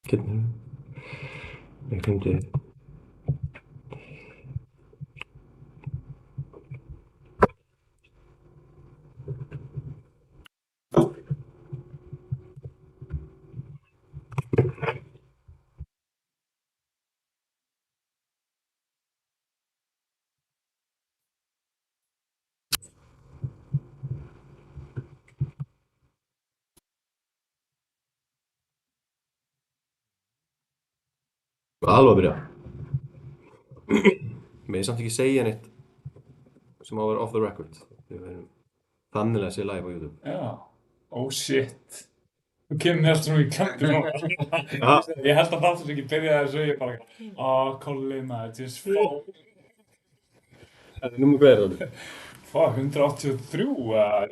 كده. فهمت. Alveg byrja. Men ég samt ekki segja neitt sem á að vera off the record. Við verðum þannig að sé live á YouTube. Já. Oh shit. Þú kemur mér alltaf í kanti núna. Ja. Ég held að þáttur ekki byrjaði þessu ég bara Kolli maður, just fuck. Númer hvað er það? Fuck, 183,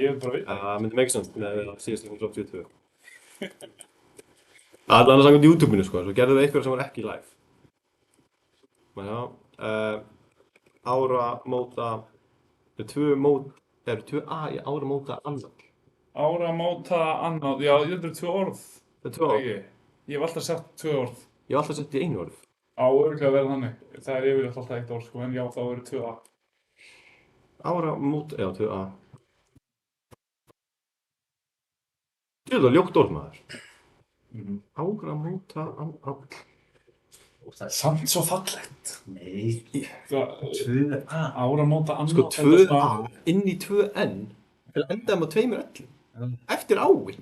ég er bara veit. Það myndi make sense með að síðast 182. Allan að samkvæmt YouTube-inu sko, svo gerðum við eitthvað sem var ekki live. Men já, áramóta, eru tvö A í áramóta annað. Áramóta annað, já, þetta eru 2 orð. Það er tvö orð. Ekki? Ég hef alltaf sagt 2 orð. Ég hef alltaf sett í einu orð. Á örugglega að vera þannig. Það er yfirleitt alltaf 1 orð, sko, en já, þá eru 2 A. Áramóta, já, tvö A. Þetta er ljótt orð maður. Áramóta annað. Það er samt svo fallegt. Nei, Það, 2A. áramóta annað. Sko, þetta er 2A inn í 2N til að enda með 2 ellum. Eftir ái.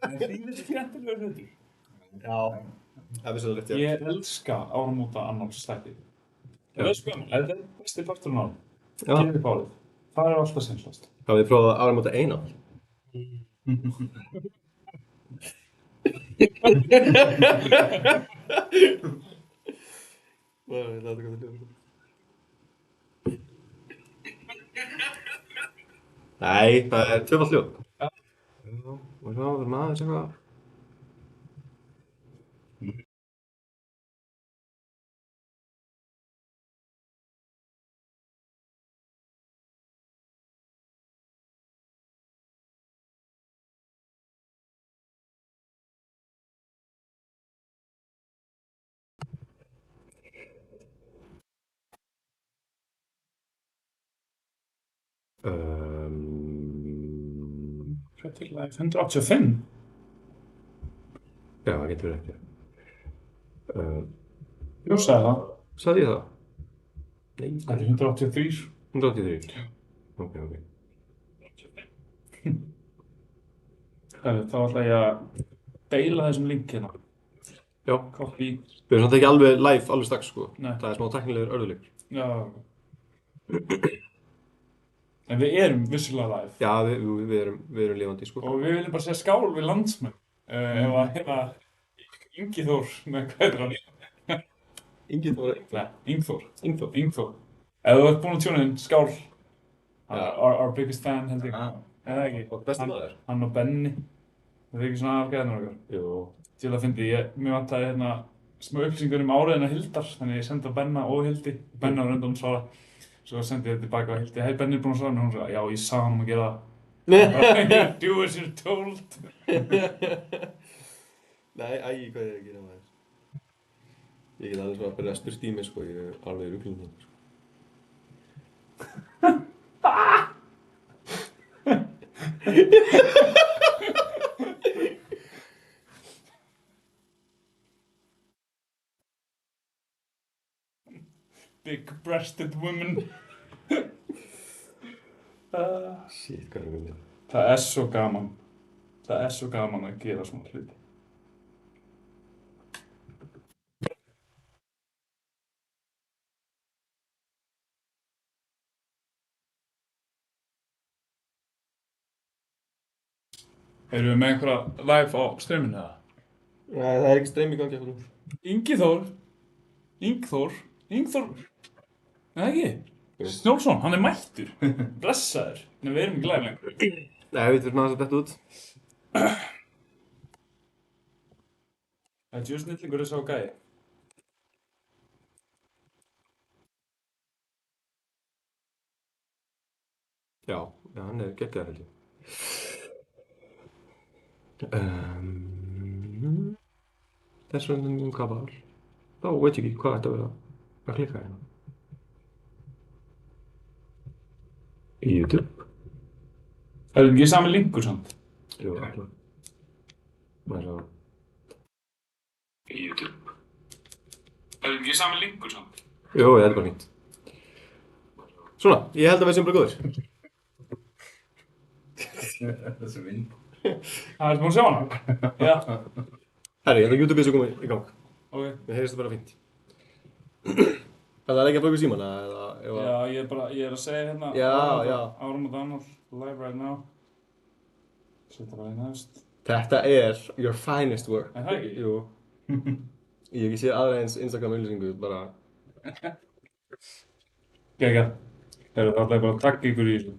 Það er lífið skemmtilegur hluti. Já. Það er svo rétt, já. Ég elska áramóta annálsstætti. Það er spennandi. Þetta er besti parturinn á það. Já. Gefið bálið. Það er alltaf sinnslast. Hafið þið prófað áramóta eina? Nei, það er tvöfalt hljóð. Já. Og svo verðum aðeins eitthvað. Pretty Life 185. Já, það getur verið eftir. Jú, sagði það. Sagði ég það? Nei, Það er 183. 183. Ok. Þá ætla ég að deila þessum link hérna. Já. Copy. Við erum samt ekki alveg live alveg strax sko. Nei. Það er smá tæknilegur örðuleikur. Já. En við erum vissulega live. Já, við erum lifandi sko. Og við viljum bara segja skál við landsmenn. Ef að hérna Ingi Þór, nei, hvað er hann? Ingi Þór. Nei, Ingþór. Ingþór. Ingþór. Ef þú ert búinn að tjóna inn, skál. Já. Our biggest fan, held ég. Eða ekki? Og besti maður. Hann og Benni. Það er ekki svona afgæðnir okkar. Jú. Til að fyndi, mér vantaði hérna smá upplýsingar áriðina Hildar, þannig ég sendi á Benna og Hildi. Benna var undan svara. Svo sendi ég tilbaka á Hildi, hei Benni er búinn að svara, og hún sagði, já ég sagði hann að gera það. Do as you're told. Nei, hvað er ég að gera maður? Ég get alveg svona að byrja að spyrst í mig sko, ég er alveg rugglinn sko. Big-breasted women. Shit, hvað er það? Það er svo gaman. Það er svo gaman að gera svona hluti. Erum við með einhverja live á streaminu eða? Nei, það er ekki stream í gangi eitthvað nú. Ingþór. Nei ekki? Snjólfsson, hann er mættur. Blessaður. Nei, við erum ekki live lengur. Nei, við þurfum aðeins að detta út. Það er djú snillingur þessu á gæði. Já, hann er geggjaður held ég. Þess vegna hvað var? Þá veit ég ekki hvað ætti að vera að klikka hérna. YouTube. Það er ekki sami linkur samt. Jú, ekki. Maður svo. YouTube. Það er ekki sami linkur samt. Jú, ég held bara fínt. Svona, ég held að við sem bara góður. Þessi vind. Það er búin að sjá hana? Já. Herri, ég held að YouTube er svo komið í gang. Ok. Mér heyrðist það bara fínt. Það er ekki að baka símana eða... Já, ég er að segja hérna. Já, já. Árum og Donald, live right now. Setja bara í næst. Þetta er your finest work. Er það ekki? Jú. Ég hef ekki séð aðra eins Instagram auglýsingu, bara... Gekka. Það ætla ég bara að taka ykkur í þessu.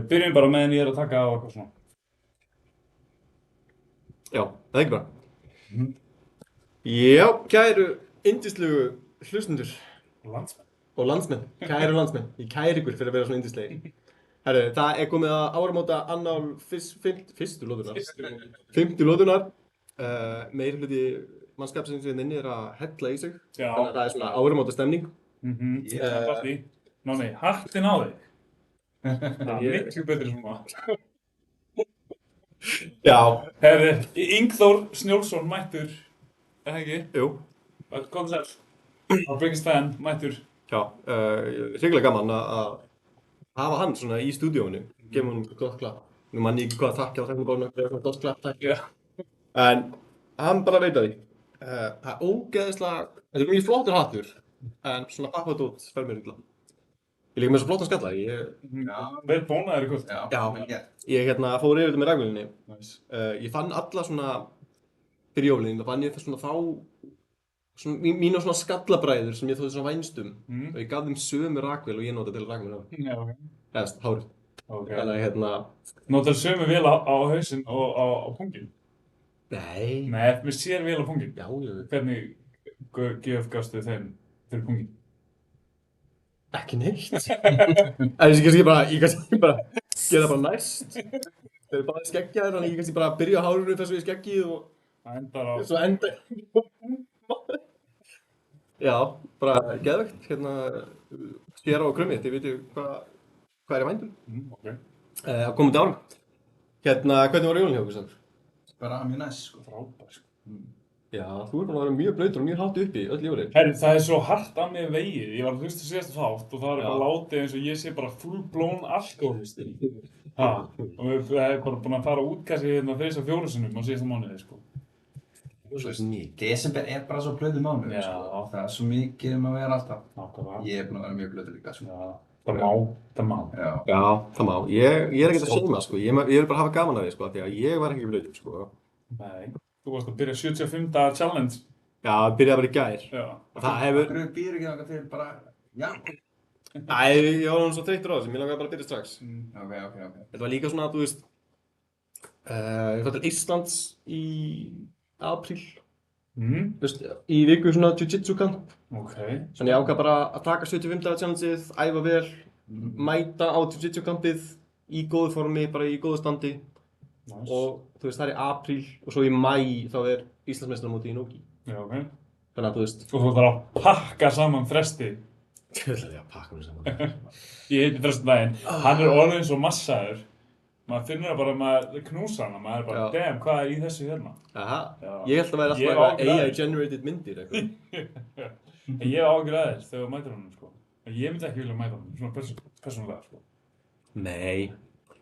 Byrjum bara meðan ég er að taka á eitthvað svona. Já, það er ekki bara. Já, kæru yndislegu hlustundur Landsmenn. og landsmenn, kæru landsmenn, ég kæri ykkur fyrir að vera svona yndislegi. Herru, það er komið að áramóta annál fyrstu lóðunar. Fimmtu lóðunar. Meiri hluti mannskapsins við inni er að hella í sig. Já. Þannig að það er svona áramóta stemning. Ég er bara því. Nóni, hattin á þig. Það er miklu betri svona. Já. Herri, Ingþór Snjólfsson mættur. Er það ekki? Jú. Kom þess. Our biggest fan mættur. Já, hrikalega gaman að hafa hann svona í stúdíóinu. Gefum hann gott klapp. Nú mann ég ekki hvað að þakka á tæknibólinu, það er svona gott klapp, takk. Já. En hann bara veit að því. Það er ógeðislega, þetta er mjög flottur hattur, en svona pappadót fer mér illa. Ég líka með svo flottan skalla, Vel bónaður í kvöld. Já, ég fór yfir þetta með ragvélinni. Nice. Ég fann alla svona, fyrir jólinn, þá fann ég svona mína svona skallabræður sem ég þótti svona vænstum. Og ég gaf þeim sömu ragvél og ég nota til að raka mér á. Já, ok. Eðast, hárið. Ok. Þannig að Notar sömu vel á hausinn og á pungin? Nei. Nei, mér sér vel á pungin. Já. Hvernig gjöf gafstu þeim fyrir pungin? Ekki neitt. Ég kannski bara gera bara næst. Þeir eru bara skeggjaðir, þannig ég kannski bara byrja á hárinu þess að ég skeggið og Það endar á... svo enda. Já, bara geðvegt. Skera á krummið, þið veitu hvað er í vændum. Ok. Á komandi árum. Hvernig var jólinn hjá ykkur samt? Bara mjög næs, sko. Frábær, sko. Já, þú er búin að vera mjög blautur og mjög hátt uppi öll jólin. Herri, það er svo hart að mig vegið. Ég var að hlusta síðasta þátt og það er bara látið eins og ég sé bara full blown alkoholisti. Og það er bara búin að fara útkassi hérna 3-4 sinnum á síðasta mánuði, sko. Desember er bara svo blöðu mánuð, Já. sko. Það er svo mikið að vera alltaf. Nákvæmlega. Ég er búin að vera mjög blöðu líka, sko. Já, það má. Já. Já, það má. Ég er ekkert að seima, sko. Ég vil bara hafa gaman af því, sko, því að ég var ekki blautur, sko. Nei. Þú varst að byrja 75 daga challenge. Já, byrjaði bara í gær. Já. Það hefur... Hverju býr ekki þangað til bara, já. Æ, ég var hann svo þreyttur á þessu, mér langaði bara að byrja strax. Ok. Þetta var líka svona að, þú veist, ég fór til Íslands í apríl, þú veist, í viku svona jiu-jitsu camp. Ok. Þannig ég ákvað bara að taka 75 daga challengeið, æfa vel, mæta á jiu-jitsu campið í góðu formi, bara í góðu standi. Nice. Og þú veist, það er í apríl og svo í maí þá er Íslandsmeistaramótið í Nóki. Já, ok. Þannig að þú veist... Og þú ætlar að pakka saman fresti. Ég ætlaði að pakka mér saman. Ég heiti frestudaginn. Hann er orðinn svo massaður. Maður finnur það bara að maður knúsa hana. Maður er bara, damn, hvað er í þessu hérna? Aha, Já. ég held að vera Ég alltaf ákveð AI það. generated myndir eitthvað. En ég hef ágjur aðeins þegar þú mætir honum, sko. En ég myndi ekki vilja mæta honum, svona persónulega, sko. Nei,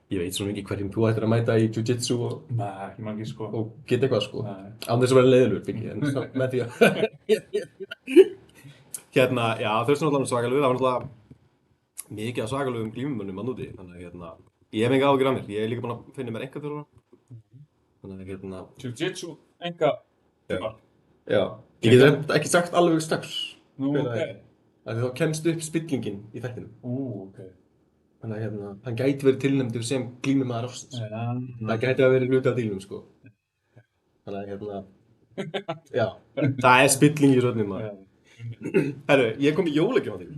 ég veit svo mikið hverjum þú ættir að mæta í jiu-jitsu Nei, ekki margir, sko. og geta eitthvað, sko. Nei. Án þess að vera leiðilegur, Biggi, en samt með því að... Já, þau eru náttúrulega svakalugir, það var náttúrulega mikið af svakalugum glímumönnum að núti, þannig að ég hef enga ágjur af mér, ég er líka búinn að finna mér einkaþjálfara. Þannig að Jiu-jitsu, enga... Já, ég get reynd ekki sagt alveg strax. Nú, hvenær ok. það er. Af því þá kemst upp spillingin í þættinum. Ok. Þannig að hann gæti verið tilnefndur sem glímumaður ársins. Já. Það gæti að verið hluti af dílnum, sko. Þannig að já, það er spilling í rönnum, maður. Herru, ég kom í jólagjöf á þig.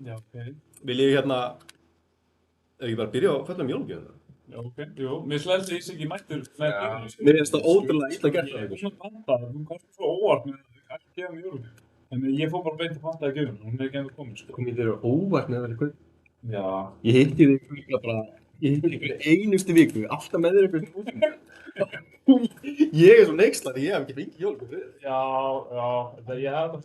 Já, ok. Vil ég ef ég bara byrja á að fjalla um jólagjöfuna? Já, ok, jú, mér slælti því sem ekki mættur með gjöfum. Mér finnst það ótrúlega illa gert Ég er búinn að panta, þú komst svo óvart með að gefa mér jólugjöf. Þannig ég fór bara beint að pantaði gjöfum, hún er ekki ennþá komin, sko. Komið þér óvart með það eitthvað. Já. Ég hitti þig líka bara, ég hitti þig einustu viku, alltaf með þér eitthvað útlum. Ég er svo neykslar, ég hef ekki fengið jólugjöf fyrir þér. Já, þetta ég hef það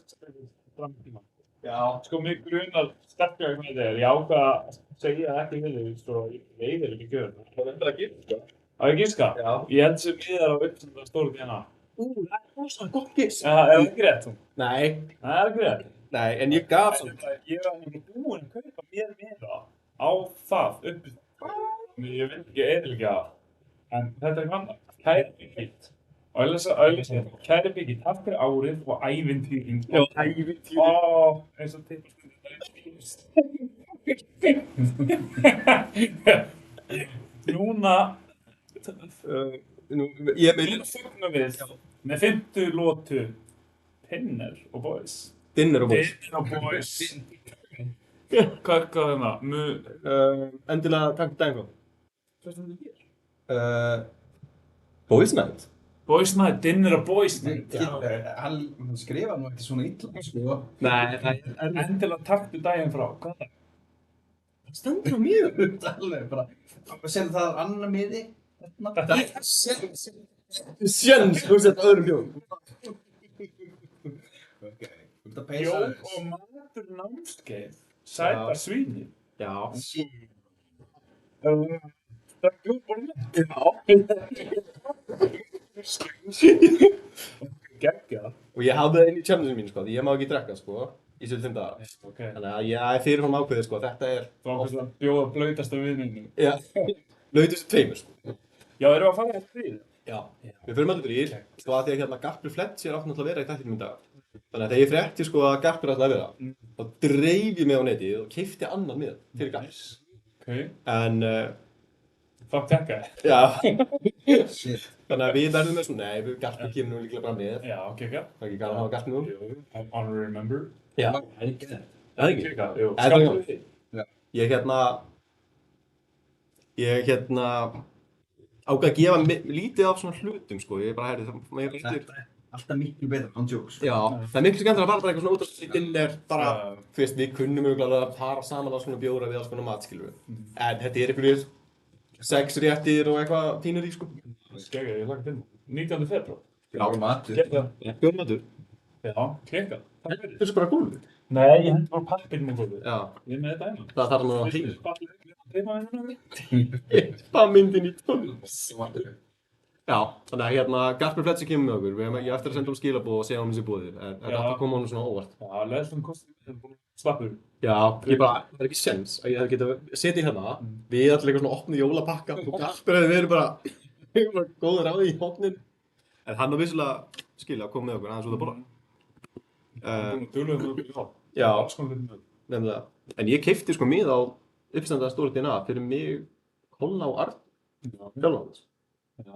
fram tíma. Já. Sko, mig grunar sterklega hvað þetta er. Ég ákvað að segja ekki við þig, svo ég veiðir ekki gjöfum. Það er bara að gera þetta. Á ég giska? Já. Ég held sem miðar á uppsendar stóru DNA. Það er rosa gott giss. Er það ekki rétt? Nei, Það er ekki rétt. nei, en ég gaf samt. Ég var búinn að kaupa mér miða á það upp. Ég vil ekki eyðileggja það. En þetta er annað. Kæri Birgit. Og ég lesa kæri Birgit, takk fyrir árið og ævintýrin. Já, ævintýrin. Eins og tippastundir. Núna Ég er með fögnum við með 50 lotu Dinner og Boys. dinner og boys. Dinner og Boys. Hvað er það? Endilega takk fyrir daginn frá. Hvað stendur hér? Boys night. Boys Night, Dinner og Boys Night. Hann skrifa nú ekki svona illa, sko. Nei, það er Endilega taktu daginn frá. Hvað er það? stendur á mér. Alveg bara, sem það annar miði, þarna. Þetta er sjens, þú sett öðrum bjóðum. Ok, þú ert að peysa Bjór þess. og matur námskeið. Sæta svíni. Já. Það er bjór og matur. Geggjað. Og ég hafði það inn í challenge mín, sko, því ég má ekki drekka, sko, í 75 daga. Ok. Þannig að ég er fyrirfram ákveðið, sko, þetta er... Það var kannski að bjóða blöytasta viðnum. Já, lautist tveimur, sko. Já, erum við að fara eftir því? Já. Við förum allir þrír, sko, að því að hérna Garpur Flett sér átt náttúrulega að vera í þættinum í dag. Þannig að þegar ég frétti, sko, að Garpur ætlaði að vera, þá dreif ég mig á netið og keypti annan miða fyrir Garp. Ok. En, Fuck tekka. já, Shit. þannig að við verðum með svona, nei, Garpur kemur nú líklega bara með. Já, geggjað. Það er ekki gaman að hafa Garp nú. Jú, honorary member. Já. Það er ekki það. Það er ekki. Geggjað, jú. Er það Skattu gaman? við því. Ég ákvað að gefa lítið af svona hlutum, sko. Ég bara herði það, maður er eftir. Þetta er alltaf miklu betra, on jokes. Já, það er miklu skemmtilega að fara bara eitthvað svona út á dinner, bara, þú veist, við kunnum auðvitað að fara saman á svona bjóra við alls konar mat, skilur við. En þetta er einhverjir 6 réttir og eitthvað fínir í, sko. Geggjað, ég lagt inn. 19. febrúar. Já, matur. Geggjað. Bjórmatur. Já, geggjað. Takk fyrir. Þetta er bara gólfið. Nei, ég hendi bara pappirinn á gólfið. Já, Ég er með þetta einu. það þarf nú að heim. Heimavinnuna. Hvað myndin í tónum? Matur. Já, þannig að hérna, Garpur Flett sem kemur með okkur, ég eftir að senda skilabóð og segja honum þessi bóðir, en þetta átti að koma honum svona óvart. Já, leðstum kostið. Slappur. Já, ég bara, það er ekki séns að ég hefði getað setið hérna, við allir eitthvað svona opnið jólapakka og Garpur hefði verið bara góður á því í hóknin. En hann var vissulega skilja að koma með okkur aðeins út að borða. Duglegur með okkur í þá. Já, Alls konar hlutum með. nefnilega. En ég keypti sko mið á uppstendaða stóra DNA fyrir mig, Kolla og Arn, sjálfans. Já.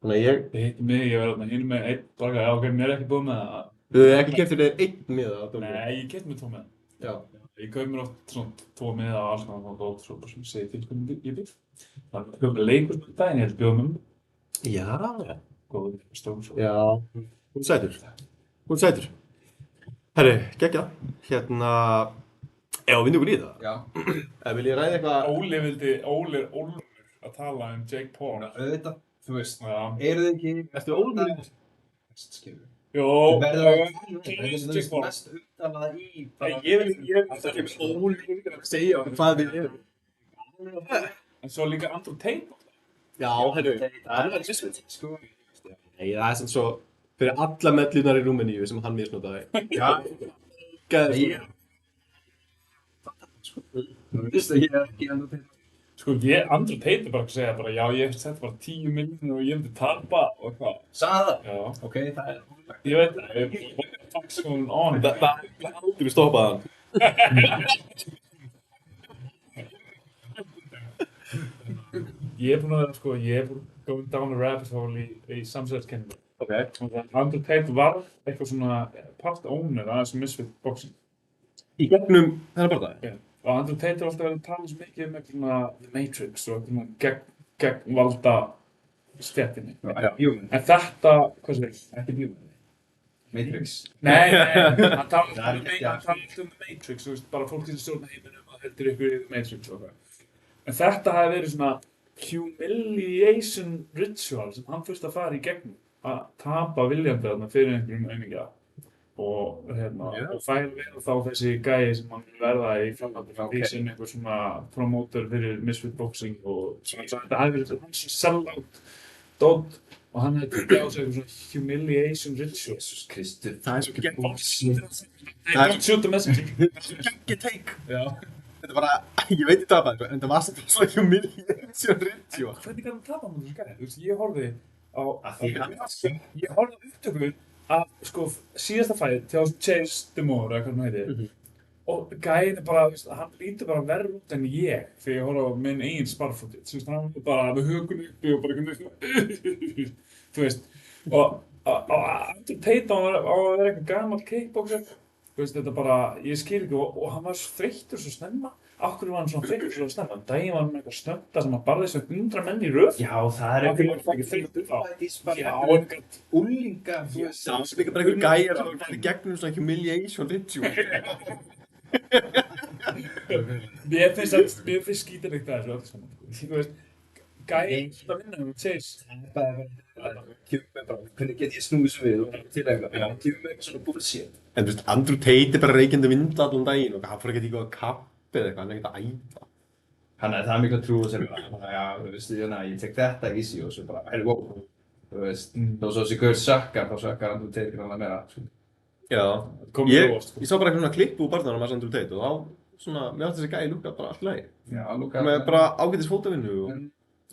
Þannig að ég, Þið hittu mig, ég verði þarna hinn með einn bara, já ok, mér er ekki búið með það. við hefði ekki keypt fyrir einn miða á dóminu. Nei, ég keypti mér 2 með. Já. Ég kaup mér oft svona 2 með á alls konar og góð, svo bara sem segi til hvernig ég bygg. Það er bjóð með leikur með daginn, ég held bjóð með Já. góð stóð svo. Já. Hún sætur. Hún sætur. Herri, geggja. Hérna, ef við vinum okkur í það. Já. Vil ég ræða eitthvað? Óli er Ólfur að tala um Jake Paul. Auðvitað, þú veist, Já. eru þið ekki... Ertu Ólfur? Skilur. Jó, Þú verður að... Jake Þetta Paul. er mest upptalað í... Ég vil Ólfur að segja hvað við erum. En svo líka Andrew Tate. Já, herru. Það er svisveit. Sko... Nei, það er sem svo fyrir alla mellunar í Rúmeníu sem hann misnotaði. Já. Gæði Þú veist að ég er ekki enda til... Sko, Andrew Tate er bara að segja bara, já, ég sett bara 10 milljónir og ég myndi tapa og eitthvað. Sagði það? Já. Ok, það er... Ég veit það, what's going on? Það er aldrei stoppað hann. Ég er búinn að, sko, ég er búinn going down a rabbit hole í samsæðiskenningu. Ok. Andrew Tate var eitthvað svona part owner aðeins Misfit Boxing. Í gegnum þennan barðaði? Og Andrew Tate er alltaf verið að tala svo mikið um eitthvað svona The Matrix og eitthvað svona gegn valda stéttinni. Human. En þetta, hvað segir þið? Ekki Human. Matrix. Nei, hann Það talar er um ekki Matrix, þú veist, bara fólk sem stjórna heiminum að heldur ykkur í Matrix og eitthvað. En þetta hafi verið svona humiliation ritual sem hann þurfti að fara í gegnum. Að tapa viljandi þarna fyrir einhverjum aumingja. Og færa vera þá þessi gæi sem hann vil verða í framhaldi því sem einhver svona promoter fyrir Misfit Boxing og þetta hafi verið hans sell-out dót og hann hefði tekið á sig eitthvað svona humiliation ritual. Jesus Kristur. Það svo gegn Don't shoot the messenger. Það svo gegn take. Já. Þetta bara, ég veit þetta bara, en það var svo humiliation ritual. Hvernig kann hann tapa hann þessu gæi? Þú veist, ég horfði á Hann upptökur af sko síðasta fæð til þessum Chase Demore eða hvað hann heitir og gæinn bara, veist, hann lítur bara verður út en ég þegar ég horfði á minn eigin sparfootage, þú veist, hann var bara með hökunni uppi og bara einhvern þú veist, og Andrew Tate á að vera eitthvað gamall kickboxer, þú veist, þetta bara, ég skil ekki og hann var þreyttur svo snemma, af hverju var hann svona þreyttur svo snemma, daginn var hann með eitthvað snögta sem að barðist við 100 menn í röð. Já, það er ekki þreyttur þá. Já, úlinga, þú veist. Það var líka bara einhver gæjar sem var í gegnum svona humiliation ritual. Mér finnst skítilegt það þessu öllu saman, þú veist, gæinn að vinna með Chase. Hvernig get ég snúið svo við og til eitthvað, gefur mig eitthvað svona bullshit. En þú veist, Andrew Tate er bara reykjandi vinda allan daginn og hann fór ekki eitthvað að kappa eða eitthvað, hann er ekkert að æfa. Hann er það miklu að trúa sér bara, já, þú veist, ég tek þetta easy og svo bara, hey, wow, þú veist, þó svo þessi gaur sökkar, þá sökkar Andrew Tate grann að meira, sko. Já, Komið ég óvart, sko. sá bara eitthvað svona klippu úr barndanum að Andrew Tate og þá svona, mér átti þessi gæi lúka bara allt í lagi. Já, lúka. Með bara ágætis fótavinnu og...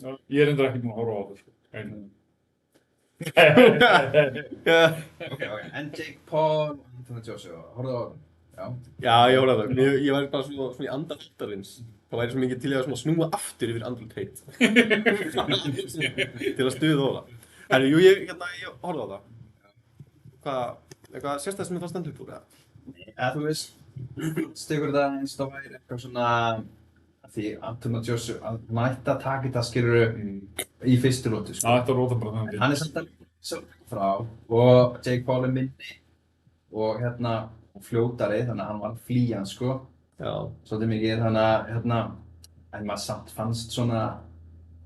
Já, ég er reyndar ekki búinn að horfa á það, sko. Ok, en Jake Paul og Anthony Joshua, horfðu á það? Já. Já, ég horfði á það. Ég var bara svona í anda þáttarins. Það væri svo mikið til að snúa aftur yfir Andrew Tate. Til að stuða á það. Herru, jú, ég horfði á það. Eitthvað sérstætt sem það stendur upp úr, eða? Eða þú veist, stegur þetta eins og það væri eitthvað svona því Anthony Joshua, hann ætti að taka þetta skilurðu í fyrstu lotu, sko. Það ætti að róta bara þannig. Hann er samt að líka frá og Jake Paul er minni og fljótari, þannig að hann var flýjan, sko. Já. Svolítið mikið, þannig að en maður samt fannst svona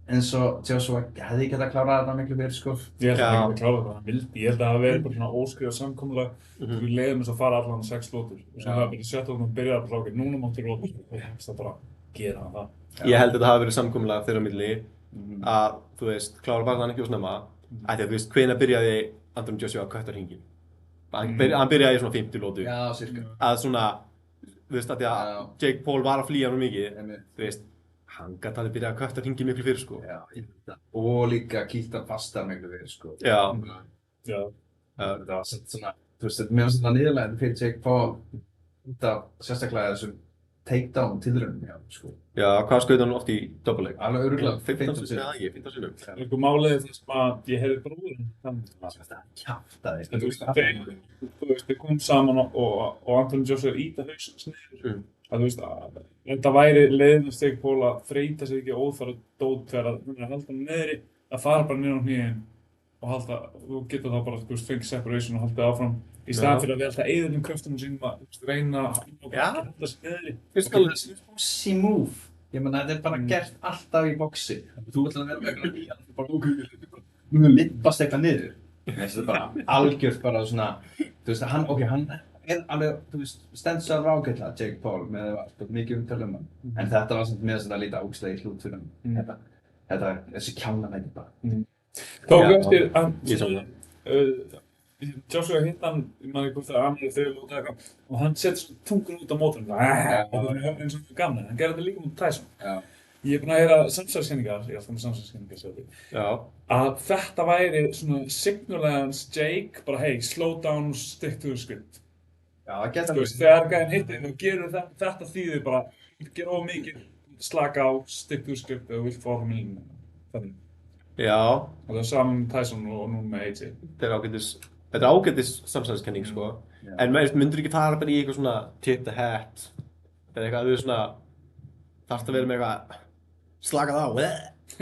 eins og Joshua hefði ekki hægt að klára þetta miklu verið, sko. Ég held að hann ekki klára það, hann vildi. Ég held að það hafi verið bara svona óskrifað samkomulag. Við leiðum þess að fara allan 6 lótur. Og sem það bara í sjötta lótum byrjaði að plaka, núna máttu lótur. Og ég hefst að bara gera það. Ég held að þetta hafi verið samkomulag þeirra á milli að, þú veist, klára bara þann ekki of snemma. Ætti að, þú veist, hvenær byrjaði Anthony Joshua að kötta hringinn? Hann byrjaði í svona 50 lótu. Já, cirka. Að svona, þú veist, að því að Jake Paul var að flýja hann mikið, þú veist, hann gæti að byrja að kötta hringinn miklu fyrir, sko. Já, ég veit það. Og líka kýlta fastar miklu fyrir, sko. Já. Já. Það var svona, þú veist, mér finnst þetta niðurlegandi fyrir Jake Paul út af sérstaklega þessum takedown tilraunum, já, sko. Já, hvað skaut hann oft í double leg? Alveg örugglega 15 sinnum. Já, 15 sinnum. Einhver málið þess að ég heyrði bróðurinn þannig. Það kjaftaði. Þú veist, við komum saman og Anthony Joshua íta hausins niður. Þú veist, þetta væri leiðin Jake Paul að þreyta sig ekki óþarfa dót þegar hann er að halda hann niðri, að fara bara niður á hnéðin og þú getur þá bara, þú veist, fengið separation og haldið áfram. Í staðan fyrir að við alltaf eyðum kröftunum sínum að reyna að halda sig niðri. Þessi boxy move. Ég meina, þetta er bara gert alltaf í boxi. Þú ætlar að vera með eitthvað nýja, þú bara nú lippast eitthvað niður. Þetta er bara algjört bara svona, þú veist, hann er alveg, þú veist, stendur sér ágætlega, Jake Paul, með mikið umtalum hann. En þetta var samt með þess að líta ógeðslega í hlut fyrir hann. Þessi kjánavæti bara. Tóku eftir að Joshua hitt hann, ég maður ekki hvort það er annað þegar lóta eitthvað og hann setur svona tungun út á mótorinn eins og það gamla, hann gerði þetta líka mútið Tyson. Ég er búinn að heyra samsæðiskenningar, ég er alltaf með samsæðiskenningar sjálfur, að þetta væri svona signallega hans Jake, bara hey, slow down, stick to the script. Já, það geta þú veist, þegar gæðin hittir, þú gerur þetta þýðir bara, gera of mikið, slaka á, stick to the script eða þú vilt fá áfram í línuna, þannig. Já. Og það er saman með Tyson og nú með AJ. Þetta er ágætis samsæðiskenning, sko. En myndur ekki fara bara í eitthvað svona tip the hat eða eitthvað, þú veist svona, þarfst að vera með eitthvað slakað á. Já,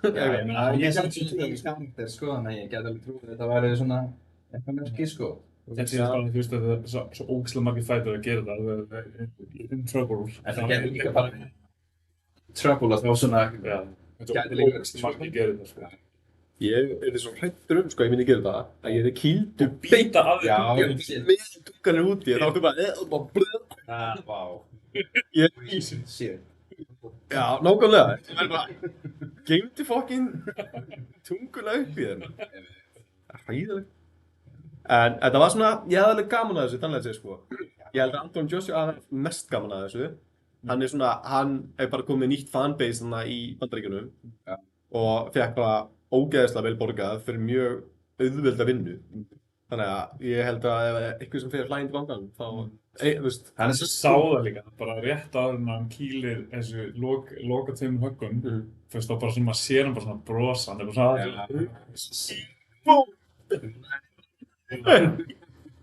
ég meina, ég er samt svona í karakter, sko, þannig að ég get alveg trúið að þetta væri svona eitthvað merki, sko. Þetta er bara, þú veist, að það er svo ógeðslega margir fætur að gera það, það er in trouble. En það getur líka bara trouble að þá svona, Já, þetta Gæti er líka ógeðslega margir að gera það, sko. Ég er svo hrættur ef ég myndi gera það, að ég er kýldur Býta af já, því. með tunganir úti, þá ertu bara, vá, ég, shit. já, nákvæmlega, það er bara, geymdi fokkin tunguna upp í þeim. Það er hræðilegt. En þetta var svona, ég hafði alveg gaman að þessu, þannig að segja, sko. Ég held að Anton Joshua hafði mest gaman að þessu. Hann er svona, hann er bara komið nýtt fanbase þarna í Bandaríkjunum Já. og fekk bara ógeðslega vel borgað fyrir mjög auðvelda vinnu. Þannig að ég held að ef eitthvað sem fyrir hlægindi vangan, þá, þú veist, Hann er Ég svo sá það líka, bara rétt áður en hann kýlir þessu loka tveimur höggum, þú veist, þá bara svona, maður sér hann bara svona brosa, hann er bara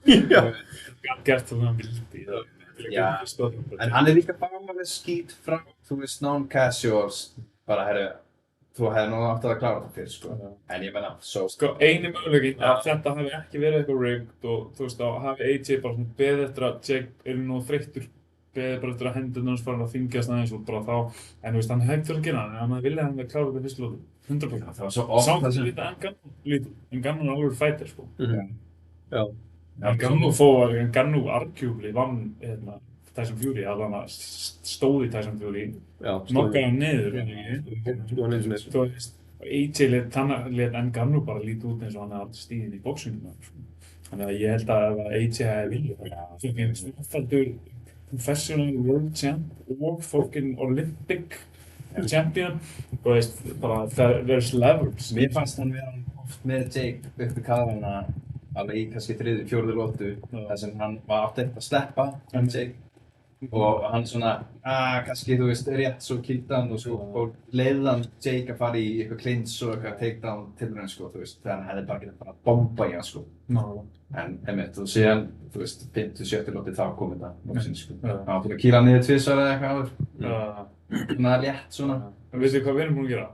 já, gert það hann vildi. Já. En hann er líka bara alveg skít frá, þú veist, non-casuals, bara, herru, þú hefði nú átt að klára það fyrir, sko. En ég meina, svo, Sko, eini möguleikin að þetta hafi ekki verið eitthvað rigged og þú veist, þá hafi AJ bara svona beðið eftir að Jake er nú þreyttur, beðið bara eftir að hendurnar hans fara að þyngjast aðeins og bara þá, en þú veist, hann hefði fyrir að gera það, en hann vilja hann að klára þetta fyrstu lótu, 100%. það var svo oft Samt það að sem, líta en Ngannou er alveg fighter, sko. já, Ngannou arguably vann Tyson Fury, allan að stóð í Tyson Fury, já, nokkaði hann niður, Stóð niður sem þú veist, AJ lét Ngannou bara líta út eins og hann hafði stíðin í boxinguna, sko. Þannig að ég held að ef AJ hefði viljað, snöffaldur professional world champ og fucking Olympic champion, þú veist, bara there's levels. mér fannst hann vera oft með Jake upp í kaðana, alveg í kannski þriðju, fjórðu lótu, þar sem hann var átt eitthvað að sleppa, Jake. Og hann svona, kannski, þú veist, rétt svo kýldi hann og svo og leiði hann Jake að fara í eitthvað clinch og eitthvað takedown tilraun, sko, þú veist, þegar hann hefði bara getað bara bomba í hann, sko. En, einmitt, þú sé hann, þú veist, 50-70 lótið þá kom þetta, loksins, sko. Hann var til að kýla niður tvisvar eða eitthvað áður. Svona létt, svona. En veistu hvað við erum búin að gera?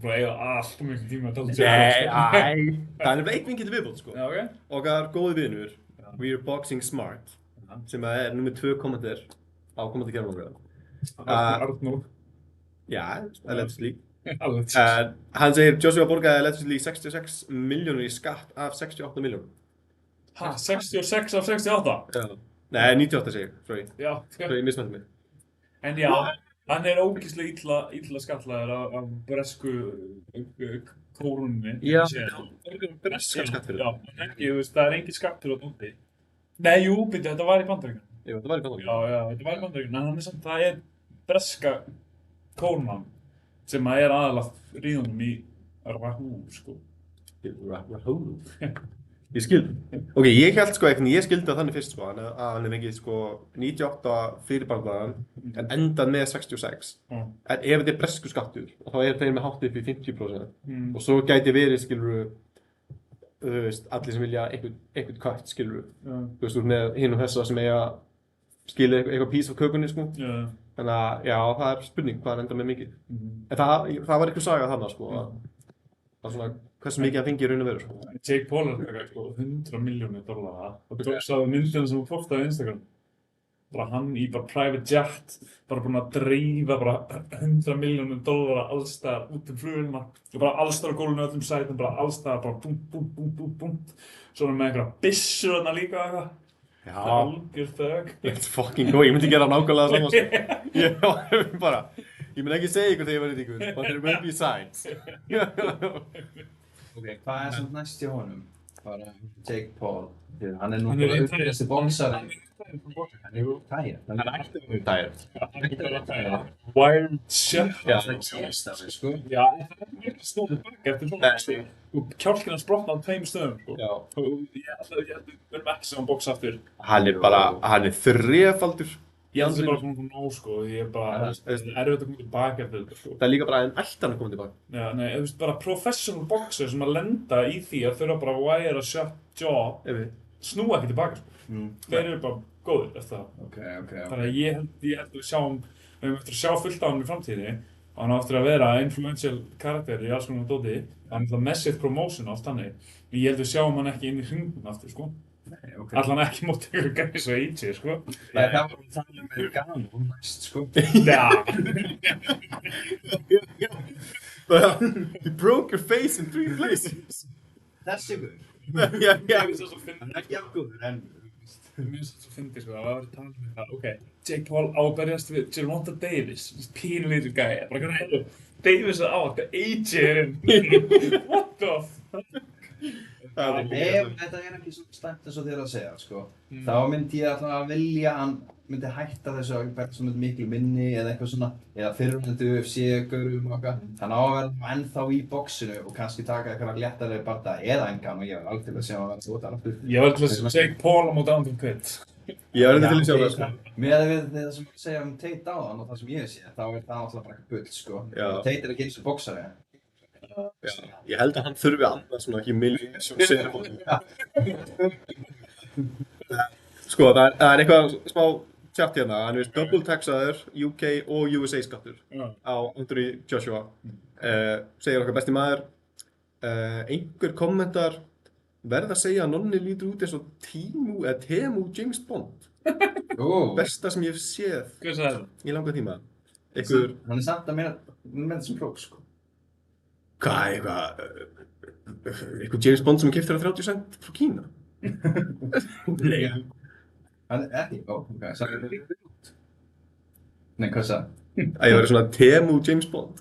Bara eiga allt mjög tíma að tala um Nei, það er eitt vingið til viðbót, sko. Já, ok. Okkar góði vinur, We're Boxing Smart, sem er nummið 2 kommenter á kommentarkerfum. Arnór. Já, allegedly. Allegedly. Hann segir, Joshua borgaði allegedly 66 milljónir í skatt af 68 milljónum. Ha, 66 af 68? Já. Nei, 98 segir, sorry. Já, Sorry, ég mismætti mig. en já, hann er ógeðslega illa skattlagður af bresku kórunni. Já. Breska skatt fyrir Já, en ekki, þú veist, það er engin skattur á úti. Nei, jú, byrju, þetta var í Bandaríkjunum. Jú, það var í Bandaríkjunum. Já, þetta var í Bandaríkjunum, en hann er samt, það er breska kórnan sem að er aðalega ríðunum í Rahul, sko. Rahul? Ég skil. Ok, ég held sko eitthvað, ég skildi það þannig fyrst sko, að hann er fengið sko 98 fyrirbandaðan, en endað með 66. Já. En ef þetta er bresku skattur, þá er þeir með hátt upp í 50%. Og svo gæti verið, skiluru, þú veist, allir sem vilja einhvern kött, skiluru. Þú veist, þú veist, með hinn og þessa sem eiga skilja eitthvað pís af kökunni, sko. Já. Þannig að, já, það er spurning hvað hann endar með mikið. En það var eitthvað saga þarna, sko, að svona, hversu mikið hann fengi í raun og veru, sko. Jake Paul er eitthvað, sko, $100 milljónir og sáðu myndina sem hún postaði á Instagram. Bara hann í bara private jet, bara búinn að dreifa bara $100 milljónir allstaðar út um flugvélina. Og bara allstaðar á gólfinu öllum sætum, bara allstaðar, bara búm, búm, búm, búm, búm. Svo með einhverja byssur þarna líka eitthvað. Já. Algjör þögg. Let's fucking go, ég myndi gera nákvæmlega það saman, sko. Ég var bara, ég mun ekki segja ykkur þegar ég verið ykkur, but there will be signs. Ok, hvað er svona næst hjá honum? Bara Jake Paul. Hann er nú Hann er bara einn uppgæðasti bóksari. Hann er Tæja. Hann er ættið um dagir. Wild chef. Já. Það er kjærstafi, sko. Já, það er mjög snóðið bak eftir svona. Og kjálkinn hans brotnaði á 2 stöðum, sko. Já. Og ég held að við verðum ekki sem hann bóks aftur. Hann er bara, hann er þrefaldur. Ég held að það er bara svona nóg, sko. Ég er bara, það er erfitt að koma tilbaka eftir þetta, sko. Það er líka bara en ættan að koma tilbaka. Já, nei, þú veist, bara professional boxer sem að lenda í því að þurfa bara að wire a shut jaw, snúa ekki tilbaka, sko. Þeir eru bara góðir eftir það. Ok. Þannig að ég held að við höfum eftir að sjá fullt á hann í framtíðinni. og hann á eftir að vera influential karakter í alls konar dóti. Það er náttúrulega massive promotion oft þannig. Ég held við sjáum hann ekki inn í hringnum aftur, sko. Nei, ok. Allan ekki móti ykkur gæði svo AJ, sko. Já, það var að tala með Gargano næst, sko. Já. You broke your face in 3 places. Þessi guður. Já. Mér finnst það svo fyndið. Hann er ekki afgóður, en... Mér finnst það svo fyndið, sko. Það var að tala um það. Ok, Jake Paul á að berjast við Gervonta Davis. Pínlítur gæði. Bara hvernig Davis er á að AJ er inn. What the fuck? Ef þetta er ekki svo slæmt eins og þið eru að segja, sko, þá myndi ég alltaf að vilja að hann myndi hætta þessu að verða svona miklu minni eða eitthvað svona, eða fyrrverandi UFC-gaurum og eitthvað. Hann á að vera ennþá í boxinu og kannski taka eitthvað léttari bardaga eða engan og ég var alveg til að sjá að verða út aftur. Ég var til að segja Jake Paul á móti Anton Quinn. Ég var til að sjá það, sko. Með það sem ég segja Tate áðan og það sem ég sé, þá er það alltaf bara eitthvað bull, sko. Tate er ekki eins og boxari. Já, ég held að hann þurfi annað svona humiliation ceremony. Sko, það er eitthvað smá tjátt hérna, hann er double taxaður UK og USA skattur á Anthony Joshua. Segir okkar besti maður, einhver kommentar verða að segja að Nonni lítur út eins og Temu James Bond. Besta sem ég hef séð Hvað sagði það? í langa tíma. Hann er samt að meina þessum próf, sko. Hvað, eitthvað James Bond sem keyptur á 30 cent frá Kína? Nei. Hann er ekki, ok, sagði þetta líka út. Nei, hvað sagði? Að ég væri svona Temu James Bond.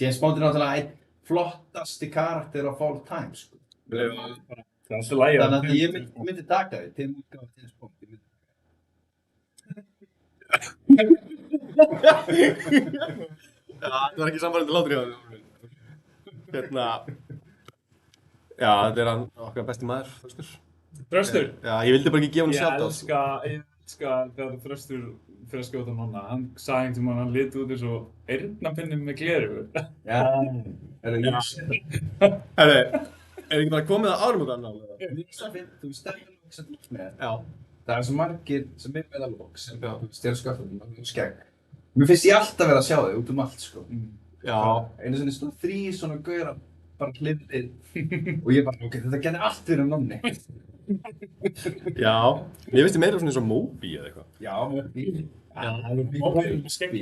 James Bond er náttúrulega einn flottasti karakter of all time, sko. Það er alltaf lægja. Þannig að ég myndi taka því, Temu útgáfa James Bond, ég myndi taka því. Það var ekki samfærandi látur hjá það. Hérna, já, þetta er hann okkar besti maður, Þröstur. Þröstur? Já, ég vildi bara ekki gefa hann shout-out. Ég elska þegar Þröstur fyrir að skjóta núna. Hann sagði einhvern tímann að hann liti út eins og eyrnapinni með glerugu. Já, er það ég sé. Herri, er ekki bara komið að árum út af hann? Þú stærður lók sem þú ert með. Já. Það er svo margir sem er með að lók sem stjórn skaftunum og skegg. Mér finnst ég alltaf vera að sjá þig út allt, sko. Já. Einu sinni stóð 3 svona gaurar bara hlifðir og ég bara, ok, þetta getur allt verið Nonni. Já, mér finnst ég meira svona eins og Moby eða eitthvað. Já, Moby. Moby með skegg.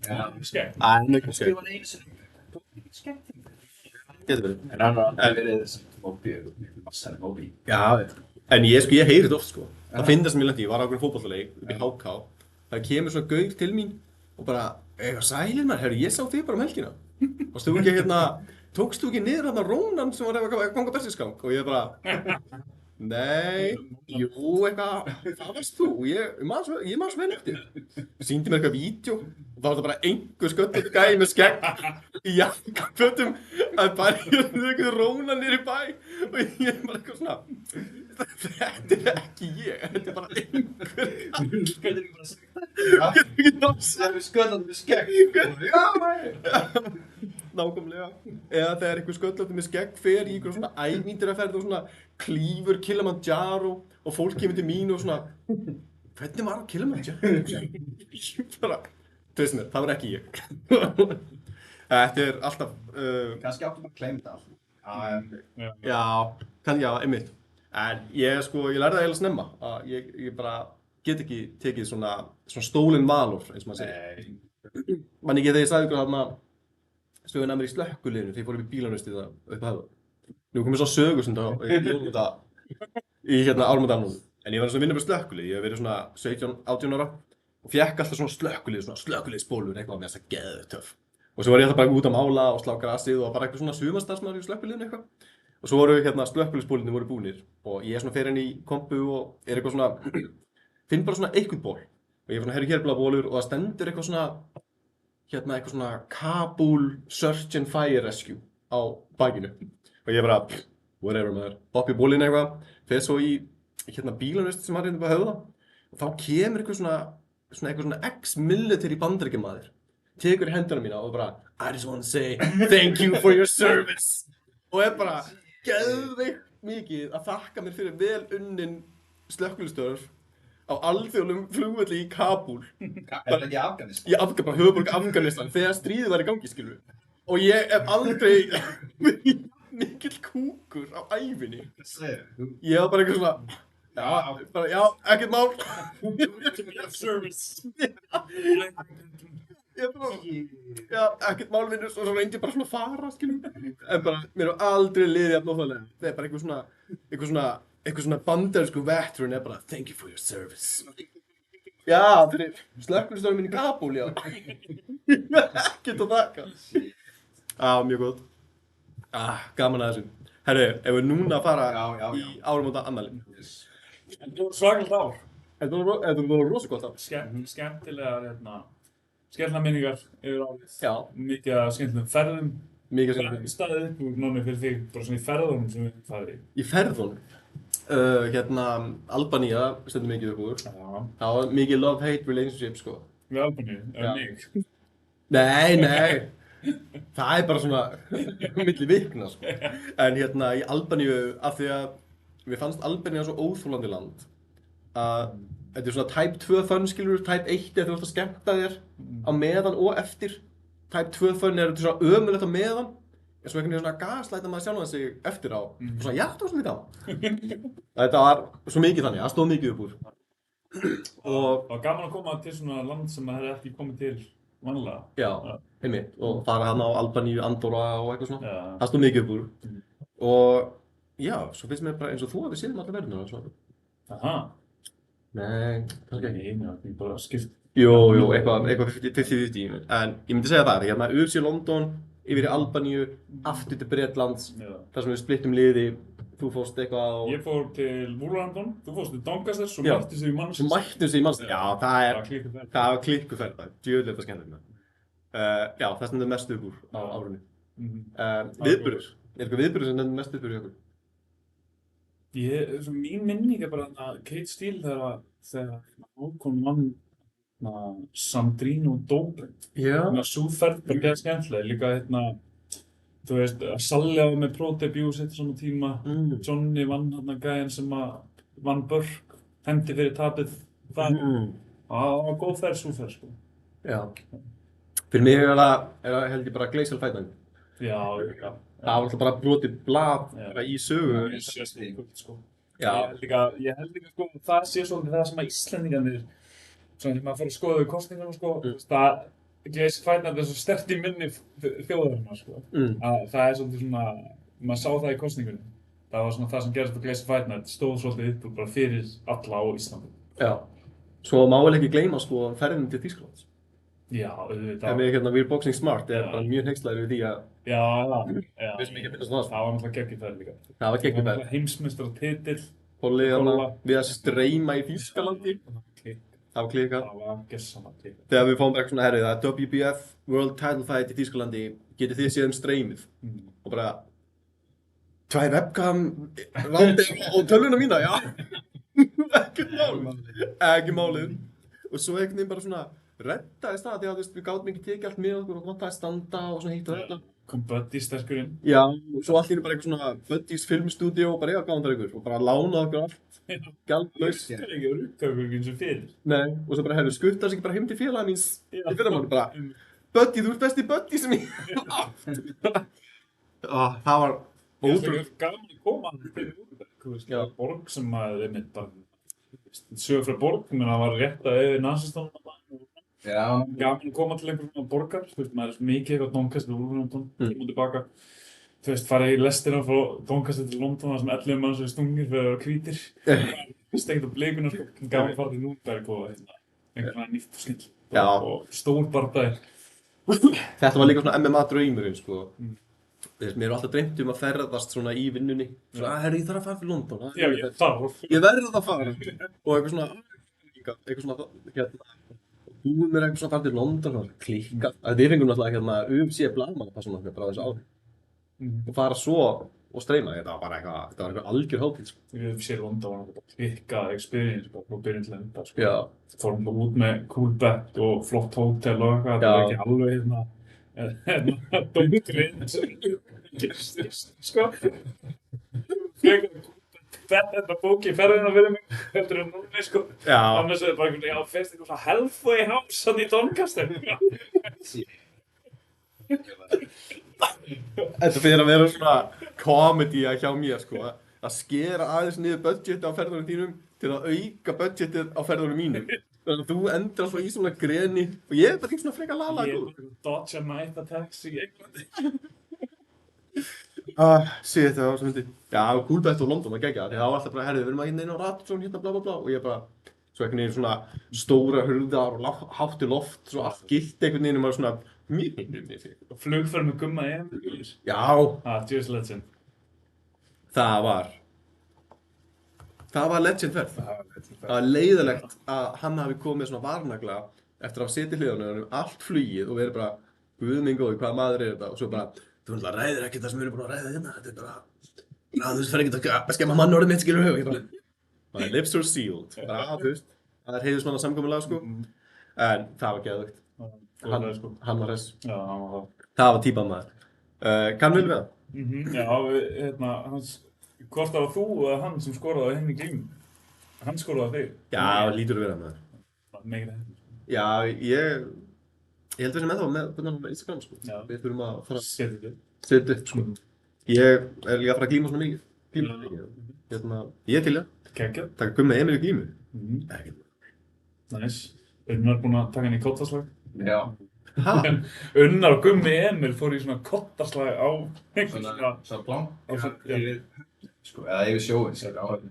Já, Með skegg. Með skegg. Ég var einu sinni skegg. Getur verið. En hann var verið sem Moby, massari Moby. Já, en ég heyri þetta oft, sko. Það finnst það sem ég lendi, ég var á einhverjum fótbollaleik upp í HK. Það kemur svona gaur til mín og bara, eitthvað sælir maður, herru, ég sá þig bara helgina. Tókst þú ekki niður hann Rónan sem var að ganga berserksgang? Og ég bara, nei, jú, eitthvað, það varst þú. Ég man svo vel eftir. Sýndi mér eitthvað vídeo og þá var það bara einhver sköllóttur gæi með skegg í jakkafötum að bara eitthvað Rónan niður í bæ og ég bara eitthvað svona, þetta er ekki ég, þetta er bara einhver. Getur ekki bara sagt það? Það er sköllóttur með skegg. Já, nákvæmlega. Eða þegar einhver sköllóttur með skegg fer í einhver svona ævintýraferð og svona klífur Kilimanjaro og fólk kemur til mín og svona, hvernig var Kilimanjaro? Ég bara, treystu mér, það var ekki ég. Þetta er alltaf, kannski áttum að claim þetta allt. já, einmitt. En ég lærði það eiginlega snemma að ég bara get ekki tekið svona stólinn valor, eins og maður segir. Man ekki þegar ég sagði ykkur þarna söguna að mér í slökkviliðinu þegar ég fór upp í bílanustið upp að höfða. Nú komið svo sögustund í áramótaafmæli. En ég var að vinna með slökkvilið, ég hef verið svona 17-18 ára og fékk alltaf svona slökkviliðsbólur eitthvað með þess að geðu töff. Og svo var ég alltaf bara út að mála og slá grasið og bara eitthvað svona sumarstarfsmaður í slökkviliðinu eitthvað. Og svo voru slökkviliðsbólirnir voru búnir og ég er svona fer inn í kompu og er eitthvað svona, finn bara svona eitthvað ból. Og ég er svona, herri hérblaða bólur og það stendur eitthvað svona, Kabul Search and Fire Rescue á bakinu. Og ég bara, whatever maður, boppi bólinn eitthvað, fer svo í bílanust sem var upp að höfða. Og þá kemur eitthvað svona ex-military bandaríkjamaður, tekur í hendina mína og bara, I just want to say thank you for your service. Og er bara geðveikt mikið að þakka mér fyrir vel unnin slökkviliðsstörf á alþjóðlegum flugvelli í Kabúl Er þetta ekki Afganistan? í bara höfuðborg Afganistan þegar stríðið var í gangi, skilur. Og ég hef aldrei verið mikill kúkur á ævinni. Hvað segir þú? Ég var bara eitthvað svona, já, ekkert mál. Service. Ég bara, já, ekkert mál vinnur, og svo reyndi ég bara svona að fara, skilur. En bara, mér hef aldrei liðið jafn óþægilega. Það er bara eitthvað svona bandarísku veteran er bara, thank you for your service. Já, fyrir slökkviliðsstjórinn minn í Kabúl, já. Ekkert að þakka. Mjög gott. Gaman að þessu. Herru, ef við núna að fara í áramótaafmæli. En þú svakalt ár. Þetta var rosa gott ár. Skemmtilega minningar yfir árið. Já. Mikið af skemmtilegum ferðum. Mikið Bara staðið upp úr Nonni fyrir þig, bara svona í ferðunum sem við farið í. Í ferðunum. Albanía stendur mikið upp úr. Já. Það var mikið love-hate relationship, sko. Við Albaníu, eða mig. Nei. Það er bara svona milli vikna, sko. En í Albaníu, af því að mér fannst Albaníu svo óþolandi land að þetta er svona type 2 fun, skilur, type 1 er þú ert að skemmta þér á meðan og eftir. Type 2 fun er svona ömurlegt á meðan, en svo einhvern veginn svona gaslæta maður sjálfan sig eftir á. Og svona, já, það var svona gaman. Þetta var svo mikið þannig, það stóð mikið upp úr. Og gaman að koma til svona land sem það hefði ekki komið til vanlega. Já, einmitt. Og fara hana á Albaníu, Andorra og eitthvað svona. Já. Það stóð mikið upp úr. Og já, svo finnst mér bara eins og þú að við séum allir verðinu og svona. Aha. Nei, kannski ekki. Nei, það er bara skipt. Jú, eitthvað 50-50. En ég myndi segja það, UFC London, yfir í Albaníu, aftur til Bretlands, þar sem við splittum liði, þú fórst eitthvað og... Ég fór til Wolverhampton, þú fórst til Doncaster, svo Já. mættum við í Manchester. Svo mættum við í Manchester, já, Klíkuferð. það var klíkuferð, djöfull þetta skemmtilegt. Já, það stendur mest upp úr á árunni. Viðburður, er eitthvað viðburður sem stendur mest upp úr í okkur? Mín minning er bara að Kate Steele þegar Hákon vann Sandrine og Dobrindt. Já. Sú ferð bara geða skemmtileg, líka þú veist, Salja var með pro-debut sitt svona tíma, Johnny vann gæinn sem vann Burke, hendi fyrir tapið það. Það var góð ferð, sú ferð, sko. Já. Fyrir mig er það held ég bara Glacial Fight Night. Já. Það var alltaf bara brotið blað bara í sögu. Sko. Já. Ég held líka, sko, það sé svolítið það sem að Íslendingarnir, svona þegar maður fór að skoða við kosningarna, sko, það Glacial Fight Night er svo sterkt í minni þjóðarinnar, sko. Að það er svolítið svona, maður sá það í kosningunni. Það var svona það sem gerðist á Glacial Fight Night, stóð svolítið upp bara fyrir alla á Íslandi. Já. Svo má vel ekki gleyma, sko, ferðinni til Þýskalands. Já, auðvitað. En við We're Boxing Smart er bara mjög hneykslaður við því að... Já. Við sem ekki að finnast það. Það var náttúrulega geggjuferð líka. Það var geggjuferð. Það var heimsmeistaratitil. Polli við að streyma í Þýskalandi. Það var klikkað. Það var gersamlega klikkað. Þegar við fáum bara eitthvað svona herrið að WBF World Title Fight í Þýskalandi getið þið séð streymið. Og bara... 2 webcam rándið á tölvuna mína, já. Ekki málið. Og svo einhvern veginn bara svona reddaðist það því að við gátum ekki tekið allt með okkur og vantaði standa og svona hitt og þetta. Kom Buddy sterkur inn. Já, og svo allt í einu bara eitthvað svona Buddy's filmstúdíó og bara gáðum það ykkur og bara lánaði okkur allt. Gjaldlaust. Það er ekki að rukka okkur ekki eins og fyrir. Nei, og svo bara skuttar sig ekki bara heim til félaga míns í fyrramáli bara Buddy, þú ert besti Buddy sem ég það var ótrúlega gaman að koma til Úlfberg, borg sem maður einmitt bara sögur frá borg, það var rétt að yfir nasistunum gaman að koma til einhverjum borgar, maður er mikið eitthvað Doncaster, Wolverhampton, og tilbaka þú veist, farið í lestina frá Doncaster til London þar sem 11 manns eru stungir fyrir að vera hvítir stengt á blikuna, gaman að fara til Úlfberg og einhvern nýtt og skemmt og stór bardagi. Þetta var líka svona MMA draumurinn, sko. Mér er alltaf dreymt að ferðast svona í vinnunni. Svona, herri, ég þarf að fara fyrir London. Já, ég þarf. Ég verð að fara. Og eitthvað svona, búið mér eitthvað svona að fara til London og klikka. Við fengum náttúrulega UFC blaðmannapersónu bara á þessu ári. Og fara svo og streyma. Þetta var eitthvað algjör hátíð, sko. UFC London var náttúrulega klikkað experience bara frá byrjun til enda, sko. Já. Fórum út með cool bed og flott hótel og eitthvað. Það var ekki alveg dómgrinn sko. Frekar cool bed. Þetta bóki ferðina fyrir mig, heldur en núna, sko. Já. Annars er það bara einhvern veginn, já, fyrst eitthvað svona halfway house hann í Doncaster. Þetta fyrir að vera svona comedy hjá mér, sko. Að skera aðeins niður budgetið á ferðunum þínum til að auka budgetið á ferðunum mínum. Þannig að þú endur alltaf í svona greni og ég er bara ekki svona frekar lala. Ég er bara dodge a night attacks í Englandi. Shit, það var svo myndi. Já, Coolbet og London, það gegja. Það var alltaf bara, herri, við erum að hérna inn á Radisson, hérna bla bla bla. Og ég bara, svo einhvern veginn svona stóra hurðar og hátti loft, svo allt gilt einhvern veginn og maður svona mjög. Og flugferð með Gumma Emil. Já. Just legend. Það var legend ferð. Það var leiðilegt að hann hafi komið svona varnagla eftir að hafa setið hliðanum allt flugið og verið bara guð minn góður, hvaða maður er þetta? Og svo bara, þú ræðir ekkert það sem við erum búin að ræða hérna, þetta er bara, þú veist, það er ekkert að skemma mannorðið mitt, skilur hug. My lips are sealed. Bara, þú veist, það er heiðusmanna samkomulag, sko. En það var geðvögt. Hann var þess. Já, hann var það. Það var típað maður. Kann vel við það? Já, hvort það var þú eða hann sem skoraði á henni glímu? Hann skoraði á þig? Já, lítur að vera maður. Mikið hefði. Já, ég held við sem ennþá með Instagram, sko. Já. Við þurfum að fara að Setja setja upp, sko. Ég er líka að fara að glíma svona mikið. Ég er til, já. Kekjað. Taka Gumma Emil í glímu. Ekkert. Næs. Unnar búinn að taka hann í kottaslag. Já. Hæ? Unnar og Gummi Emil fór í svona kottaslag á einhvern Svona blám. Já. Sko, eða yfir sjóin, sér áhörðin.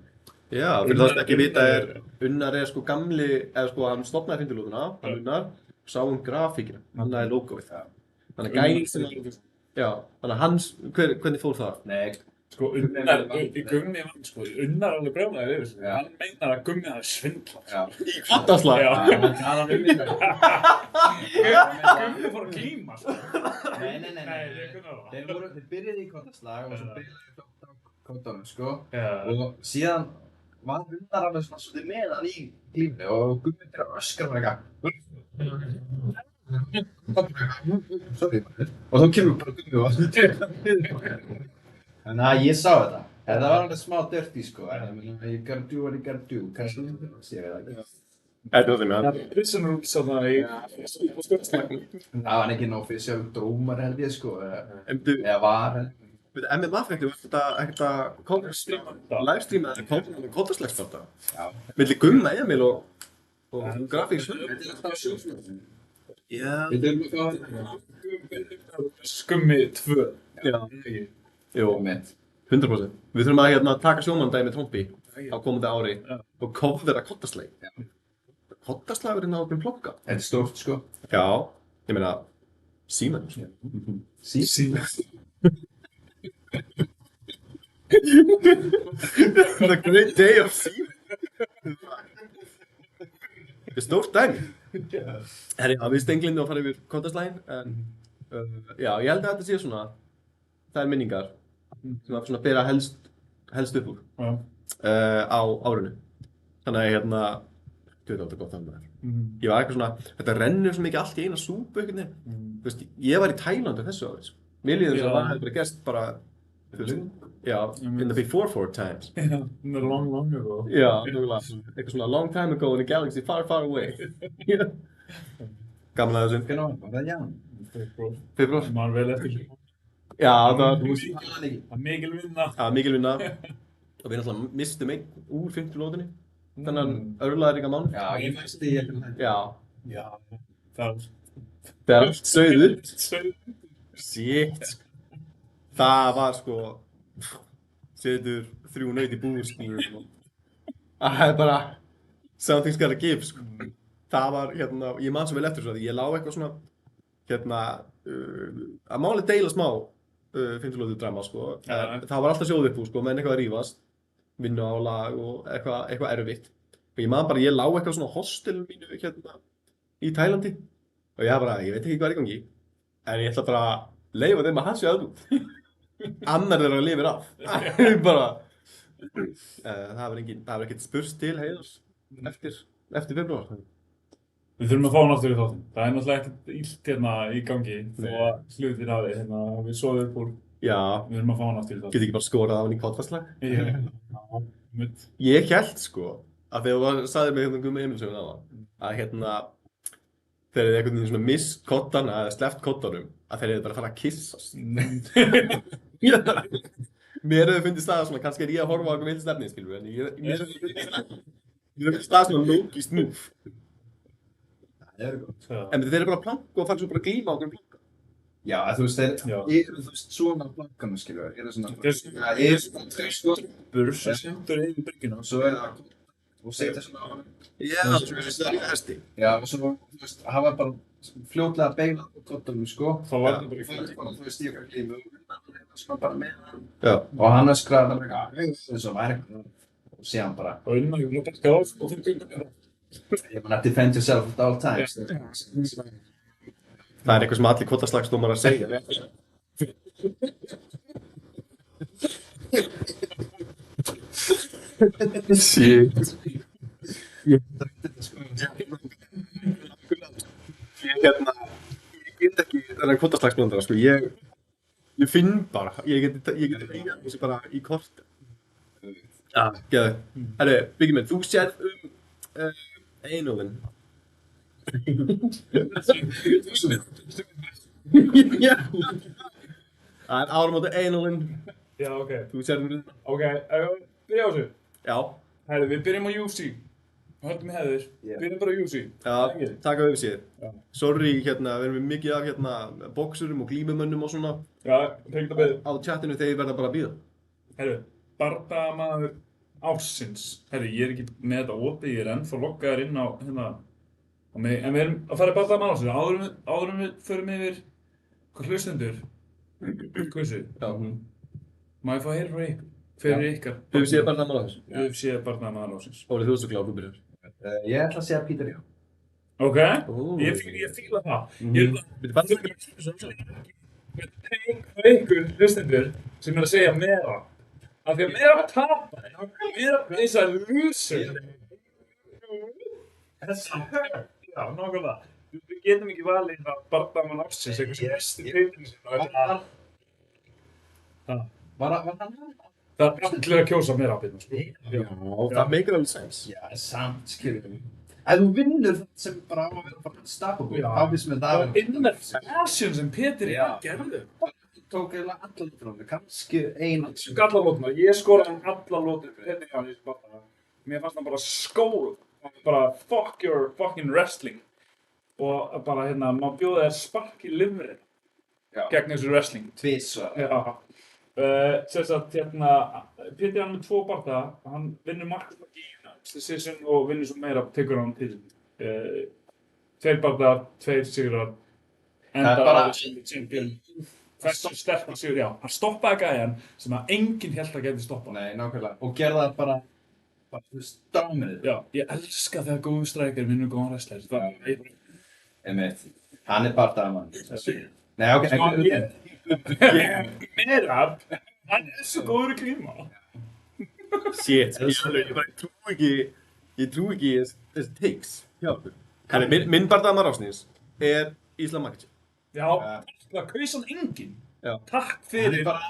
Já, fyrir það sem ekki vita Unnar er sko gamli, eða sko hann stofnaði Fyndilúðuna, hann Unnar, sá grafíkina, hann er logoið. Þannig að gæði sem já, þannig að hans, hvernig fór það? Nei. Sko, Unnar, Gummi vann, sko, Unnar alveg brjálaði yfir þessu. Hann meinar að Gummi hafi svindlað. Já. Í kvartaslag? Já. Hann talar um mig. Gummi fór að glíma, sko. Nei. Ég kunni það. Þeir byrjuði í kottaslag og svo byrjuði í kottanum, sko. Já. Og síðan var Unnar alveg svona svolítið með hann í glímunni og Gummi til að öskra fyrir eitthvað. Sorry. Og þá kemur bara Gummi og þannig að ég sá þetta. Þetta var alveg smá dirty, sko. En ég meina, you gotta do what you gotta do. Kannski sé ég það ekki. Þetta var þeim, já. Prison rules þarna í skjöldslæknum. Það var ekki nóg fyrir sjálf drómar held ég, sko. Emdu, Eða var held ég. við MMA-fæktu, ekkert að livestreama þetta kóttaslagstarta. Já. Milli Gumma Emil og grafíks. Já. Við þurfum að Skummi 2. Já. Jú, mitt. 100%. Við þurfum að taka sjómandagi með Trompi á komandi ári og kofvera kottaslag. Kottaslagurinn á okkur plokka. Þetta er stórt, sko. Já, ég meina, Síman. The great day of Síman. Þetta er stórt dæmi. Herri, við stenglindum að fara yfir kottaslaginn, en já, ég held að þetta sé svona, það er minningar sem að svona bera helst upp úr á árinu. Þannig að þú veit þetta gott þannig að ég var eitthvað svona, þetta rennur svo mikið allt í eina súpu einhvern veginn. Þú veist, ég var í Tælandi þessu ári, sko. Mér líður þess að það hefði bara gerst bara, þú veist, já, in the before 4 times. Já, long ago. Já, eitthvað svona long time ago in a galaxy far away. Gaman að þessu. Hvernig var það Jan? Februar. Maður vel eftir. Já, það var Mikil vinna. mikil vinna. Og við náttúrulega mistum einn úr 50 lótunni. Þannig örlaðaríka mann. Já, ég fæst því ekki með Já. Já, það Það er allt sauður. Sauður. Shit. Það var sko, setur 3 naut í búr, skilur. Það er bara, something's gotta give, sko. Það var, ég man svo vel eftir þessu, ég lá eitthvað svona, að máli deila smá 50 lótu drama, sko. Það var alltaf sjóð upp úr, sko, menn eitthvað að rífast, vinnuálag og eitthvað erfitt. Og ég man bara, ég lá eitthvað svona á hostelum mínu, í Tælandi. Og ég veit ekki hvað er í gangi, en ég ætla bara að leyfa þeim að hasja það út. Annar þeirra lifir af. Bara, það var ekkert spurst til heiðars eftir februar. Við þurfum að fá hann aftur í þáttinn. Það er náttúrulega ekkert illt í gangi þó að hlutin hafi við soðum upp úr. Já. Við þurfum að fá hann aftur í þáttinn. Getur ekki bara skorað á hann í kottfastlag? Já. Mitt. Ég held sko að þegar þú sagði mig hérna Gummi Emilsson að þegar þið einhvern veginn svona mist koddana eða sleppt koddanum að þeir eru bara að fara að kyssast. Mér hefur fundist það svona, kannski ég að horfa á eitthvað vilt stefni, skilur en mér hefur fundist það svona logist move. Það er gott. En þeir eru bara að planka og fara svo bara að glíma á okkur planka. Já, þú veist, svona plankanum, skilur, svona... Það svona 2 skotbur sem sendur yfir brygguna og svo það og setja svona á hann. Já, það er hesti. Já, og svo, þú veist, hafa bara fljótlega beina á koddanum, sko. Þá var það bara í Þú veist, ég kan glíma sko bara með hann. Já. Og hann öskraði bara þess að væri eitthvað og sé hann bara. Og innan ég bara bekka á og þeim gengur. Ég man að defend yourself at all times. Það er eitthvað sem allir koddaslagsdómar að segja. Shit. Ég get ekki þennan koddaslagsbrandara, sko. Ég finn bara, ég get þessi bara í kort. Já, geðu. Herru, Biggi minn, þú sérð einólinn. Það er áramóti einólinn. Já, ok. Þú sérð þetta. Ok, byrja á þessu. Já. Herru, við byrjum á UFC. Höldum í hefðir. Byrjum bara á UFC. Já, taka við sér. Já. Sorry, við erum mikið af boksurum og glímumönnum og svona Já, tengda með. á chatinu þegar ég verða bara að bíða. Herru, bardagamaður ársins. Herru, ég er ekki með þetta opið, ég er ennþá loggaður inn á hérna. En við erum að fara í bardagamaður ársins. Áður en við förum yfir hvað hlustendur. Hversu? Já. Má ég fá að heyra frá ykkur? Hver er ykkar? UFC er bardagamaður ársins. UFC er bardagamaður ársins. Óli, þú ert svo klár, þú byrjar. Ég ætla að segja Peter Jó. Ok, Ó. ég fíla það. Ég Byrju, hvað er það ykkur hlustendur sem er að segja meira. Af því að meira tapa, meira eins og loser. Já, nákvæmlega. Við getum ekki valið að bardagamann ársins eitthvað sem besti teitin sinna. Var hann? Það er allir að kjósa meira á byrjum, sko. Já, það meikir alveg sens. Já, samt, skilur við. Ef þú vinnur það sem bara á að vera bara unstoppable, Já. áfins með það. Og inner fashion sem Peter í að gerðu. Tók eiginlega alla lótur kannski eina. Alla lótuna, ég skoraði hann alla lótur hérna hjá hann í spotta. Mér fannst hann bara skóð, bara fuck your fucking wrestling. Og bara hérna, maður bjóði þér spark í livrið gegn þessu wrestling. Tvisvar. Já. Sérst að hérna, Peter hann með 2 barða, hann vinnur Marcus Magína, decision og vinnur svo meira, tekur hann til. 2 barðar, 2 sigrar, enda bara- champion. Þessu sterkur sigur, já. Hann stoppaði gæjan sem að enginn hélt að gæti stoppað. Nei, nákvæmlega. Og gerði það bara, þú veist, dominant. Já, ég elska þegar góðu strækir vinnur góðan wrestler. Það er bara... Einmitt. Hann er bardagamann. Nei, ok. Meira, hann er svo góður í klíma. Shit, ég trú ekki þessi takes hjá okkur. Minn bardagamaður ársins er Islam Makhachev. Já, það kaus hann enginn. Já. Takk Hann fyrir. er bara...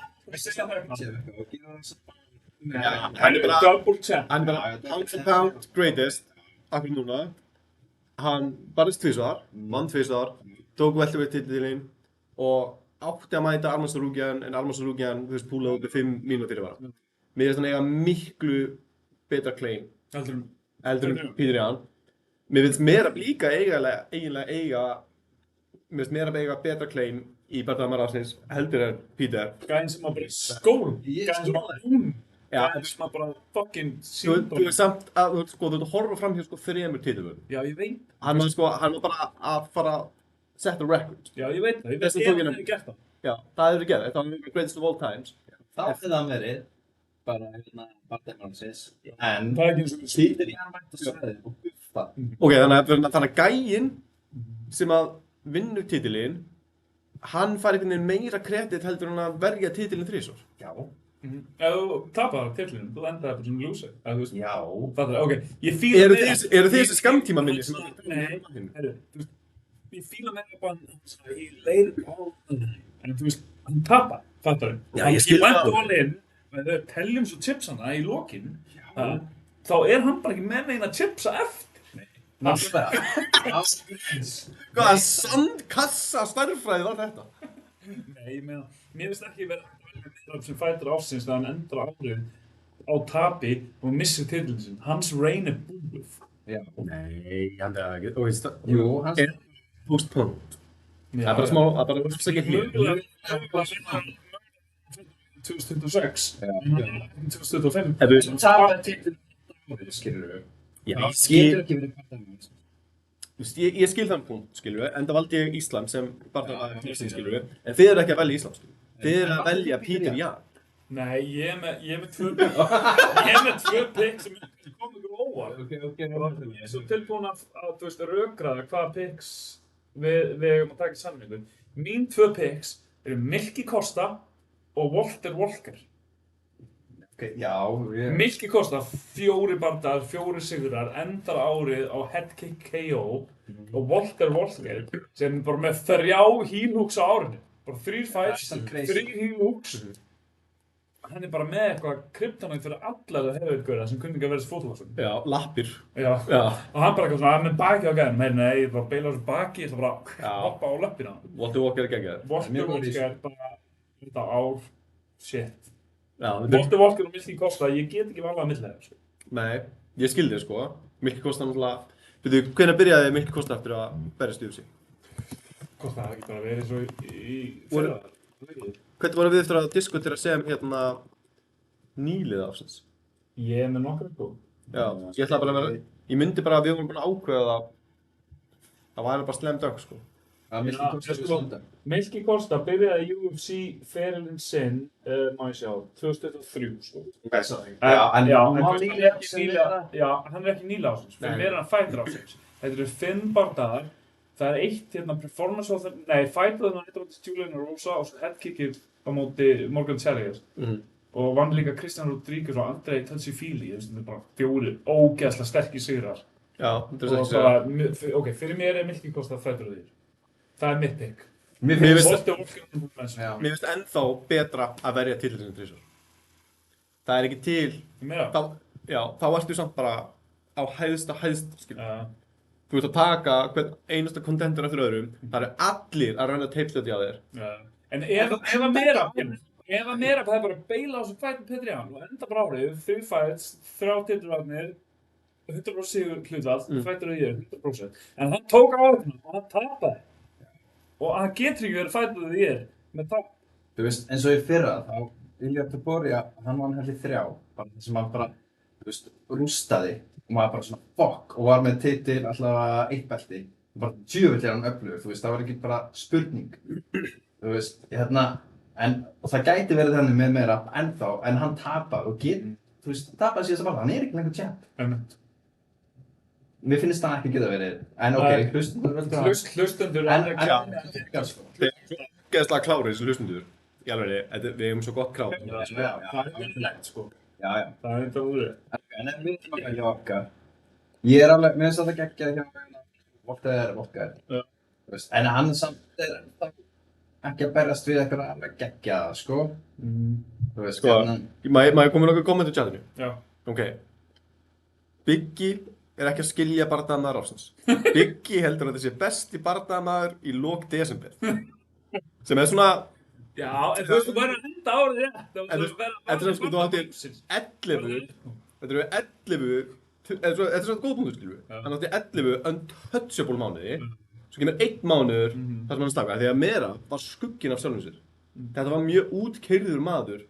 Hann er bara Double champ. Hann er bara pound for pound greatest akkur núna. Hann barist 2 svar, vann 2 svar, tók velterweight titilinn og átti að mæta Arman Tsarukyan en Arman Tsarukyan, þú veist, púlaði út með 5 mínútur fyrirvara. Mér finnst hann eiga miklu betra claim heldur en Peter Yan. Mér finnst meira líka eiginlega mér finnst meira betra claim í bardagamaður ársins heldur en Peter. Gæðin sem að bara skól. Gæðin sem að hún. Já, Gæðin sem að bara fucking þú er samt að þú ert að horfa fram hjá 3 titulum. Já, ég veit. Hann var bara að fara að setja record. Já, ég veit það. Ég veit Þessi það. tók Ég hérna. hef gert það. Já, það hefur gerð. Það var greatest of all times. Þá hefði hann verið bara bardagamannsins. En Það er ekki eins og Peter Yan mætti á svæðið og buffa. Ok, þannig að gæinn sem að vinnur titilinn, hann fær einhvern veginn meira kredit heldur en að verja titilinn 3 svar. Já. Ef þú tapar titlinum, þú endaði bara sem loser. Já. Það er, ok, ég fíla Eru þið þessi skamtíma minni sem Nei, herru, þú veist, ég fíla meira bara í leir á en þú veist, hann tapar, fattar þau? Já, ég skil það. Ég went all in, og þau teljum svo chips hana í lokin þá hann bara ekki með neina chipsa eftir. Náttúrulega. Hvaða sandkassa stærðfræði var þetta? Nei, ég meina, mér finnst ekki verið sem fætur ársins þegar hann endar árið á tapi og missir titilin sinn. Hans reign búið. Já. Nei, hann ekki. Þú veist það. Jú, hans... Postponed. Það bara smá, það bara ekki hlýr. 2026. Já. 2025. Ef við tapar titilin, skilur við. Já, Getur ekki verið partamæður. Ég skil þann punkt, skilur við, enda valdi ég Ísland sem barndamaður, skilur við, en þið ekki að velja Ísland, skilur við. Þið að velja Peter Jan. Nei, ég er með tvö pikk sem komið ykkur óvart. Ok. Ég er svo tilbúin að þú veist, rökraða hvaða pikks við eigum að taka í samningu. Mín tvö pikks eru Milky Costa og Walter Walker. Já, Milky Costa, 4 bardagar, 4 sigrar, endar árið á headkick KO og Walter Walker sem bara með 3 heel hooks á árinu. Bara 3 fights, 3 heel hooks. Hann bara með eitthvað kryptonite fyrir alla það hefur sem kunni ekki að vera fótboltason. Já, lappir. Já. Og hann bara eitthvað svona, með baki á gæðin. Nei, ég bara beila á þessu baki, ég ætla bara hoppa á löppina. Walter Walker geggjaður. Walter Walker bara, þetta ár, shit. Já, Walter Walker og Milky Costa, ég get ekki valið að milli þeim, sko. Nei, ég skildi þér, sko. Milky Costa náttúrulega... Veitu, hvenær byrjaði Milky Costa eftir að berjast UFC? Costa, það ekki bara verið svo í fyrra. Hvernig voru við eftir að diskutera sem, nýliða ársins? Ég með nokkra sko. Já, ég ætla bara að vera... Ég myndi bara að við vorum búin að ákveða það væri bara slam dunk, sko. Milky Costa byrjaði í UFC ferilinn sinn, má ég sjá, 2023 sko. hann er ekki nýla ásins, fyrir mér er hann fighter ásins. Þetta eru 5 bardagar, það er 1 performance á þeim, fightaði hann heitir Julian Rosa og svo headkickið á móti Morgan Charrier. Og vann líka Christian Rodriguez og Andrei Touchy-Feely, þetta er bara 4 ógeðslega sterkir sigrar. Já, þetta er ekki segja. Ok, fyrir mér er Milky Costa fighter af því. Það er mitt pick. Mér finnst ennþá betra að verja titilinn þrisvar. Það er ekki til... Þá ertu samt bara á hæðsta, skilur. Þú ert að taka hvern einasta contender eftir öðrum. Það eru allir að reyna tape-slöti á þér. En ef að meira það er bara að beila á þessu fight með Petr Jan og enda bara árið, 3 fights, 3 titilvarnir, 100% sigur hlutfall, fightur ég 100%. En hann tók á áhættuna og hann tapaði. Og hann getur ekki verið fættur því ég er með þá. Þú veist, eins og í fyrra þá, Ilja Topuria, hann vann heldur 3, bara sem hann bara, þú veist, rústaði og maður bara svona fuck og var með titil allavega 1 belti og bara djöfull hann öflugur, þú veist, það var ekki bara spurning. Þú veist, og það gæti verið þannig með meira ennþá, en hann tapar og getur, þú veist, tapaði síðast að barða, hann er ekki lengur champ. Mér finnst það ekki geta verið, en ok, hlustundur Þeir eru geðslega klárið þessu hlustundur. Í alveg, við hefum svo gott krát. Það er verðilegt sko. Já. Það er þetta úr. En við erum ekki hjá okkar. Ég er alveg, mér finnst þetta geggjað hjá Volker. En hann samt ekki að berjast við eitthvað alveg geggjaða, sko. Þú veist, Má ég koma með nokkuð komment í chatinu? Já. Ok. Biggie er ekki að skilja bardagamaður ársins. Biggie heldur að þessi besti bardagamaður í lok desember. Sem er svona... Já, en þú veist, þú verður að henda árið rétt. Þetta er sko, þú áttir 11... Þetta er svona góð punktur, skilur við. Hann átti 11 untouchable mánuði. Svo kemur 1 mánuður þar sem hann staka. Því að Mera var skugginn af sjálfum sér. Þetta var mjög útkeyrður maður.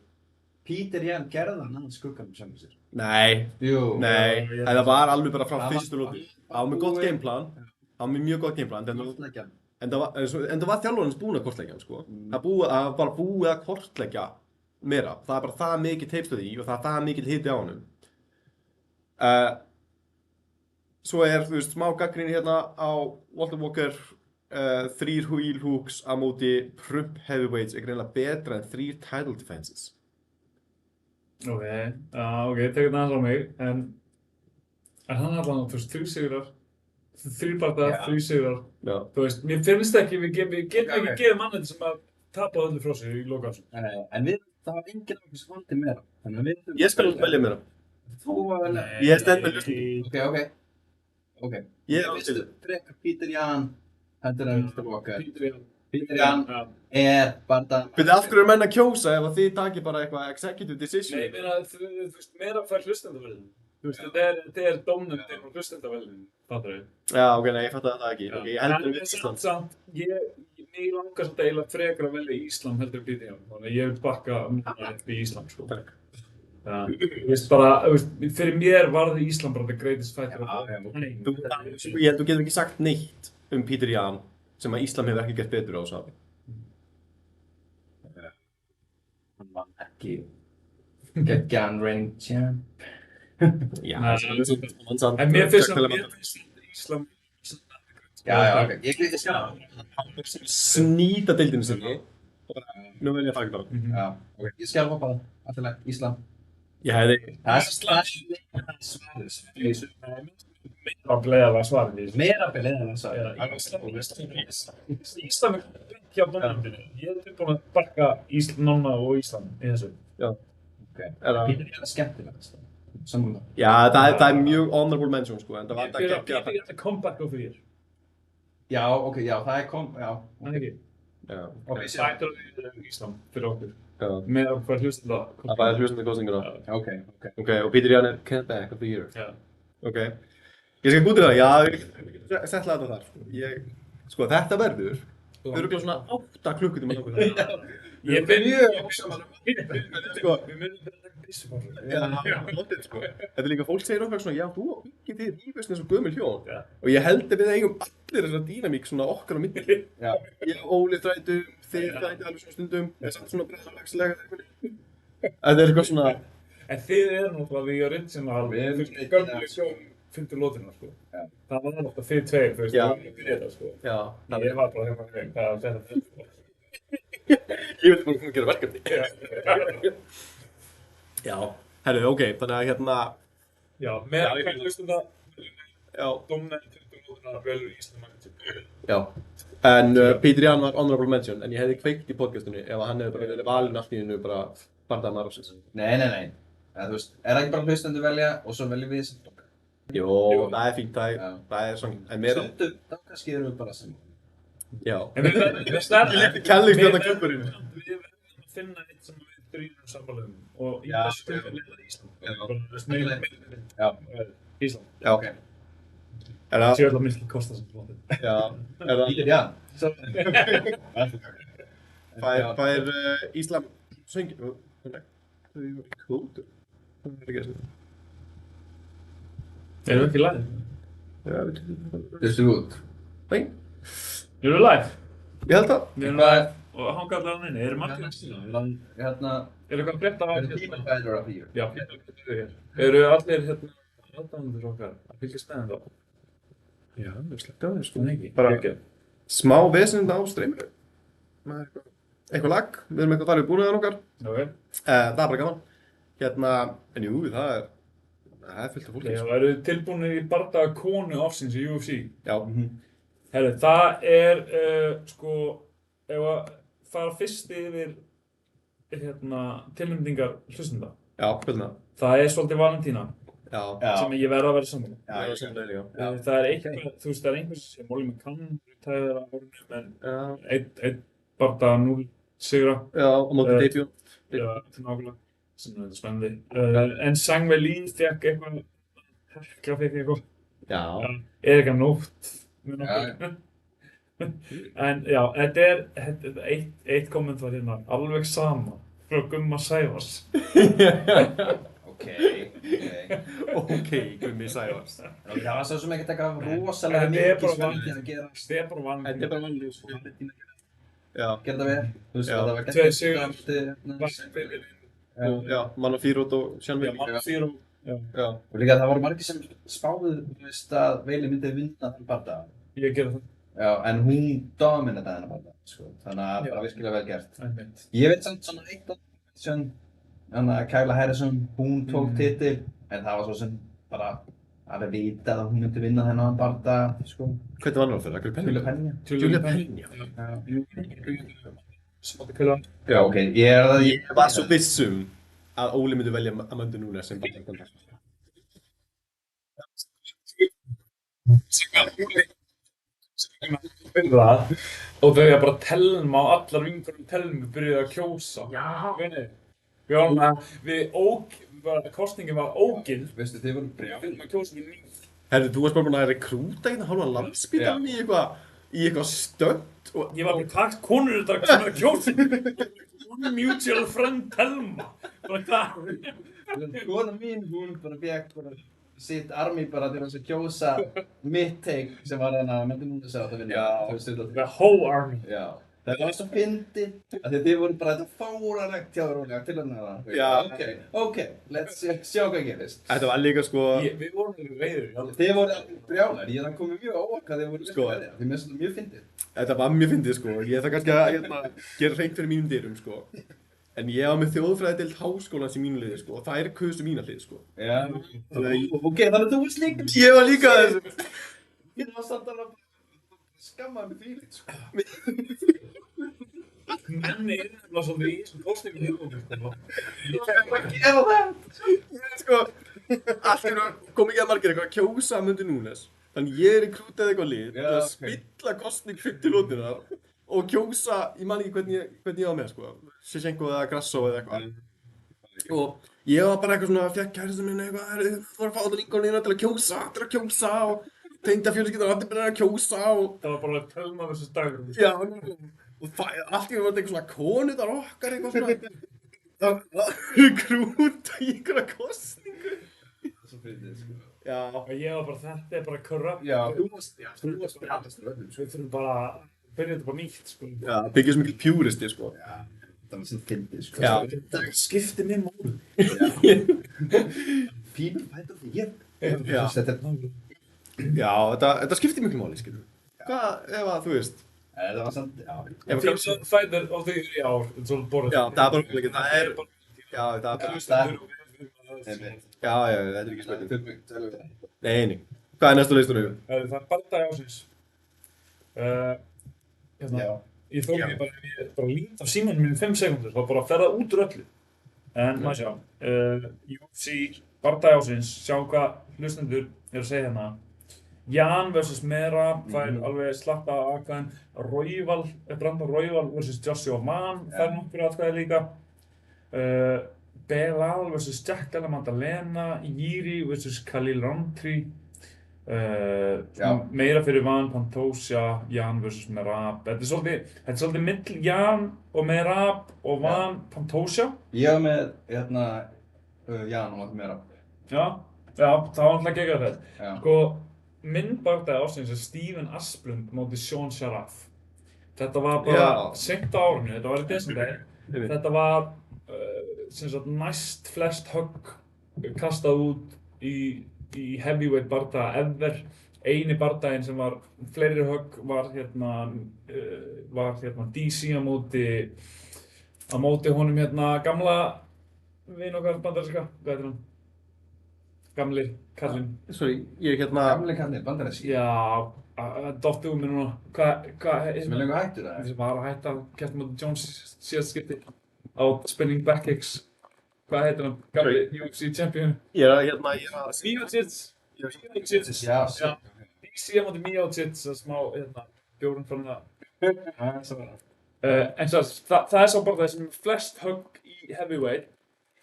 Peter Jan gerði hann skuggan með sjálfum sér. Nei, Jú. nei, það var alveg bara frá fyrstu lóti. Það var með gott gameplan, það var með mjög gott gameplan, en það var þjálfarans búinn að kortleggja hann, sko. Það var bara búið að kortleggja Mera. Það er bara það mikið teipstöð í og það er það mikið hiti á honum. Svo er, þú veist, smá gagnrýni hérna á Walter Walker, 3 heel hooks á móti Prump heavyweights er greinilega betra en 3 title defenses. Ok, tekur það aðeins á mig, en hann allan, þú veist, 3 sigrar, 3 bardagar, 3 sigrar, þú veist, mér finnst ekki, við getum ekki gefið manninn sem að tapa öllu frá sig í lokaðsum. En það var enginn okkur sem valdi Mera, þannig að við... Ég skal velja Mera. Þú var vel... Ég stend með hlustum. Ok. Ég Ég veistu frekar Peter Jan heldur en Mr. Walker. Peter Jan barða... Fyrir af hverju eru menn að kjósa ef að þið takir bara eitthvað executive decision? Nei, ég meina, þú veist, meira fær hlustendavelðin. Þú veist, þetta er dómnefndin og hlustendavelðin, fattar við? Já, ok, nei, ég fatt það ekki. Ok, ég heldur við Ísland. Samt, mig langar samt eiginlega frekar að velja Íslam heldur en Peter Jan. Þannig að ég vil bakka núna upp í Íslam, sko. Takk. Þú veist bara, fyrir mér varði Íslam bara the greatest fighter of all time. Ég held þú getur ekki sagt neitt Peter Jan sem að Íslam hefur ekki gert betur á þessu ári. Hann vann ekki geggjan reigning champ. Já, en mér finnst Íslam Já, ok. Ég skal snýta deildinu sinni og bara, nú vil ég fagna það. Já, ok. Ég skal hoppa það. Alltaf Íslam. Ég hefði... Meira gleðilega svarið í þessu. Meira gleðilega svarið. Íslam er beint hjá dómnefndinni. Ég er tilbúin að bakka Nonna og Íslam í þessu. Já. Ok. Peter Jan skemmtilegast. Sammála. Já, það er mjög honorable mention, sko, en það var Peter Jan er comeback of the year. Já, ok, já, það er já. Það ekki? Já. Ok, Fighter of the year Íslam fyrir okkur. Já. Með að hvað hlustenda. Það var hlustandi kostninguna. Ok. Ok, og Peter Jan er comeback of the year. Já. Ok. Ég skal gútið það, já, ég setla þetta þar. Sko, þetta verður örugglega svona 8 klukkutíma langur. Ég finn Sko, við munum vera að bísufáru. sko. Þetta er líka, fólk segir okkar svona, já, þú ekki þið rífust eins og gömul hjón. Já. Og ég held að við eigum allir þessa dýnamík svona okkar á milli. Já. Ég og Óli þrætum, þið þrætið alveg svona stundum, ég satt svona breyðalagslega eitthvað. Þetta er eitthvað svona... En þið eru náttúrulega the original, gömlu hjón fyndu lóðina, sko. Já. Það var náttúrulega þið tveir, þú veist, Já. það var ekki þetta, sko. Já, Ég var bara hérna með hvað að þetta fyrir, sko. ég veit bara hvað gera verkefni. Já, herru, ok, þannig að hérna... Já, með hvað hlustenda Já, dómnefnd fyndu lóðina velur Íslam. já. En Peter Jan var honorable mention, en ég hefði kveikt í podcastunni ef hann hefði bara verið valinn allt í hennu bara barndað maður ásins. Nei. Þú veist, er það ekki bara hlustendur velja og svo veljum við sem tók? Jó, það er fínt, það er svona, en meira... Stundum, þá kannski erum við bara sem. Já. En við stærðum Kærleiksnjóta klubburinn. Við verðum að finna eitt sem við þrýrum sammála og í þessu tilfelli er Ísland. Já. Ísland. Já. Ok. Er það... Sjöld að minnst kosta sem flótið. Já. Er það... Peter Jan. Fær Íslam söngin... Þau eru kótur. Það er ekki að segja. Erum við ekki live? Já, við veitum. Þurftu út. Nei, Erum við live? ég held það. Við erum live og hanga allar hann inni. Erum margir að sína? Hérna, Er eitthvað breytt að er tíma fæður af því. Já, eru allir aðdæmandur okkar að fylgjast með þetta? Já, við slepptum á þessu. Það ekki. Bara smá vesenda á streyminu. Eitthvað lag, við erum eitthvað farið búnaðan okkar. Ok. Það er bara gaman. Hérna, en jú, það er fullt af fólki. Já, eru þið tilbúinir í bardaga konu ársins í UFC? Já. Herru, það er, sko, ef að fara fyrst yfir, tilnefningar hlustenda. Já, hvernig það? Það er svolítið Valentína, Já. sem ég verð að vera saman. Já, ég er saman líka. Það er eitthvað, þú veist, það er einhvers sem Molly McCann tæðir að orðinu, en Já. einn bardaga 0 sigra. Já, á móti Deitjón. Já, nákvæmlega, sem er þetta spennandi. En Sangwei Lee fekk eitthvað, Hekla fekk eitthvað. Já. Erika Nótt með nokkuð. En já, þetta er eitt komment var hérna, alveg sama frá Gumma Sævars. Ok. Ok, Gummi Sævars. Það var svo sem ekkert eitthvað rosalega Þetta er mikið bara spennandi að gera. Þetta er bara vann. Þetta er bara vanlega sko. Já. Gerða það vel. Þú veist, Já. það var Tveir gert sigrar. Já, Mann og Fírot og Sjálfvík. Mann fyrir og... Já. Og líka það voru margir sem spáðu, þú veist, að Veili myndi vinna þann bardaga. Ég gera það. Já, en hún dominaði þennan bardaga, sko. Þannig að það var virkilega vel gert. Einmitt. Ég veit samt svona eitt af sem Kayla Harrison, hún tók titil, en það var svo sem bara að við vitað að hún myndi vinna þennan bardaga, sko. Hvernig vann það fyrir? Julia Pena. Julia Pena. Smátti kvöla. Já, ok, ég er það... Ég var svo vissum að Óli myndi velja Amandu Nunes sem bandaríkjadrottning. Og þau að bara Telma og allar vinkonur Telmu byrjuðu að kjósa. Já. Kosningin var ógild. Veistu, þið voru brjálæðir. Við kjósum í nýtt. Herru, þú varst bara búin að rekrúta hérna hálfa landsspítalann í eitthvað stönd og... Ég var bara takt konur þetta sem er að kjósa. Mutual friend Telma. Bara hvað? Kona mín, hún bara fekk sitt army bara til að kjósa mitt take sem var hana Amandu Nunes að vinna. The whole army. Já. Það var svo fyndið að þið voru bara þetta fáránlegt hjá rólega til það. Já. Ok, let's sjá hvað gerist. Þetta var líka sko... Við vorum alveg reiður. Þið voru brjálæðir, ég það komið mjög óvart hvað þið voru reiðir. Þið mér mjög fyndið. Þetta var mjög fyndið sko, ég það kannski að gera hreint fyrir mínum dyrum sko. En ég var með þjóðfræðideild háskólans í mínu liði sko, og þær kusu mína hlið sko. Já. Ok, þannig að þú varst líka. Ég var líka þessu. Ég var samt alveg skammaði mig fyrir sko. Menni er nefnilega svolítið í þessum kosningum sko. Ég var að gera það. Sko, allt kom ekki að margir eitthvað að kjósa Amandu Nunes. Þannig ég rekrútaði eitthvað lið til að spilla kosning 50 lótunar og kjósa, ég man ekki hvernig ég var með sko, Shevchenko eða Grasso eða eitthvað. Og ég var bara eitthvað svona, fekk kærasta minni eitthvað, þú var að fá allir Lincolnina til að kjósa og tengdafjölskyldan allir byrjaði að kjósa og... Það var bara Telma versus Dagur. Já, og allt í var eitthvað svona konurnar okkar eitthvað svona. Það var rekrúta í einhverja kosningu. Svo fyndið sko. Já. Og ég var bara, þetta er bara corrupt. Já, þú varst bara allastur öllum sko. Við þurfum bara að byrja þetta bara nýtt sko. Já, byggja svo mikil pjúristi sko. Já, það var svona fyndið sko. Já. Það skiptir mér máli. People fight of the year. Já. Þetta er Já, þetta skiptir miklu máli, skilur. Hvað ef að, þú veist... Það var samt, já. Team Fighter of the year í ár, þetta er svolítið borðið. Já, það er bara ekki, það er... Já, það er bara... Já, þetta er ekki spurning. Nei. Hvað er næsta listunum yfir? Það er bardagi ásins. Ég þók ekki bara lít af símanum minn 5 sekúndur, það var bara að ferða út úr öllu. En maður sjá, UFC bardagi ásins, sjá hvað hlustendur eru að segja hérna. Jan vs. Merab fær alveg slatta aðkvæðin. Brandon Royval vs. Joshua Man fær nokkur aðkvæði líka. Belal vs. Jack Della Maddalena. Jiri vs. Khalil Rountree. Meira fyrir Van Pantoja, Jan vs. Merab. Þetta er svolítið mill Jan og Merab og Van Pantoja. Ég var með, Jan og Van Merab. Já, það var alltaf geggjað þetta. Sko, minn bardagi ásins er Stephen Asplund móti Sean Sharaf. Þetta var bara seint á árinu, þetta var í desember. Þetta var næst flest högg kastað út í heavyweight bardaga ever. Eini bardaginn sem var fleiri högg var DC á móti honum gamla vin okkar bandaríska, hvað heitir hann? Gamli kallinn. Sorry, ég er Gamli kallinn, bandaríski? Já, dottið úr mér núna. Hvað sem er lengur hættur það? Sem var að hætta keppt móti Jones síðast skipti á spinning back kicks. Hvað heitir hann? Gamli UFC champion. Ég er að... Miocic. Já, DC á móti Miocic, smá bjórinn frá það. En það er sá bardagi sem flest högg í heavyweight.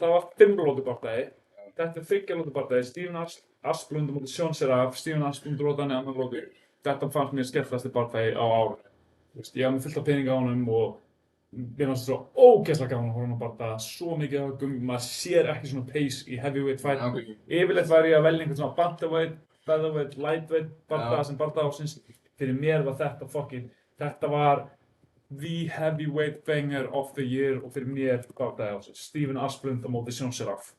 Það var 5 lótu bardagi. Þetta er 3 lótu bardagi. Stephen Asplund móti Sean Sharaf. Stephen Asplund rótaði annan lótu. Þetta fannst mér skemmtilegasti bardagi á árinu. Ég hafði fullt af peninga á honum og mér fannst svo ógeðslega gaman að horfa á bardaga. Svo mikið höggum, maður sér ekki svona pace í heavyweight fight. Yfirleitt var ég að velja einhvern svona bantamweight, featherweight, lightweight bardaga sem bardaga ásins. Fyrir mér var þetta var the heavyweight banger of the year og fyrir mér bardagi ásins. Stephen Asplund á móti Sean Sharaf.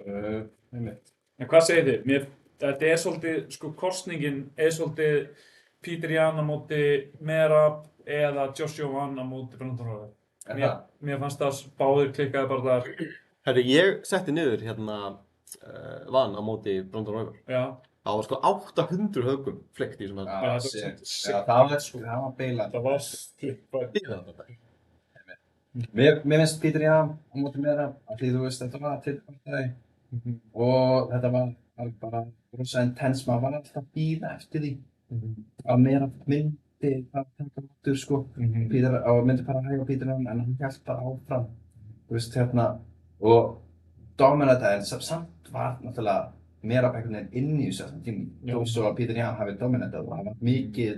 En hvað segir þið? Þetta er svolítið, sko, kosningin er svolítið Peter Yan á móti Merab eða Joshua Van á móti Brandon Royval. Mér fannst það báðir klikkaði bara þar. Herri, ég setti niður Van á móti Brandon Royval. Já. Það var sko 800 höggum flekt í þessum Já, það var beilað. Það var slippað. Mér finnst Peter Jan á móti meira, af því þú veist, þetta var tilbúinstæði og þetta var bara rosa intense, maður var alltaf að bíða eftir því að meira myndi að taka mótur, sko, Peter, og myndi bara að hæga Peter Jan, en hann hélt bara áfram, þú veist, og dominata, en samt var náttúrulega meira einhvern veginn inn í þessu þessum tímum, þó svo að Peter Jan hafi dominatað og það var mikið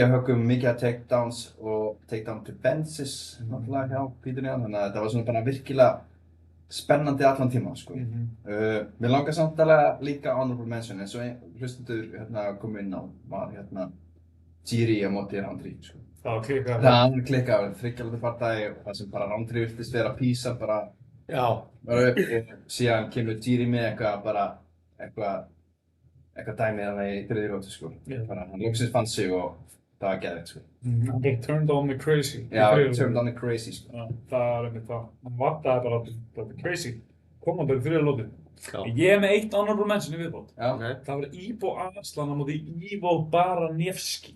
af höggum, mikið af takedowns og takedown defenses náttúrulega hjá Peter Jan, þannig að þetta var svona bara virkilega spennandi allan tíma, sko. Mér langar samt alveg líka honorable mention, eins og hlustendur kom inn á, var Jiri á móti Roundtree, sko. Það var klikkað. Það var klikkað, þriggjaldur bardagi og það sem bara Roundtree virtist vera að písa bara upp og síðan kemur Jiri með eitthvað dæmi þannig í þriðju rótu, sko. Bara hann loksins fann sig og það var geðveikt, sko. Hann bara turned on the crazy. Já, turned on the crazy, sko. Já, það einmitt það. Hann vantaði bara þetta crazy. Kom hann bara í þriðju lótu. Ég er með eitt honorable mention í viðbót. Það var Ivo Aslan á móti Ivo Baranevski.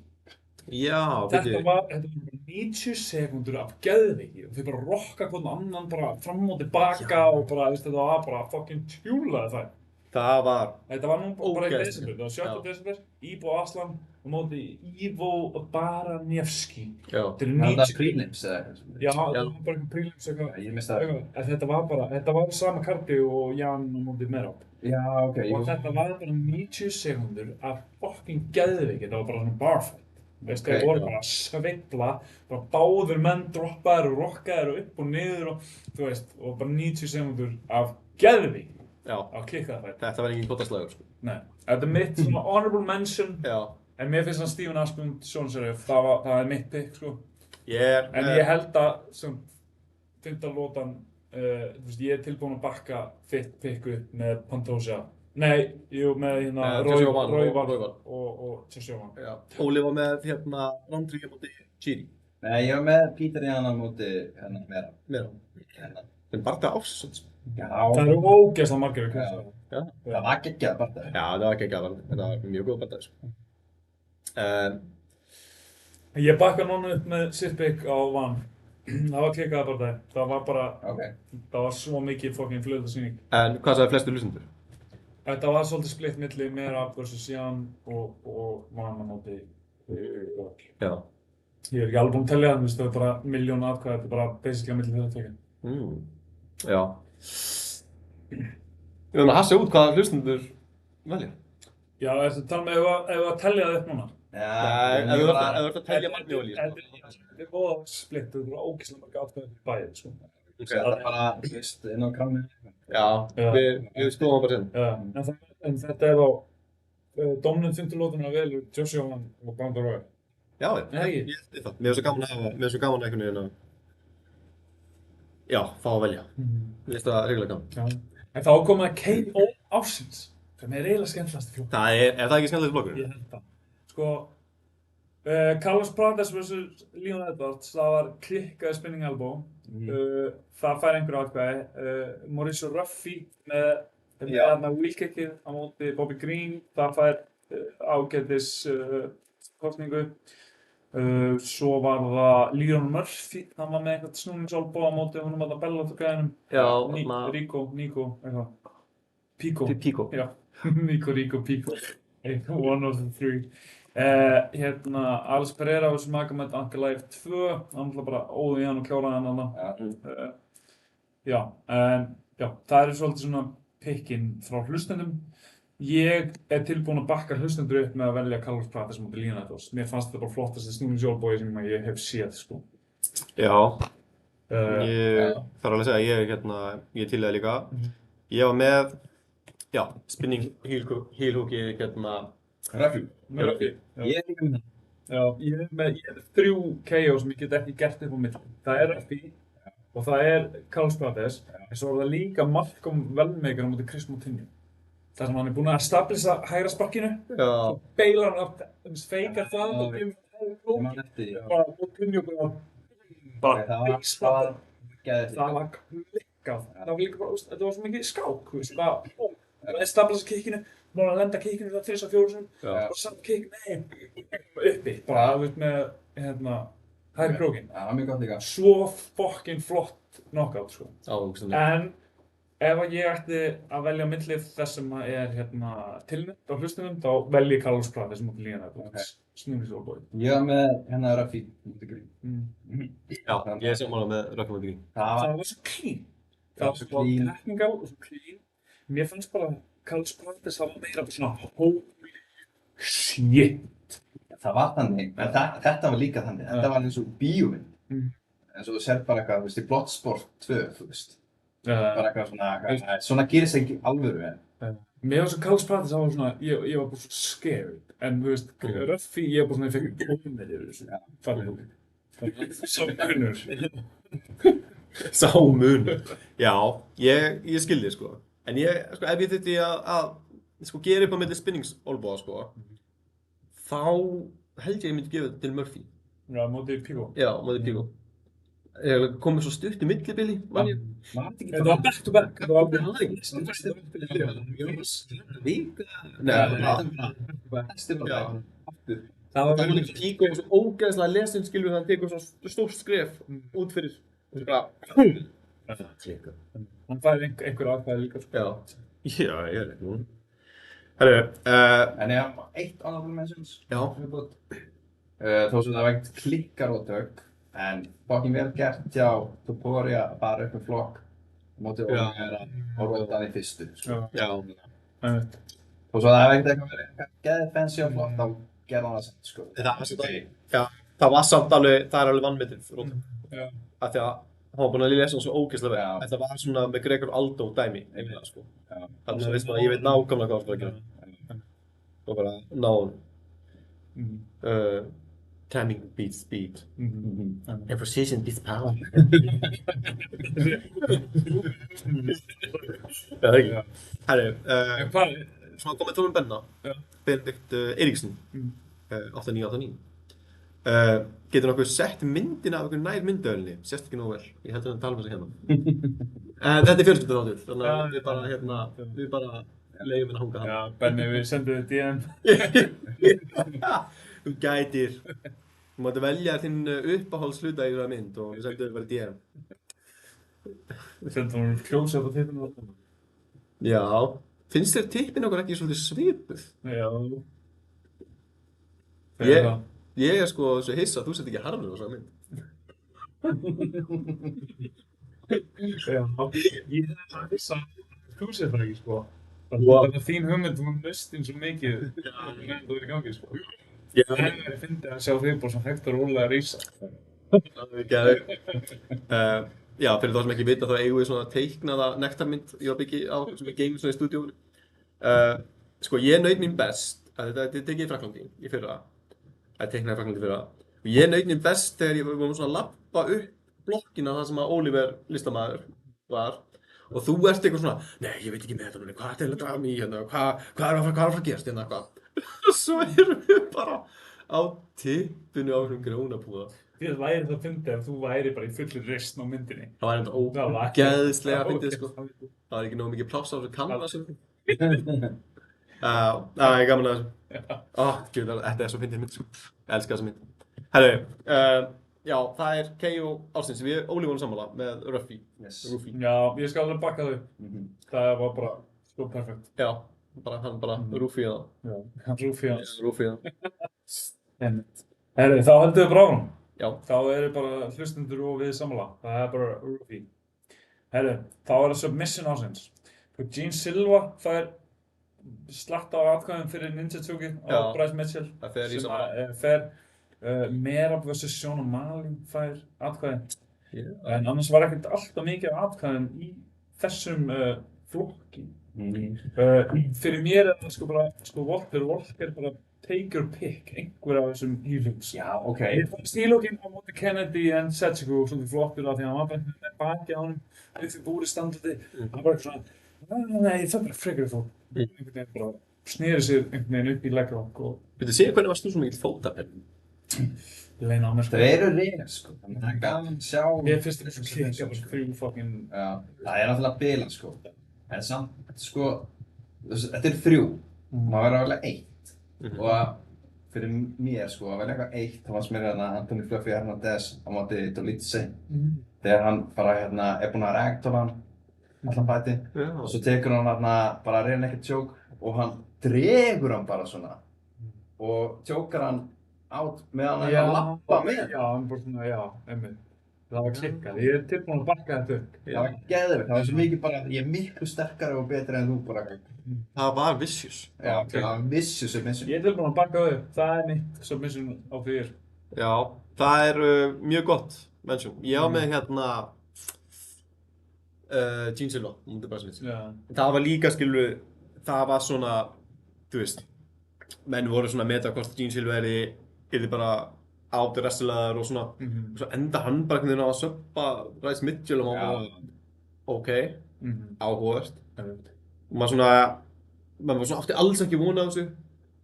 Já, Þetta var 90 sekúndur af geðveiki og þau bara rokka hvern annan bara fram og tilbaka og bara, þetta var bara fucking tjúlaði það. Þetta var nú bara í desember, það var 7. desember, Ivo Aslan á móti Ivo Baranevski. Þetta er það prelims eða eitthvað? Já, það var bara eitthvað prelims eitthvað. Ég mista það. Þetta var sama kardi og Jan á móti Merab. Já, ok. Og þetta var bara 90 sekúndur af fucking geðveiki, þetta var bara svona barfight. Þeir voru bara að sveifla, bara báðir menn droppaðir og rokkaðir og upp og niður og þú veist, og bara 90 sekúndur af geðveiki. Að klikka það. Þetta var engin bóttaslagur, sko. Nei, þetta er mitt svona honorable mention. En mér finnst hann Stephen Asplund Sjónsarif, það er mitt pick, sko. En ég held að sem 5. lótan, þú veist, ég er tilbúinn að bakka þitt picku með Pantoja. Nei, með Royval og Tjessjóvan. Óli var með Roundtree á móti Jiri. Nei, ég var með Peter Jan á móti Merab. En barða ársins. Það eru ógeðslega margir að kjósa það. Það var geggjað barða. Já, það var geggjað barða. Þetta var mjög góð barða, sko. Ég bakka núna upp með sitt pick á Van. Það var klikkaða barða. Það var bara, það var svo mikið fucking flöðasýning. En hvað sagði flestir hlustendur? Þetta var svolítið splitt milli Merab vs. Jan og Van á móti. Já. Ég er ekki alveg búinn að telja það, það er bara milljón atkvæði, þetta er bara basically milli þeirra tvekja. Já. Við höfum að hassa út hvað hlustendur velja. Já, ertu að tala með ef við að telja það upp núna? Nei, ef þú ert að telja margni og líf. Þetta er góða splitt, þetta er bara ógeðslega margir atkvæði fyrir bæðið, sko. Það er bara, þú veist, inn á kránu. Já, við skoðum bara sinn. En þetta er þá dominant 5. lótunar velur Tjessjóvan og Brandon Roy. Já, ég held það. Mér er svo gaman einhvern veginn að fá að velja. Mér finnst það reglulega gaman. En þá kom það KO ársins, sem er eiginlega skemmtilegasti flokkur. Er það ekki skemmtilegasti flokkur? Ég held það. Sko, Carlos Prates vs. Leon Edwards, það var klikkaði spinning elbow. Það fær einhverju atkvæði. Mauricio Ruffi með wheelkickið á móti Bobby Green, það fær ágætis kostningu. Svo var það Leon Murphy, hann var með eitthvað snúningsolbó á móti honum að Bellator-gæðinum. Rico, eitthvað. Pico. Já, Rico, Pico. One of the three. Alex Pereira vs. Magomed Ankalaev 2, hann ætla bara óði í hann og kláraði hann hana. Það eru svolítið svona pickinn frá hlustendum. Ég er tilbúinn að bakka hlustendur upp með að velja Carlos Prates móti Leon Edwards. Mér fannst þetta bara flottasti snúningsolbói sem ég hef séð, sko. Já. Ég þarf alveg að segja að ég til það líka. Ég var með, spinning heel hooki, Ruffi. Ég er líka með það. Já, ég er með 3 KO sem ég get ekki gert upp á milli. Það er Ruffi og það er Carlos Prates, en svo er það líka Malcolm Wellmaker á móti Chris Moutinho. þar sem hann búinn að stabilisa hægra sparkinu og beilar hann upp, feikar það og kemur bara Moutinho bara það var klikkað. Það var líka bara, þetta var svo mikið skák, þú veist, bara stabilisa kikkinu, bara að lenda kikkinu það 3-4 og samt kikk, uppi, bara, þú veist, með, hægri krókinn. Já, það er mjög gott líka. Svo fucking flott knockout, sko. Ógeðslega. En ef að ég ætti að velja á milli þess sem tilnefnt á hlustunum, þá velji ég Carlos Pratt sem átti lína þetta. Snúðis og bóið. Ég var með hérna Ruffy, mútið grín. Já, ég er sammála með Ruffy mútið grín. Það var svo clean. Það var svo technical og svo clean. Mér fannst bara að Carlos Pratt það var meira bara svona holy shit. Það var þannig, en þetta var líka þannig. Þetta var eins og bíómynd. En svo þú sér bara eitthvað, þú veist, í Bloodsport 2, þú veist. Bara eitthvað svona gerist ekki alvöru en. Mér var svo Carlos Pratt það var svona, ég var bara svo scared. En þú veist, Ruffy, ég var bara svona, ég fekk góðmið yfir þessu. Farið. Sá munur. Sá munur. Já, ég skildi sko. En ég, sko, ef ég þyrfti að sko, gera upp á milli spinningsolbúa, sko, þá held ég myndi gefa þetta til Murphy. Já, mótið Pico. Já, mótið Pico. Ég komið svo stutt í millibili, man ég. Þetta var back to back. Þetta var alveg vika. Nei, það var líka Pico og svo ógeðslega lesinn, skilur við, hann tekur svo stórt skref út fyrir. Og svo bara, hann fær einhver aðkvæði líka, sko. Já, ég er ekki núna. Herru, en ég haf eitt honorable mentions. Já. Þó sem það var ekkert klikkar og tök, en fucking vel gert hjá Topuria að bara upp með flokk mótið Oliveira og rótaði í fyrstu, sko. Já. Þó svo það hef ekkert eitthvað verið geðið fancy og flott, þá gerði hann það samt, sko. Það var samt alveg, það er alveg vannmetið rótaði. Af því að hann var búinn að lesa hann svo ógeðslega vel. Þetta var svona með Gregor Aldo dæmi, einhverja, sko. Þannig að veist maður, ég veit nákvæmlega hvað það var að gera. Og bara ná hann. Timing beats speed. And precision beats power. Já, það ekki. Herru, svona komið tónum Benna. Benedikt Eiríksson. 8989. Getur nokkuð sett myndina af einhverju nær myndavélni? Sést ekki nógu vel. Ég held að tala um þess að hérna. Þetta er fjölskylduþáttur, þannig að við bara leiðum henni að hanga hann. Já, Benni, við sendum þér DM. Þú gætir. Þú mátti velja þinn uppáhaldshluta í þessa mynd og við sendum þér bara DM. Við sendum hún close-up á tippinu. Já. Finnst þér tippin okkur ekki svolítið svipuð? Já. Ég er sko svo hissa að þú sett ekki harður á þessa mynd. Já, ég er hissa að þú sett það ekki, sko. Það er þín hugmynd nöstin svo mikið það er í gangi, sko. Það er fyndið að sjá þig bara svona hægt og rólega að rísa. Það er geðveikt. Já, fyrir þá sem ekki vita þá eigum við svona teiknaða nektarmynd í Byggi á sem við geymum svona í stúdíóinu. Sko, ég naut mín best, þetta er tekið í Frakklandi í fyrra. Það er teiknað í Frakklandi í fyrra. Og ég naut mín best þegar ég var svona að lappa upp blokkina þar sem að Oliver listamaður var. Og þú ert eitthvað svona, nei, ég veit ekki með þetta núna, hvað er þetta að draga mig í hérna, hvað er að fara að gerast hérna, hvað? Og svo erum við bara á tippinu á þessum grónapúða. Því væri það fyndið ef þú væri bara í fullir reisn á myndinni. Það væri þetta ógeðslega fyndið, sko. Það var ekki nógu mikið pláss á þessu kanvasi. Það er gaman að þessu. Þetta er svo fyndið mynd, sko. Ég elska þessa mynd. Herru, já, það er K.O. ársins, við Óli vorum sammála með Ruffy. Ruffy. Já, ég skal alveg bakka þau. Það var bara svo perfekt. Já, hann bara Ruffy það. Já, hann Ruffy hans. Ruffy það. Herri, þá höldum við bara áfram. Já. Þá eru bara hlustendur og við sammála. Það er bara Ruffy. Herri, þá er það submission ársins. Gene Silva, það er slatt á atkvæðum fyrir Ninjatsuki á Bryce Mitchell. Það fer í sammála. Fer Merab vs. Sean O'Malley fær atkvæðin. En annars var ekkert alltaf mikið af atkvæðin í þessum flokki. Fyrir mér er það sko bara, Walker bara take your pick, einhver af þessum healings. Já, ok. Ég fannst ílókinn á móti Kennedy en Setsuko svolítið flottur af því að hann var bara með baki á honum við því búri standandi. Hann var eitthvað svona, nei, það er bara frekar þú. Einhvern veginn bara sneri sér einhvern veginn upp í leggrokk og... Viltu segja hvernig varst þú svo mikill fótapenn? Leina á mér sko. Það eru reyðir sko, þannig að það er gaman að sjá... Mér finnst þetta svo klinga bara þrjú fucking... Já, það er náttúrulega bila sko. En samt, sko, þetta er 3, maður verður alveg 1. Og fyrir mér sko, að velja eitthvað eitt, þá fannst mér Anthony Fluffy Hernandez á móti Dolidze. Þegar hann bara er búinn að ragdolla hann allan fætinn og svo tekur hann bara rear naked choke og hann dregur hann bara svona og chokar hann át meðan hann að lappa með. Já, hann bara svona, já, einmitt. Það var klikkað. Ég er tilbúinn að bakka þetta upp. Það var geðveikt. Það var svo mikið bara, ég er miklu sterkari og betri en þú bara. Það var vicious. Já, það var vicious submission. Ég er tilbúinn að bakka það upp. Það er mitt submission á fyrir. Já, það er mjög gott mention. Ég á með Gene Silva, mútið bara sem þetta. Það var líka, skilur, það var svona, þú veist, menn voru svona að meta hvort Gene Silva yrði bara átræstilegar og svona, og svo enda hann bara einhvern veginn á að söppa Bryce Mitchell og maður bara, ok, áhugavert. Og maður var svona átti alls ekki vona á þessu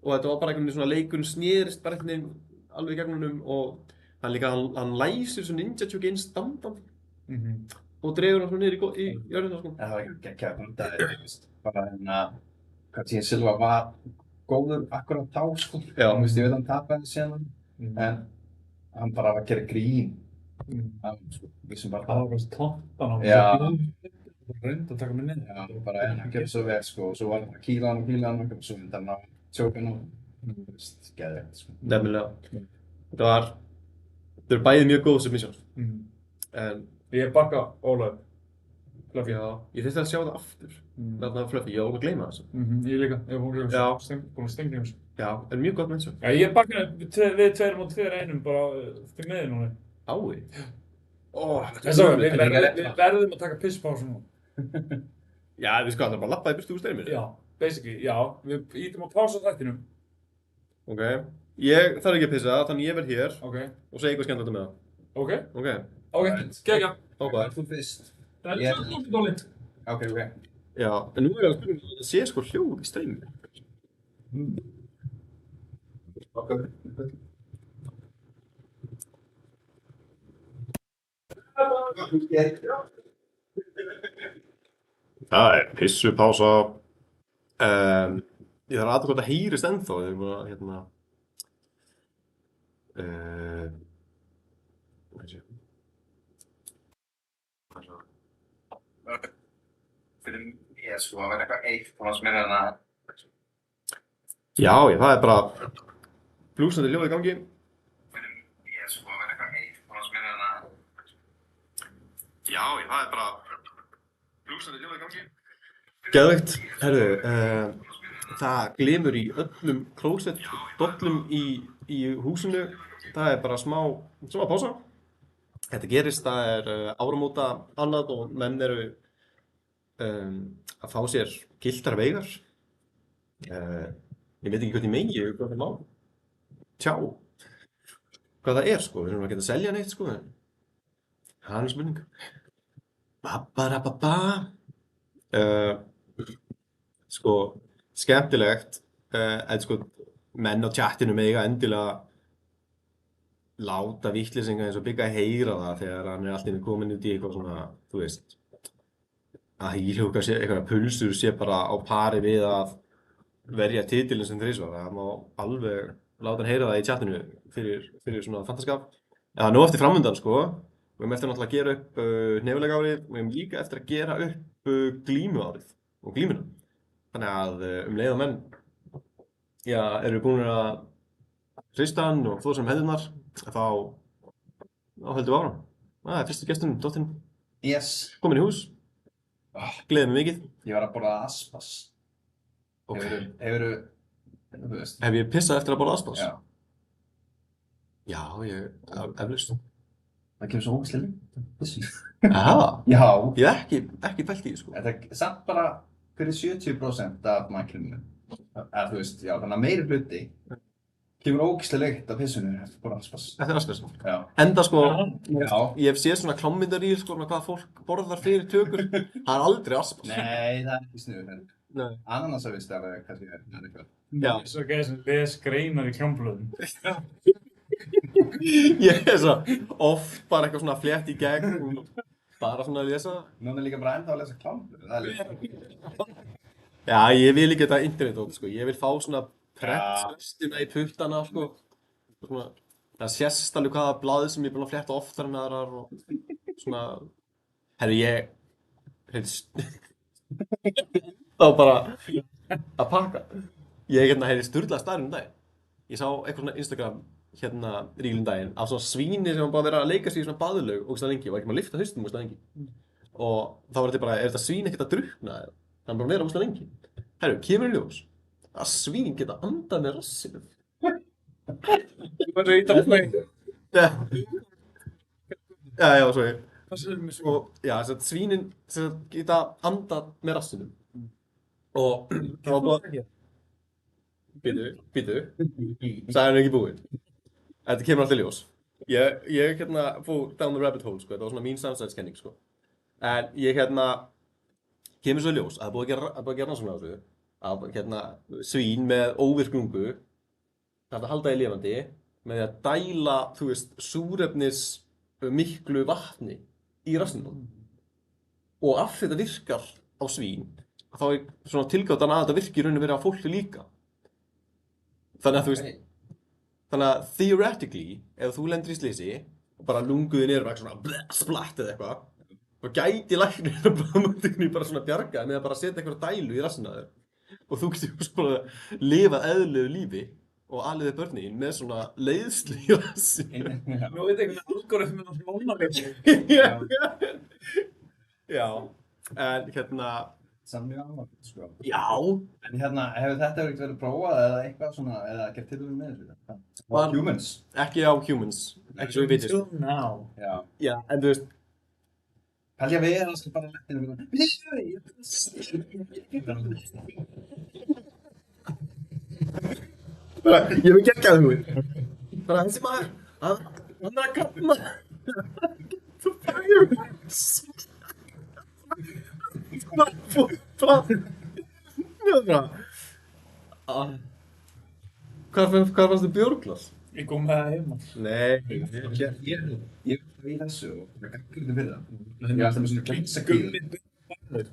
og þetta var bara einhvern veginn svona leikurinn snerist bara einhvern veginn alveg í gegnum og hann læsir svo ninja choke inn standandi og dregur hann svo niður í jörðina sko. Það var ekki geggjað bandaði, bara hvað Gene Silva var góður akkurat þá sko. Já. Ég veit hann tapaði síðan en hann bara var að gera grín af vissum bara það var bara tóttan á Já. Bara reyndi að taka mig niður. Já, bara hann gerði svo vel sko og svo var hann að kýla hann og svo myndi hann að tjóka hann og geðveikt sko. Nefnilega. Það eru bæði mjög góð submissions. En Ég bakka Ólaf. Fluffy. já, ég þurfti að sjá það aftur. Þarna Fluffy, ég var að gleyma þessu. Ég líka. Ég var búinn Já. að stengja þessu. Já, en mjög gott mention. Já, ég bakka við 2 mót 2 bara til miðið núna. Ái. Við verðum að taka pisspásu nú. Já, við sko, það er bara að labba í burtu úr steinum. Já, basically, já. Við ítum að pása þættinum. Ok. Ég þarf ekki að pissa, þannig ég verð hér Ok. og segja eitthvað skemmtilegt með það. Ok. Ok. Gekja. Ákvæður. Þú fyrst. Það Ég- er svolítið dólið. Ok. Já, en nú er ég að spyrja að það sé sko hljóð í steinum. Það er pissupása. Ég þarf aðeins hvort það heyrist ennþá. Þeir eru bara, Fyrir mér sko, að vera eitthvað eitt, þá fannst mér Já, það er bara blúsandi hljóð í gangi. Fyrir mér sko, að vera eitthvað eitt, þá fannst mér Já, það er bara blúsandi hljóð í gangi. Geðveikt. Herðu, það glymur í öllum klósettdollum í húsinu. Það er bara smá pása. Þetta gerist, það er áramóta annað og menn eru að fá sér gylltar veigar. Ég veit ekki hvað ég megi, hvað það má. Tjá. Hvað það er sko, við erum að geta að selja neitt sko. Það er spurning. Babbarababa. Sko, skemmtilegt, en sko, menn á tjattinu mega endilega láta vitleysinga eins og Bigga heyra það þegar hann er allt í einu kominn út í eitthvað svona, þú veist, að íhljóka sé, eitthvað pulsur sé bara á pari við að verja titilinn sem þrisvar. Það má alveg láta hann heyra það í tjattinu fyrir svona fantaskap. En það er nú eftir framundan sko. Við höfum eftir náttúrulega að gera upp hnefilega árið og við höfum líka eftir að gera upp glímu árið og glímuna. Þannig að leið og menn eru búin að hrista hann og þó sem hendurnar, þá höldum við áfram. Það er fyrstu gesturinn, dóttirinn, Yes. komin í hús. Gleðið mig mikið. Ég var að borða aspas. Ok. Hefurðu, þú veist. Hef ég pissað eftir að borða aspas? Já. Já, eflaust. Það kemur svo ógeðslega lengt. Aha, Já. ég hef ekki pælt í því sko. Þetta er samt bara fyrir 70% af mæklunum. Eða þú veist, já, þannig að meiri hluti kemur ógeðslega lengt af pissunni eftir að borða aspas. Þetta er aspas. Já. Enda sko, Já. ég hef séð svona klámmyndar í sko, hvað fólk borðar fyrir tökur. Það er aldrei aspas. Nei, það er ekki sniður. Nei. Ananasavist er kannski eitthvað. Já. Svo gæði sem les greinar í klámblöðum. Ég er svo oft bara eitthvað svona flétt í gegn, bara svona að lesa. Núna er líka bara ennþá að lesa klámblöð. Það er líka. Já, ég vil ekki þetta internet sko. Ég vil fá svona Tretsrestina í puttana, sko. Svona, það sést alveg hvaða blaði sem ég er búinn að flétta oftar en aðrar og svona, herri ég, það var bara að pakka. Ég heyrði sturlaða staðurinn daginn. Ég sá eitthvað svona Instagram rílum daginn af svona svíni sem var bara verið að leika sig í svona baðlaug ógeðslega lengi og var ekki maður að lyfta haustum ógeðslega lengi. Og þá var þetta bara, er þetta svín ekkert að drukkna eða? Það er bara að vera ógeðslega lengi. Herru, kemur í ljós að svín geta andað með rassinum. Þú verður að íta á mig. Já, sorry. Hvað segir mér svo? Og já, svínin geta andað með rassinum. Og það var bara... Býtu, sagði hann ekki búinn. Þetta kemur alltaf í ljós. Ég fór down the rabbit hole, sko, þetta var svona mín samsæðiskenning, sko. En ég kemur svo í ljós að það er búið að gera rannsókn á þessu. Að svín með óvirk lungu, það að halda í lifandi með því að dæla, þú veist, súrefnis miklu vatni í rassinum. Og af því þetta virkar á svín, þá er svona tilgátan að þetta virkir í rauninni verið á fólki líka. Þannig að þú veist, þannig að theoretically, ef þú lendir í slysi og bara lunguðin er eitthvað svona splatt eða eitthvað, þá gæti læknirinn á bráðamóttökunni bara svona bjarga með að bara setja eitthvað dælu í rassinn á þér. Og þú getur bara lifað eðlilegu lífi og aliðið börnin með svona leiðslu í rassin. Nú veit ég hvernig algoritminn á smóna mig. Já, en Samt mjög alvarlegt, sko. já. En hefur þetta verið prófað eða eitthvað svona, eða gert tilvæg með þessu? Á humans? Ekki á humans, ekki svo við vitum. Till now. Já. Já, en þú veist, Pældi að við sko bara lettinu og ég vil gegga það húið. Bara þessi maður, hann er að gamma. Þú fæður. Hvað fannst þið bjórglas? Ég kom með það heima. Nei. Ég í þessu og það gaggrindi fyrir það. Ég er alltaf með svona glænsakvíðu.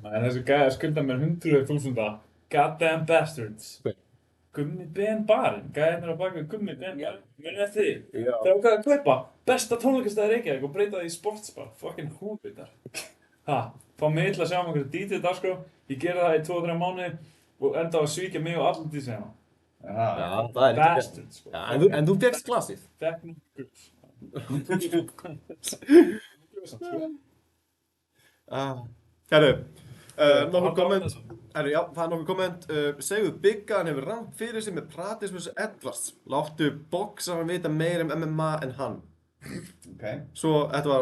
Þessi gæði skulda mér 100.000 goddamn bastards. Gummi Ben Barinn, gæði mér að baka Gummi Ben Barinn. Munið eftir því? Já. Það ákvað að kaupa besta tónleikastæði Reykjavík og breyta því í sportsbar. Fucking húbitar. Fá mig til að sjá um einhverju DJ-dagskrá. Ég gera það í 2-3 mánuði og enda á að svíkja mig og allan DJ-na. Já, það er ekki Bastards, sko. Já, en þú fékkst glasið. Fekk nú gull. Herru, nokkur komment. Herru, já, það er nokkur komment. Segðu Bigga, hann hefur rangt fyrir sig með Pratismus Edvards. Láttu boxaran vita meir MMA en hann. Ok. Svo, þetta var...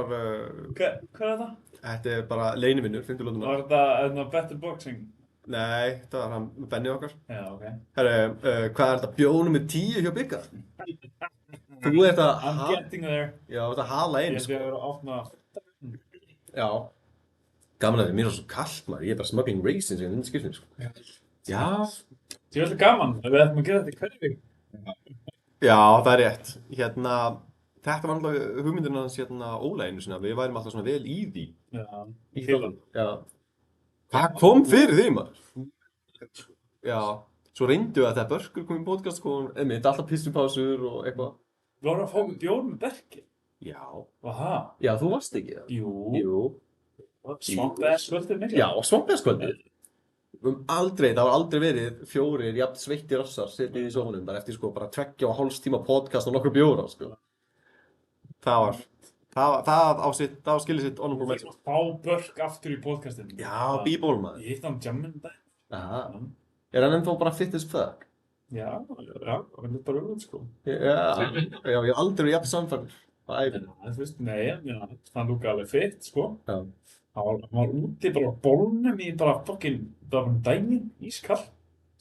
Hvað er það? Þetta er bara leynivinnur, 50 lótunar. Var þetta Better Boxing? Nei, þetta var hann Benni okkar. Já, ok. Herru, hvað er þetta bjónum með 10 hjá Bigga? Þú ert að... I'm getting there. Já, þú ert að hala inn, Ég ætti að vera að opna... Já. Gaman að þið, mér er svo kallt maður, ég er bara smuggling raisins í þenni skiptinu, sko. Já. Það er alltaf gaman, við ætlum að gera þetta í hverju viku. Já, það er rétt. Þetta var náttúrulega hugmyndin hans Óla einu sinni, að við værum alltaf svona vel í því. Já, Í þjóðan. Já. Hvað kom fyrir því, maður? Já. Svo reyndu að þegar Börkur kom í podcast, sko, einmitt, alltaf pissupásur og eitthvað. Við vorum að fá með bjór með Berki. Já. Aha. Já, þú varst ekki það? Jú. Svampbæðskvöldið mikla. Já, svampbæðskvöldið. Það var aldrei verið 4 jafn sveittir rassar setið í sófanum bara eftir sko bara 2,5 tíma podcast og nokkur bjóra, sko. Það skilið sitt honorable mention. Fá Börk aftur í podcastinu. Já, b-ball maður. Ég hitt hann jamminn dag. Aha. Er hann ennþá bara fit as fuck? Já, hann er bara sko. Já, ég hef aldrei verið jafn samfærður á æfinu. Þú veist, nei, hann lúka alveg fitt, sko. Já. Hann var úti bara á bólnum í bara fucking, það var dæmin, ískall.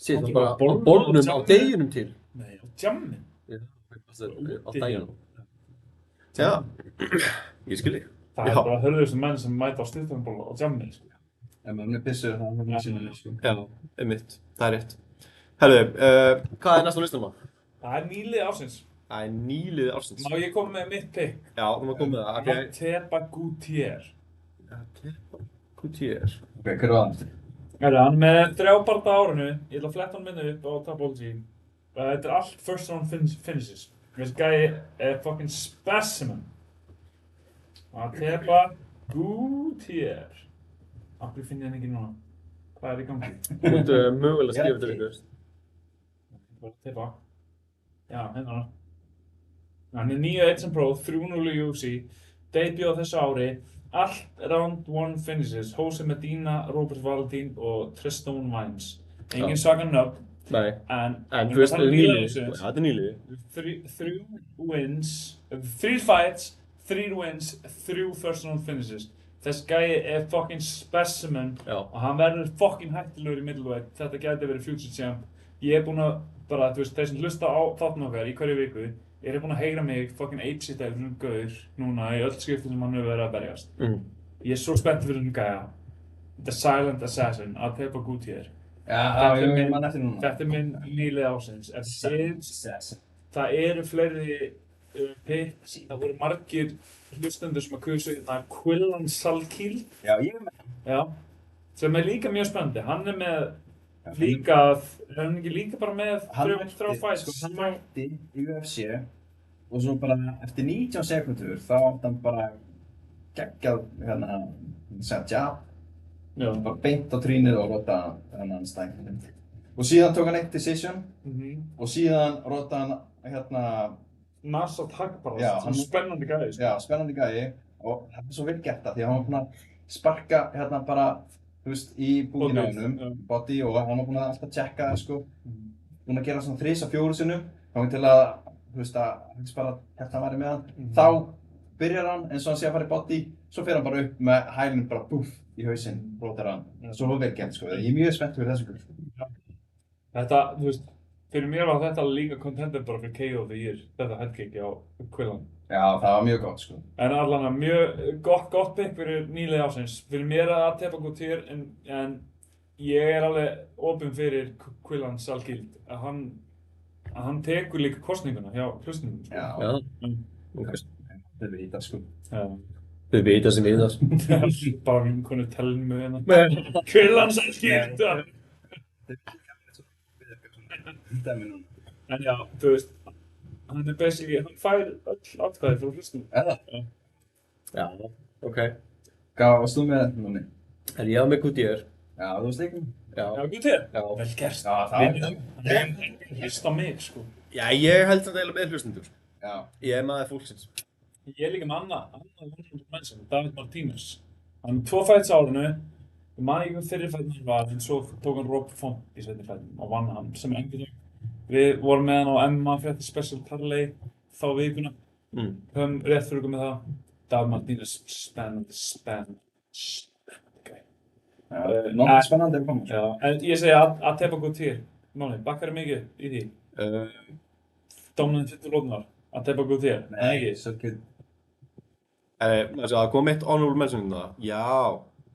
Sér það bara á bólnum á deginum til. Nei, á jamminn. Já, á deginum. Já, ég skil þig. Það er bara hörðustu menn sem mæta á styrtanból á jamminn, sko. Ef maður er pissur, þá er maður síðan, sko. Já, einmitt, það er rétt. Herðu, hvað er næst á listanum á? Það er nýlið ársins. Það er nýliðið ársins. Má ég koma með mitt pick? Já, þú má koma með það. Matepa Gutierrez. Gutierrez. Ok, hver var það? Hann er með 3 barða á árinu. Ég ætla að fletta hann minna upp á Tapology. Þetta allt first round finishes. Þessi gæi fucking specimen. Að tepa Gutierrez. Af hverju finn ég hann ekki núna? Hvað í gangi? Þú ert mögulega að skrifa þetta einhvers. Bara tepa. Já, hérna. Hann 9-1 sem pro, 3-0 í UFC, debut á þessu ári, allt round 1 finishes, Jose Medina, Robert Valentín og Tristan Vimes. Engin sagan nöfn, Nei. en Þú veist, þetta nýliði. 3 wins, 3 fights, 3 wins, 3 first round finishes. Þessi gæi fucking specimen og hann verður fucking hættilegur í middleweight. Þetta gæti verið future champ. Ég búinn að bara, þú veist, þeir sem hlusta á þáttinn okkar í hverju viku, búinn að heyra mig fucking apeshita yfir þessum gaur núna í öll skiptin sem hann hefur verið að berjast. Ég svo spennt fyrir þessum gæja. The Silent Assassin, Tepa Gutierrez. Já, ég man eftir núna. Þetta minn nýlið ásins. Það eru fleiri picks, það voru margir hlustendur sem að kusu Quillan Salkiel. Já, ég með. Já, sem líka mjög spennandi. Hann með líka, hann ekki líka bara með þrjá fights. Hann mætti í UFC og svo bara eftir 19 sekundur þá átti hann bara geggjað jab. Já. Bara beint á trýnið og rota hann stængin. Og síðan tók hann eitt decision og síðan rota hann Nasrat Haqparast, já, spennandi gæi. Já, spennandi gæi og það er svo vel gert það því að hann var búinn að sparka bara, þú veist, í búkinn á hennum, body og hann var búinn að alltaf checka það sko. Búinn að gera svona 3-4 sinnum, þá til að, þú veist, að bara hérna væri með hann. Þá byrjar hann eins og hann sé að fara í body, svo fer hann bara upp með hælinn bara búff í hausinn, rótar hann. Svo vel gert sko, ég er mjög spennt fyrir þessu sko. Þetta, þú veist, fyrir mér var þetta líka contender bara fyrir KO of the Year, þetta headkick á Quillan. Já, það var mjög gott sko. En allan mjög gott pick fyrir nýlið ásins. Fyrir mér að Tepa Gutierrez, en ég alveg opinn fyrir Quillan Salkiel, að hann tekur líka kosninguna hjá hlustningum. Sko. Já. Þau vita sko. Já. Þau vita sem við það. Bara vinkonu telling mig hérna. Quillan Salkiel! En já, þú veist, hann basically, hann fær öll atkvæði frá hlustningum. Eða? Já, ok. Hvað varst þú með núni? Ég var með Gutierrez. Já, þú varst ekki? Já, Gutierrez? Já. Vel gert. Já, það er það. Hann hlust á mig, sko. Já, ég held þetta eiginlega með hlustendur. Já. Ég er maður fólksins. Ég er líka með Anna Mennsson, David Martínez. Hann 2 fights á árinu. Ég man ekki hvað þeirri fættin hann var, en svo tók hann Rob Font í seinni fættin og vann hann sem endur. Við vorum með hann á MMA fyrir Special Parlay þá vikuna. Höfum rétt fyrir okkur með það. David Martínez, spennandi. Nótt spennandi að koma. Já, en ég segi að Tepa Gutierrez, Máni, bakkar mikið í því? Dómnæðin 20 lótunar, að Tepa Gutierrez, en ekki? Salkiel. Það kom eitt honorable mention það. Já.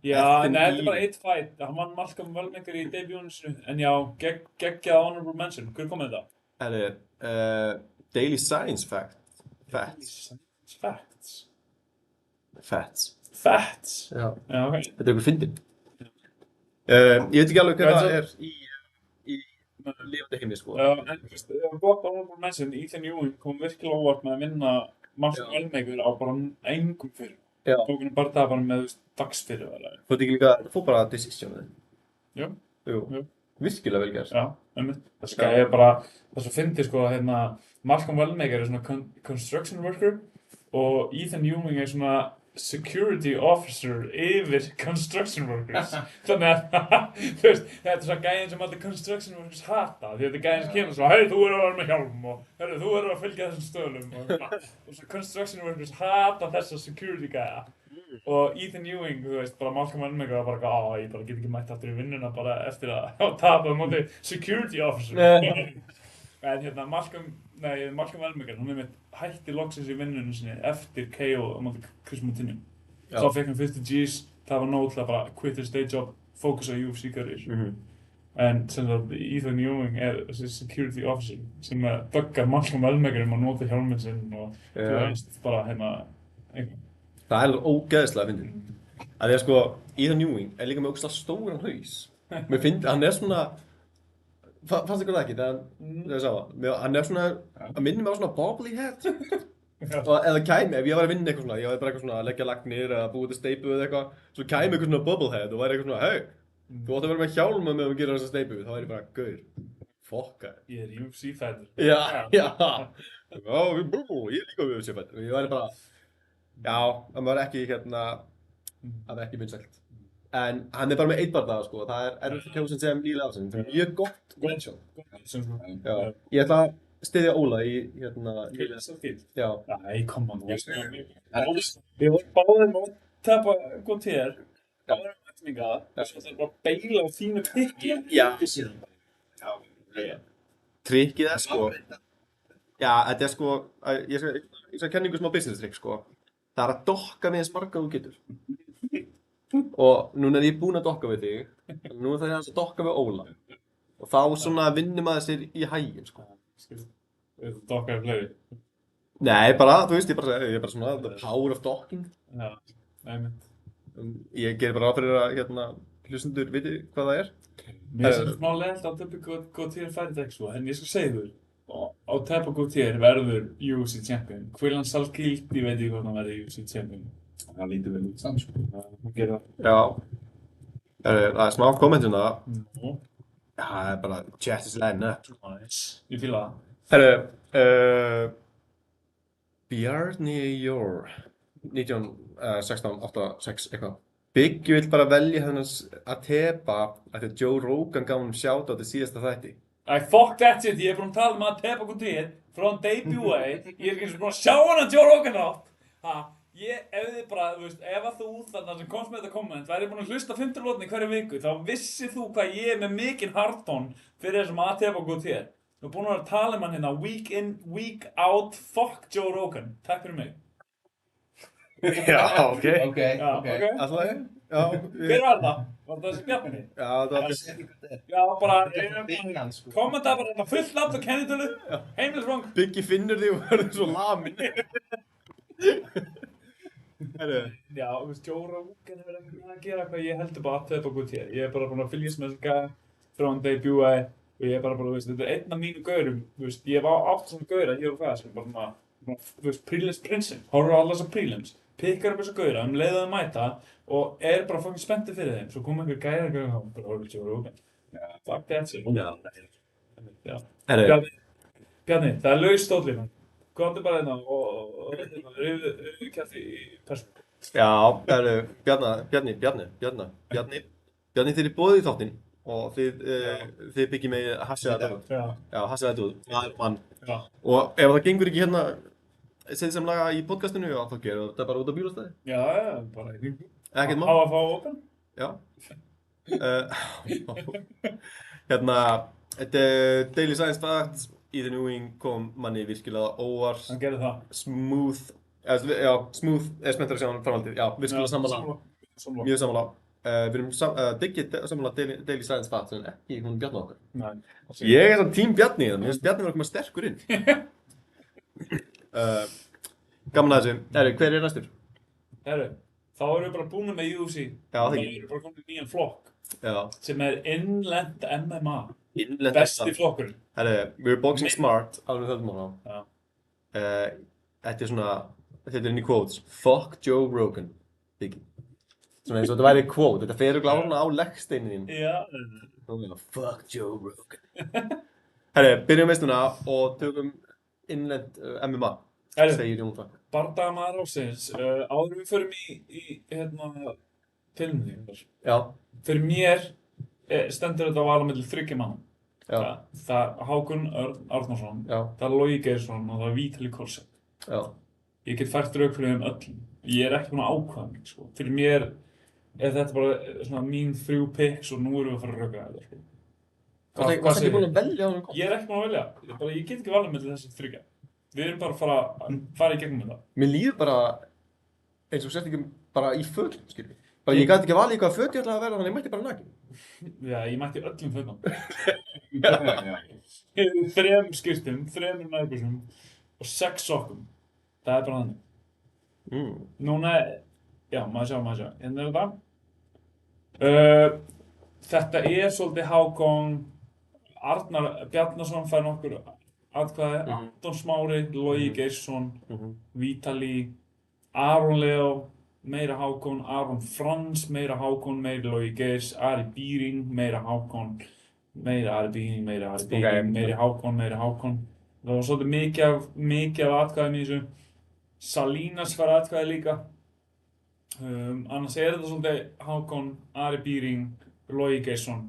Já, nei, þetta er bara 1 fight. Hann vann Malcolm Wellmaker í debutinu sinu, en já, geggjað honorable mention. Hver kom með þetta? Daily Science Facts. Já. Já, ok. Þetta er einhver fyndin. Ég veit ekki alveg hvað það er í lifandi heimi, sko. Já, en þú veist, gott honorable mention, Ethan Ewing kom virkilega óvart með að vinna Malcolm Wellmaker á bara engum fyrir. Já. Tók hann bara það bara með, þú veist, dagsfyrir eða. Þú veit ekki líka, það fór bara decisionið. Jú. Virkilega vel gert. Já, einmitt. Það skæði bara, það svo fyndi sko að hérna, Malcolm Wellmaker er svona construction worker og Ethan Ewing er svona security officer yfir construction workers. Þannig að, þú veist, þetta er svona gæðin sem allir construction workers hata. Því þetta er gæðin sem kemur svona, hei, þú verður að vera með hjálm og hei, þú verður að fylgja þessum stöðlum og svona construction workers hata þessa security gæða. Og Ethan Ewing, þú veist, bara Malcolm Wellmaker var bara, ég bara get ekki mætt aftur í vinnuna bara eftir að tapa á móti security officer. En hérna, Malcolm Wellmaker, hún mitt hætti loksins í vinnunum sinni eftir KO á móti Chris Moutinho. Þá fekk hann 50 G's, það var nóg til að bara quit his day job, fókusa á UFC career. En sem sagt, Ethan Ewing er þessi security officer sem buggar Malcolm Wellmaker að nota hjálminn sinn og þú veist, bara hérna, eitthvað. Það er ógeðslega fyndið. Að því að sko, Ethan Ewing er líka með ógeðslega stóran haus. Mér finnst, hann er svona, Fannst ykkur það ekki þegar ég sá það? Hann svona, að minni mig á svona bobbly head. Og ef ég var að vinna eitthvað svona, ég var bara eitthvað svona að leggja lagnir eða búið til steypu eða eitthvað, svo kæmi eitthvað svona bobblehead og væri eitthvað svona, hey, þú átt að vera með hjálma með að gera þessa steypu, þá væri ég bara, gaur, fokka. Ég UFC-fætur. Já. Já, ég líka við UFC-fætur. Og ég væri bara, já, hann var ekki hann er ekki vinsælt. En hann bara með 1 bardaga, sko, það erfitt að kjósa sem líla af sem, það mjög gott matchup. Já, ég ætla að styðja Óla í Nýlega Selfie. Já. Nei, come on. Við vorum báðir með að tapa Gautier. Báðir með mætninga. Svo það bara að beila á þínu pikki. Já. Trikkið sko. Já, þetta sko, ég skal kenningu smá business trick, sko. Það að dokka við eins marga þú getur. Og núna ég búinn að dokka við þig. Nú það að dokka við Óla. Og þá svona vinnir maður sér í hæginn, sko. Þú dokkaði fleiri? Nei, bara, þú veist, ég er bara svona, the power of docking. Já, einmitt. Ég ger bara áfyrir að, hlustendur viti hvað það er. Mér er smá leiðilegt að tapa Gautier færið ekki svo, en ég skal segja þér. Á tapa Gautier verður UFC champion. Quillan Salkild, ég veit ekki hvort hann verður UFC champion. Það lítur vel út saman, sko. Það gerir það. Já. Það er smá kommentum það. Nú. Já, það er bara chat is line up. Ég fíla það. Herru, Bjarni Jór, 1686 eitthvað. Biggi vill bara velja hennas að tepa af því að Joe Rogan gaf honum shoutout í síðasta þætti. Fuck that shit, ég er búinn að tala um að tepa Gautier frá debut-a, ég er ekki eins og búinn að sjá hann að Joe Rogan átt. Ef þið bara, þú veist, ef að þú þarna sem komst með þetta komment væri búinn að hlusta 15 lótni hverju viku, þá vissir þú hvað ég er með mikinn hardtón fyrir þessum að tepa Gautier. Þú er búinn að vera að tala um hann hérna, week in, week out, fuck Joe Rogan. Takk fyrir mig. Já, ok. Ok. Alltaf þig? Já. Hver var það? Var það þessi Bjarni? Já, það var... Já, bara, sko. kommenta bara hérna fullt nafn og kennitölu, heimilisvang. Biggi finnur þig og verður svo lamin. Herru. Já, þú veist, Joe Rogan hefur ekki að gera hvað ég heldur bara að tepa Gautier. Ég er bara búinn að fylgjast með þessu gæja frá hann debut-a og ég er bara, þú veist, þetta er einn af mínu gaurum, þú veist, ég hef átt svona gaura hér og það sem bara svona, þú veist, prelims prinsinn, horfður á alla þessar prelims, pikkar upp þessa gaura, leiða það mæta og er bara fucking spenntið fyrir þeim, svo kom einhver gæra og bara horfður Joe Rogan. Já, fuck that shit. Já. Herru. Bjarni, það er laus stóllíf. Komdu bara hérna og rifðu kæfti í persónu. Já, herru, Bjarni, þið er boðið í þáttinn. Og þið byggir mig hassið þetta út. Já, hassið þetta út. Það er mann. Já. Og ef það gengur ekki sinnsamlega í podcastinu, þá gerum við þetta bara út á bílastæði. Já, bara í kringum. Ekkert mál. Á að fá open? Já. Þetta er Daily Science Facts. Ethan Ewing kom manni virkilega óvart. Hann gerði það. Smooth spenntur að sjá hann framhaldið. Já, virkilega sammála. Mjög sammála. Við erum diggið sammála Daily Science Facts en ekki hún Bjarni okkar. Nei. Ég er svona tím Bjarni í það, mér finnst Bjarni verið að koma sterkur inn. Gaman að þessu. Hver er næstur? Þá erum við bara búin með UFC. Já, það ekki. Þá erum við bara komin í nýjan flokk. Já. Sem er innlent MMA. Innlent Besti flokkurinn. We're boxing smart, alveg höfðum á það. Já. Þetta er inn í quotes. Fuck Joe Rogan. Biggie. Svona eins og þetta væri quote, þetta fer glárna á leggsteinin þín. Já. Fuck Joe Rogan. Byrjum veistuna og tökum innlent MMA, segir Jón Frank. Bardagamaður ásins, áður við förum í filminu. Já. Fyrir mér stendur þetta á vala milli 3 manna. Já. Það er Hákon Örn Arnarsson, Já. það er Logi Geirsson og það er Vítali Kolsen. Já. Ég get fært rök fyrir þeim öllum. Ég er ekki búinn að ákveða mig, sko. Fyrir mér er þetta bara svona mín 3 picks og nú erum við að fara að röka þetta, sko. Varstu ekki búinn að velja honum? Ég er ekki búinn að velja. Ég get ekki valið milli þessi 3. Við erum bara að fara í gegnum þetta. Mér líður bara eins og sért ekki bara í fötum, skilur við. Bara ég gæti ekki valið hvað föt ég ætlaði að vera, þannig ég mætti bara nakin. Já, ég mætti öllum fötum. 3 skyrtum, 3 nærbuxum og 6 sokkum. Það er bara þannig. Núna, já, maður sjá. Hérna er þetta. Þetta er svolítið Hákon Arnar Bjarnason fær nokkur atkvæði, Anton Smári, Logi Geirsson, Vítali, Aron Leó, meira Hákon, Aron Frans, meira Hákon, meira Logi Geirs, Ari Býring, meira Hákon, meira Ari Býring, meira Ari Býring, meira Hákon, meira Hákon. Það var svolítið mikið af atkvæðum í þessu. Salínas fær atkvæði líka. Annars þetta svolítið Hákon, Ari Býring, Logi Geirsson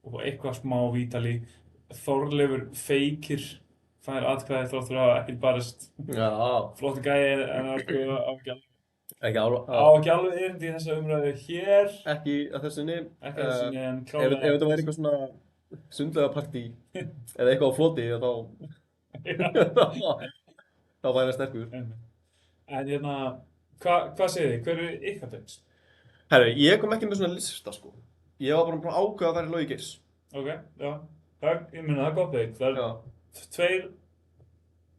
og eitthvað smá Vítali. Þorleifur Feykir fær atkvæði þráttur að ekkert barist. Já. Flottur gæi en Ekki ekki alveg erindi í þessa umræðu hér. Ekki að þessinni. Ekki að þessinni en Ef klálega. þetta væri eitthvað svona sundlega partí eða eitthvað á floti þá væri það sterkur. En hvað segir þið? Hver ykkar picks? Herru, ég kom ekki með svona lista sko. Ég var bara búinn að ákveða að vera Logi Geirs. Ok, já. Ég meina það er gott pick. Það er 2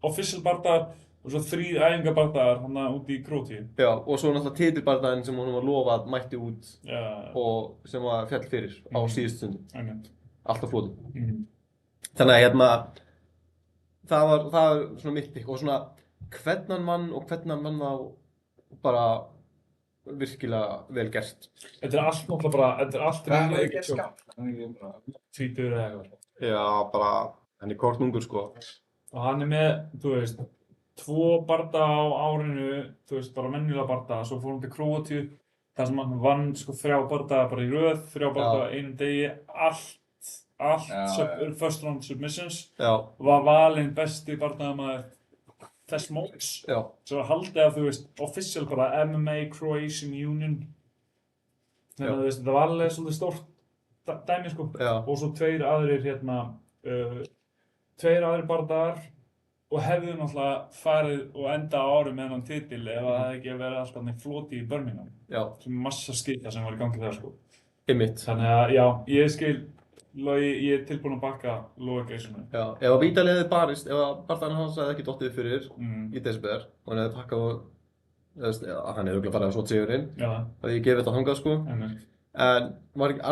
official bardagar og svo 3 æfingabardagar hann úti í Króatíu. Já, og svo náttúrulega titilbardaginn sem honum var lofað mætti út og sem var fjall fyrir á síðustu stundum. Allt á floti. Þannig að það var svona mitt pick og svona hvernig mann þá bara virkilega vel gert. Þetta er allt náttúrulega bara, þetta er allt Það er ekki skap. tvítugur eða eitthvað. Já, bara hann er kornungur sko. Og hann er með, þú veist, 2 bardaga á árinu, þú veist, bara mennilega bardaga, svo fór hann til Króatíu, þar sem hann vann sko 3 bardaga bara í röð, 3 bardaga einum degi, allt first round submissions, var valinn besti bardagamaður þess móts, sem var haldið af, þú veist, official bara MMA Croatian Union, þannig að þú veist, þetta var alveg svolítið stórt dæmi sko, og svo 2 aðrir 2 aðrir bardagar og hefðu náttúrulega farið og enda á ári með hann titil ef það hefði ekki verið alltaf í floti í Birmingham. Sem massa skita sem var í gangi þar sko. Einmitt. Þannig að já, ég skil Logi, ég er tilbúinn að bakka Loga Geirssoni. Já, ef að Vítali hefði barist, ef að bardaginn hans hefði ekki dottið fyrir í desember og hann hefði pakkað og hann hefði örugglega farið á svo sigurinn. Það ég gefið þetta þangað sko. En var ekki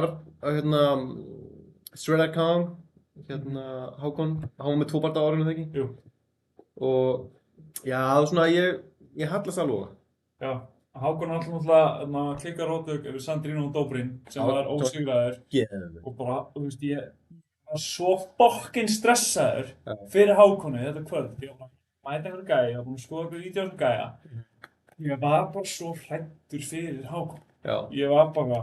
Shredder Khan, Hákon, hann var með 2 bardaga á árinu þegar ekki? Jú. Og já, það var svona, ég hallast að Loga. Já, Hákon náttúrulega klikkar rótug yfir Sandrino Dobrin sem var ósigraður og bara, þú veist, ég var svo fokkin stressaður fyrir Hákoni þetta kvöld. Ég var bara mæta einhverju gæja, ég var búinn að skoða einhverju vídeó um gæja. Ég var bara svo hræddur fyrir Hákon. Ég var bara,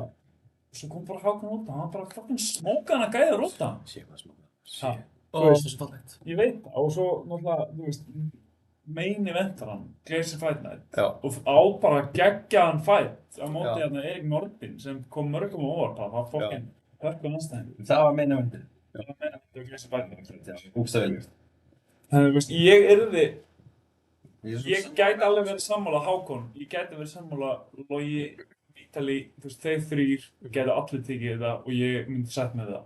svo kom bara Hákon út og hann bara fokkin smókaði hann að gæja róta. Shit, hvað smókaði. Shit. Þú veist það svo fallegt. Ég veit það og svo náttúrulega, þú veist, main eventar hann, Glacier Fight Night og á bara geggjaðan fight á móti hérna Erik Nordin sem kom mörgum á óvart, það var fokkin hörkuð anstæðingur. Það var main eventið? Það var main eventið á Glacier Fight Night. Úkstafilegt. Þannig að, veist, ég gæti alveg verið sammála Hákon, ég gæti verið sammála Logi, Vítali, þú veist, þeir 3 gæti allir tekið þetta og ég myndi sett með það.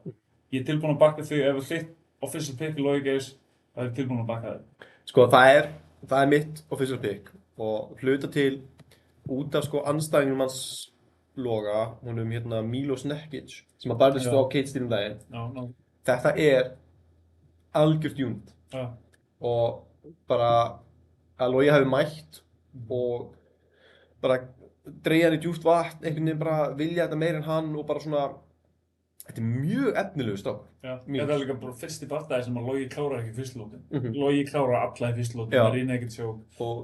Ég er tilbúinn að bakka þau ef þitt official pick Logi Geirs, það er tilbúinn að bakka þau. Sko, það er mitt official pick og hluta til út af sko andstæðingnum hans Loga, honum Milos Nekic sem að barðist á Cage Steel daginn. Þetta er algjört unit og bara að Logi hafi mætt og bara dreigja hann í djúpt vatn, einhvern veginn bara vilja þetta meira en hann og bara svona þetta er mjög efnilegur strákur. Þetta er líka bara fyrsti bardagi sem að Logi klárar ekki í fyrstu lótin. Logi klárar alla í fyrstu lótin, það rýna ekkert sjó.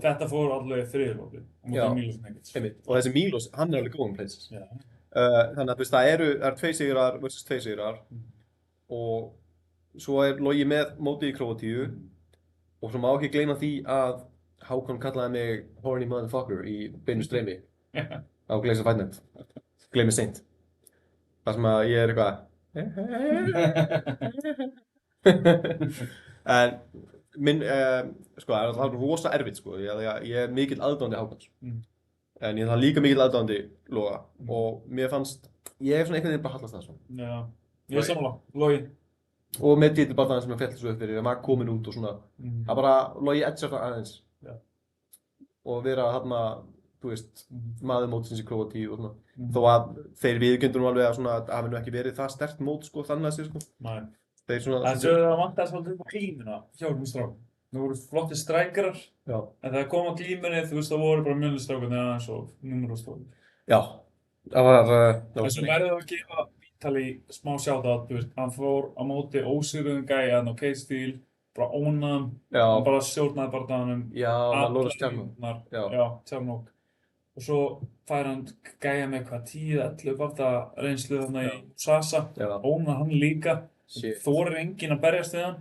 Þetta fór allavega í 3. lótin og mútið Milos Nekic. Og þessi Milos, hann er alveg góð places. Þannig að það eru 2 sigrar versus 2 sigrar og svo er Logi með mótið í Króatíu og svo má ekki gleyma því að Hákon kallaði mig horny motherfucker í beinu streymi á Glacier Fight Night. Gleymi seint. Það sem að ég er eitthvað en sko, það er rosa erfitt sko, ég er mikill aðdáandi Hákons en ég er líka mikill aðdáandi Loga og mér fannst, ég hef svona einhvern veginn bara hallast það svona. Já, ég er sammála, Logi. Og með titilbardagann sem ég fell svo upp fyrir, maður komin út og svona, það bara Logi edgar það aðeins og vera þú veist, maður mótsins í Króatíu og svona. Þó að þeir viðurkenndu nú alveg að svona, það hafi nú ekki verið það sterkt mót sko, þannig að sér sko. Þeir svona... Það sögðu að vantaði svolítið upp á glímuna hjá þessum strákum. Það voru flotti strækarar, Já. en þegar kom á glímunni, þú veist, það voru bara mjölnistrákunni aðeins og númerastrákunni. Já. Það var... Þessu verður að gefa Vítali smá sjátátt, þú veist, hann fór á móti ósigruðum gæjan og Cage Steel, bara ónaðan, hann bara stjórnaði bardaganum. Já, hann lóðast Tjarnók. Já, Tjarnók. Og svo fær hann gæja með hvað 10-11 barda reynslu þarna í Sasa, ónaði hann líka. Þorir enginn að berjast við hann.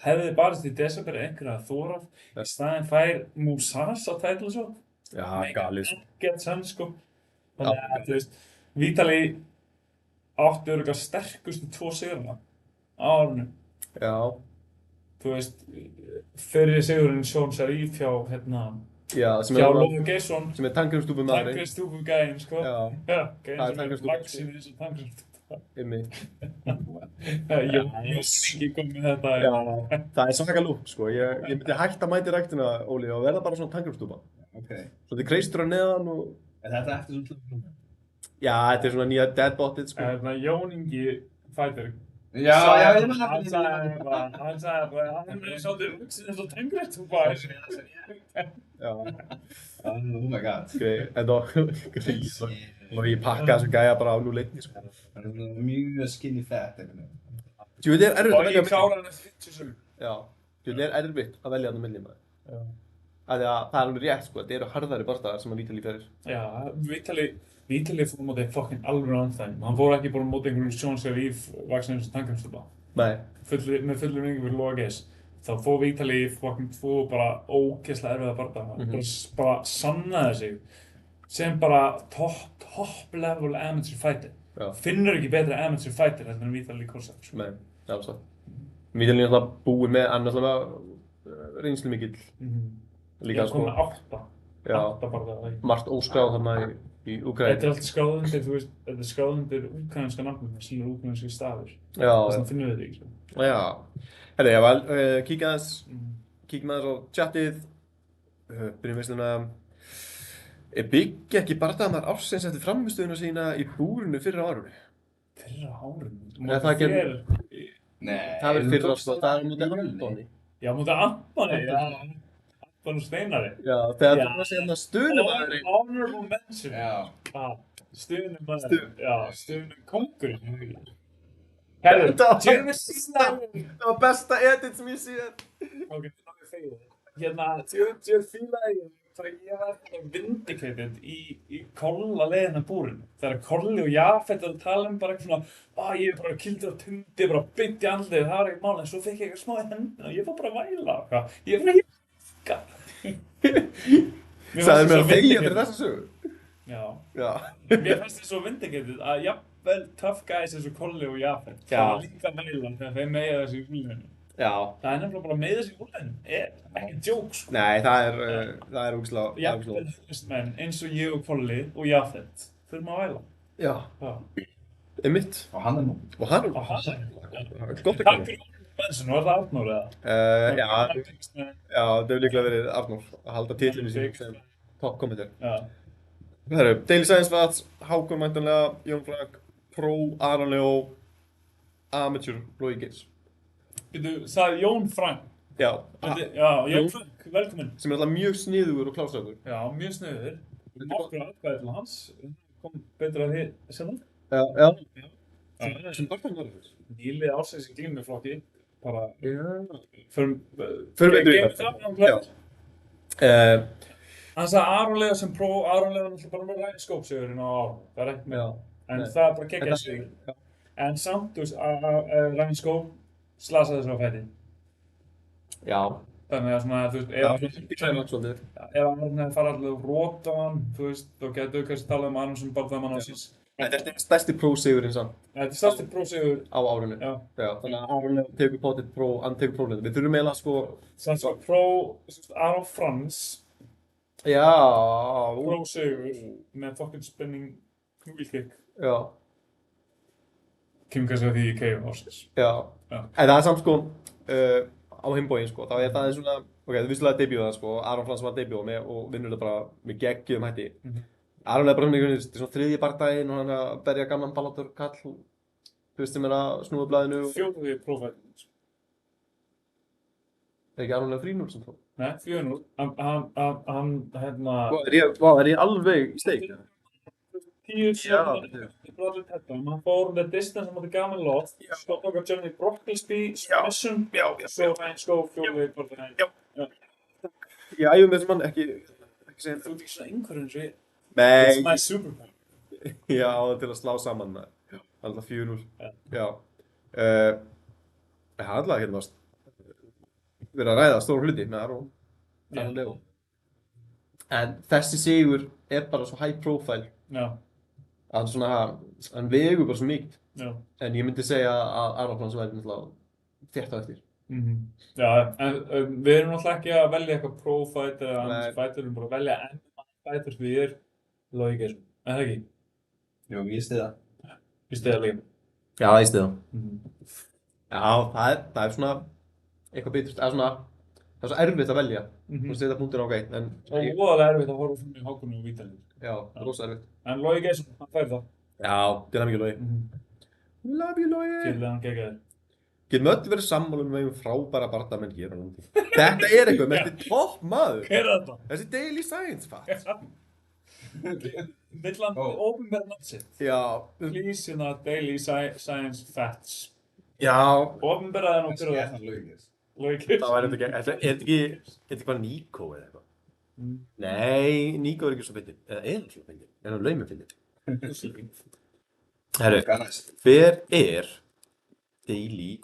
Hefði barist í desember einhverja að þórað. Í staðinn fær Musasa title shot. Já, galið. Ekkert senn, sko. Þannig að, þú veist, Vítali átti örugglega sterkustu 2 sigurina á árinu. Já. Þú veist, fyrri sigurinn Sean Sharif hjá, hjá Logan Gesson. Sem tannkremstúpum maðurinn. Tannkremstúpum gæinn, sko. Já. Gæinn sem vaxinn í þessu tannkremstúpum. Já, ekki kom með þetta. Já, það er svaka lúk, sko. Ég myndi hægt að mæti ræktina, Óli, og verða bara svona tannkremstúpa. Svo þið kreistur að neðan og... Er þetta eftir svona hlutnum? Já, þetta er svona nýja deadbotið, sko. Jón Ingi fighter. Já, ég man hann sagði bara, hann er svolítið vuxinn eins og tannkremstúpa. Já. Oh my god. En þá, grís. Og ég pakka þessu gæja bara á 0-1, sko. Það er mjög skinny fat, einhvern veginn. Jú, þetta er erfitt að velja... Og ég klára hann eftir 57. Já. Jú, þetta er erfitt að velja hann milli maður. Já. Það er alveg rétt, sko. Þetta eru harðari bardagar sem að Vítali ferir. Já, Vítali fór á móti fucking alveg anþægum. Hann fór ekki bara á móti einhverjum Sean Sharif vaxinn eins og tannkremstúpa. Nei. Með fullri vingi fyrir Logan Geiss. Þá fór Vítali fucking 2 bara ógeðslega erfiða bardaga. Bara sannaði sig sem bara top level amateur fighter. Finnur ekki betri amateur fighter en Vítali Korsak. Nei, alveg svo. Vítali er náttúrulega búinn með, hann er náttúrulega reynslu mikill. Líka sko. Ég kom með 8 bardaga. Margt óskráð þarna í Úkraínu. Þetta er alltaf skráð undir, þú veist, þetta er skráð undir úkraínska nafnum, það sýnir úkraínski stafir. Já. Þess vegna finnum við þetta ekki, sko. Já. Herri, já vel, kíkjum aðeins á chatið. Byrjum við svona... Byggja ekki bardagamar ársins eftir frammistöðuna sína í búrinu fyrra árunni? Fyrra árunni? Nei, það ekki... Nei, það er fyrra ársins, það er mútið Antoni. Já, mútið Antoni, já. Antoni Steinari. Já, þegar þú var síðan að stunumæðurinn. Honorable mention. Já. Stunumæðurinn. Já, stunumkongurinn. Herru, Jeremy Steinari. Það var besta edit sem ég séð. Ok, það er feið. Jeremy Steinari. Ég var vindicated í Kolla leiðina búrinu. Þegar Kolli og Jafet að tala bara eitthvað svona ég er bara kildur á tundi, bara beint í andlitið, það var ekkert mál, en svo fekk ég eitthvað smá í hendina og ég fór bara að væla. Ég var Sagði mér að þegja fyrir þessa sögu? Já. Mér fannst þið svo vindicated að jafnvel tough guys eins og Kolli og Jafet það líka væla þegar þeir meiða þessu í húlinu. Já. Það er nefnilega bara að meiða þessu í húlinu. Ekki djók, sko. Nei, það er ógeðslega. Jafnvel menn eins og ég og Kolli og Jafet þurfum að væla. Já. Einmitt. Og hann er nú. Og hann. Gott Takk fyrir mennsinu, var það Arnór eða? Já, það hefur líklega verið Arnór að halda titlinu sín sem top commenter. Já. Það eru Daily Science Vats, Hákon mæntanlega, Jón Frank, Pro, Aron Leo, Amateur, Logi Geirs. Býtu, sagði Jón Frank? Já. Já, Jón Frank, velkominn. Sem er alltaf mjög sniðugur og klásræður. Já, mjög sniðugur. Nokkur aðkvæði til hans, kom betur að þið sjálf. Já. Sem barðan var það. Nýlið ársins í glímuflokki, bara... Förum við það. Hann sagði Aron Leo sem Pro, Aron Leo náttúrulega bara með ræðskópsegurinn á Aron. Það er ekkert með. En það er bara geggjað sigur. En samt, þú veist, ræðskóp slasaði þessu á fæti. Já. Þannig að svona, þú veist, ef hann fara allir rót á hann, þú veist, þá getur við kannski talað Aron sem barðamann ásins. Þetta er stærsti Pro-sigurinn samt. Þetta er stærsti Pro-sigur á árinu. Já. Þannig að Aron tekur potið Pro, hann tekur Pro-leita. Við þurfum eiginlega sko... Sanns að Pro, Aron Frans. Já. Pro-sigur með fucking spinning wheelkick. Já. Kemur kannski að því í KO ársins. Já. En það er samt sko, á himbóginn sko, þá er það svona, ok, þú vissulega debutað sko, Aron Frans var debutað með og vinnur þetta bara með geggjum hætti. Aron er bara svona þriðji bardaginn og hann er að berja gamlan Balladur kall þú veist sem að snúa blaðinu og... Fjórði prófættin. Ekki alveg 3-0 sem þá? Nei, 4-0. Hann, Er ég alveg í steik? 10 Já, Bradley Tatum, hann fór með distance á móti Gamin Love, stopp okkar Johnny Brocklesby, Smithson, svo Ryan Schofield, fjórði Ryan. Ég æfum þessum mann ekki segja Þú ert ekki svona einhverjum eins og ég. Nei. It's my superpower. Já, til að slá saman það. Alltaf 4-0. Já. Það er alltaf hérna verið að ræða stóra hluti með Aron. Aron Leo. En þessi sigur er bara svo high profile. Já. Hann vegur bara svo mikið. Já. En ég myndi segja að Aron Frans væri náttúrulega þétt á eftir. Já, en við erum náttúrulega ekki að velja eitthvað pro-fighter eða anti-fighter, við erum bara að velja MMA-fighter því Logi Geirsson, er það ekki? Jú, ég stiði það. Ég stiði það líka. Já, ég stiði það. Já, það er svona eitthvað biturt, það er svo erfitt að velja. Þú veist þetta punktur á gæt, en... Það er voðalega erfitt að horfa fyrir Hákoni og Vítalíð. Já, það er rosa erfitt. En Logi Geirsson, hann fær það. Já, til það mikið Logi. Love you Logi. Fyrir hann geggjað þér. Getum öll verið sammála um einhverjum frábæra bardamenn hér á landi. Þetta er eitthvað, þetta er topp maður. Hver er þetta? Þessi Daily Science fact. Vill hann opinbera nafn sitt? Já. Please, hérna, Daily Science Facts. Já. Opinberaði hann og fyrir það. Logi Geirsson. Það væri þetta ekki, er þetta bara Nico eða eitthvað? Nei, Nico er ekki svo fyndinn. Eða er hann svo fyndinn? Er hann laumur fyndinn? Herru, hver er Daily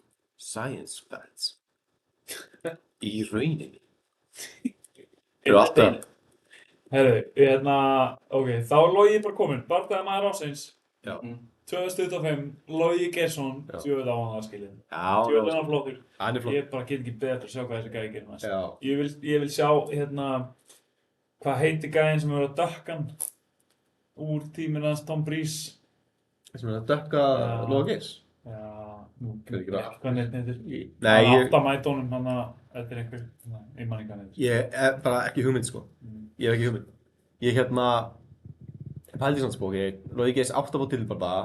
Science Facts í rauninni? Eru alltaf? Herru, ok, þá er Logi bara kominn. Bardaði maður ásins. Já. 2025, Logi Geirsson, tjóðið á hann það skilið. Já. Tjóðið hann flottur. Hann er flott. Ég bara get ekki betur að sjá hvað þessi gæði gerir næst. Já. Ég vil sjá, hvað heitir gæðin sem hefur að dökkan úr tíminn hans Tom Breeze. Sem er að dökka Logi Geirs? Já, nú, hvað neitir. Nei, ég... Átt að mæta honum hann að, þetta er einhver, ég man ekki hvað neitir. Ég er bara ekki hugmynd, sko. Ég hef ekki hugmynd. Ég pældi svona spók, Logi Geirs átt að fá titilbardaga,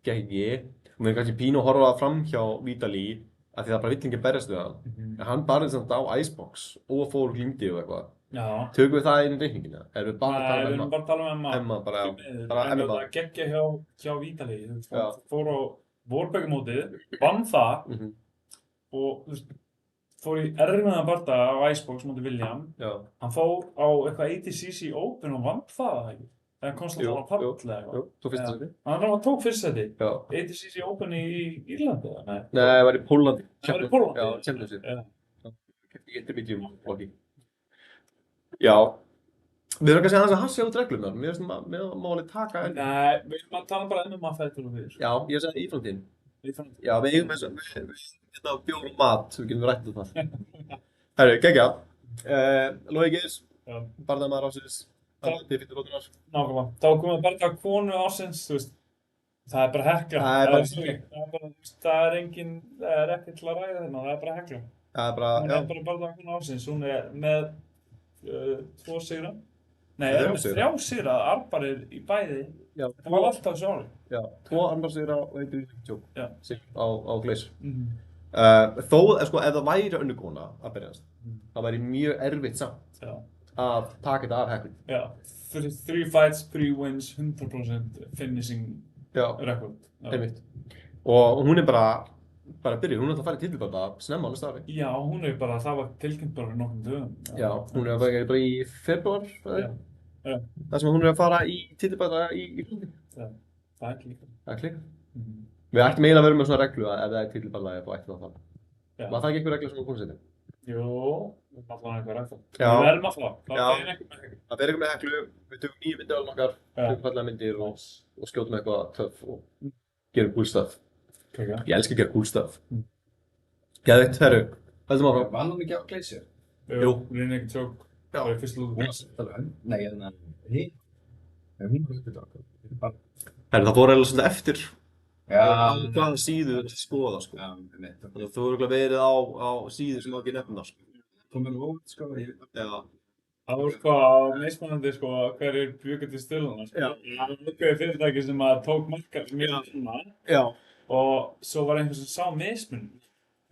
gekk ekki. Og mér er kannski pínu að horfa fram hjá Vítalíð, af því það bara vill ekki berjast við hann. En hann barðist samt á Icebox og fór og glímdi og eitthvað. Já. Tökum við það inn í reikningina? Erum við bara Nei, við erum bara að tala um MMA. MMA, bara, já. Bara En MMA. það geggja hjá Vítalíð, fór á Vorbergamótið, vann það og þú veist, fór í erfiðan bardaga á Icebox móti William. Já. Hann fór á eitthvað ADCC Open og vann það ekki. Það komst alltaf á pall eða eitthvað. Jú, tók fyrsta seti. Hann tók fyrsta seti. Já. ADCC Open í Írlandi eða? Nei, það var í Pólandi. Það var í Pólandi? Já, Championship. Já. Í intermedium flokki. Já. Við erum kannski aðeins að hasja út reglunar. Mér finnst að má alveg taka enn. Nei, við tala bara MMA-fættur og við. Já, ég sagði í framtíðin. Í framtíðin? Já, við eigum þess að bjór og mat, við getum rætt um það. Herru, geggja. Logi Geirs, barndamaður ásins, þið fyrir lótunar. Nákvæmlega. Þá komum við bara að konu ásins, þú veist, það er bara hekla. Það er engin, það er ekkert til að ræða þarna, það er bara hekla. Það er bara, já. Hún er bara að konu ásins, hún er með 2 sigra. Nei, Þrjá með 3 sigra, armbarir í bæði. Já. Það var alltaf þessu ári. Já, 2 armbarsigra og 1 tjók. Já. Á Gleis. Þó, sko, ef það væri önnur kona að berjast, það væri mjög erfitt samt að taka þetta af heklum. Já, 3 fights, 3 wins, 100% finishing record. Einmitt. Og hún er bara að byrja, hún er að fara í titilbardaga snemma á næsta ári. Já, hún er bara, það var tilkynnt bara fyrir nokkrum dögum. Já, hún er að fara í febrúar, Já. þar sem hún er að fara í titilbardaga í Íslandi. Já, það er klíka. Það er klíka. Við ættum eiginlega að vera með svona reglu að ef það er titilbardaga þá ættum við að fara. Var það ekki einhver regla sem við komum að setja? Jú, við fallum einhver regla. Já. Við verðum að falla, það er einhver með reglu. Það verður eitthvað með heklu, við tökum 9 myndir alveg okkar, tökum fallega myndir og skjótum eitthvað töff og gerum cool stuff. Ég elska að gera cool stuff. Geðveikt, herru, heldum áfram. Vann hann ekki á Glacier? Jú, Reyni ekki tjók. Það var í fyrstu lúðu. Nei, hún var uppið dag. Herru, það fór eiginlega svolítið eftir Já. hvaða síðu þetta skoða, sko. Já, einmitt. Þannig að þú hefur verið á síðu sem ekki nefna, sko. Það mér óvægt, sko. Já. Það voru sko mismunandi sko hverjir bjuggu til stöðuna sko. Já. Það var fyrirtæki sem að tók markar sem ég svona. Já. Og svo var einhver sem sá mismuninn.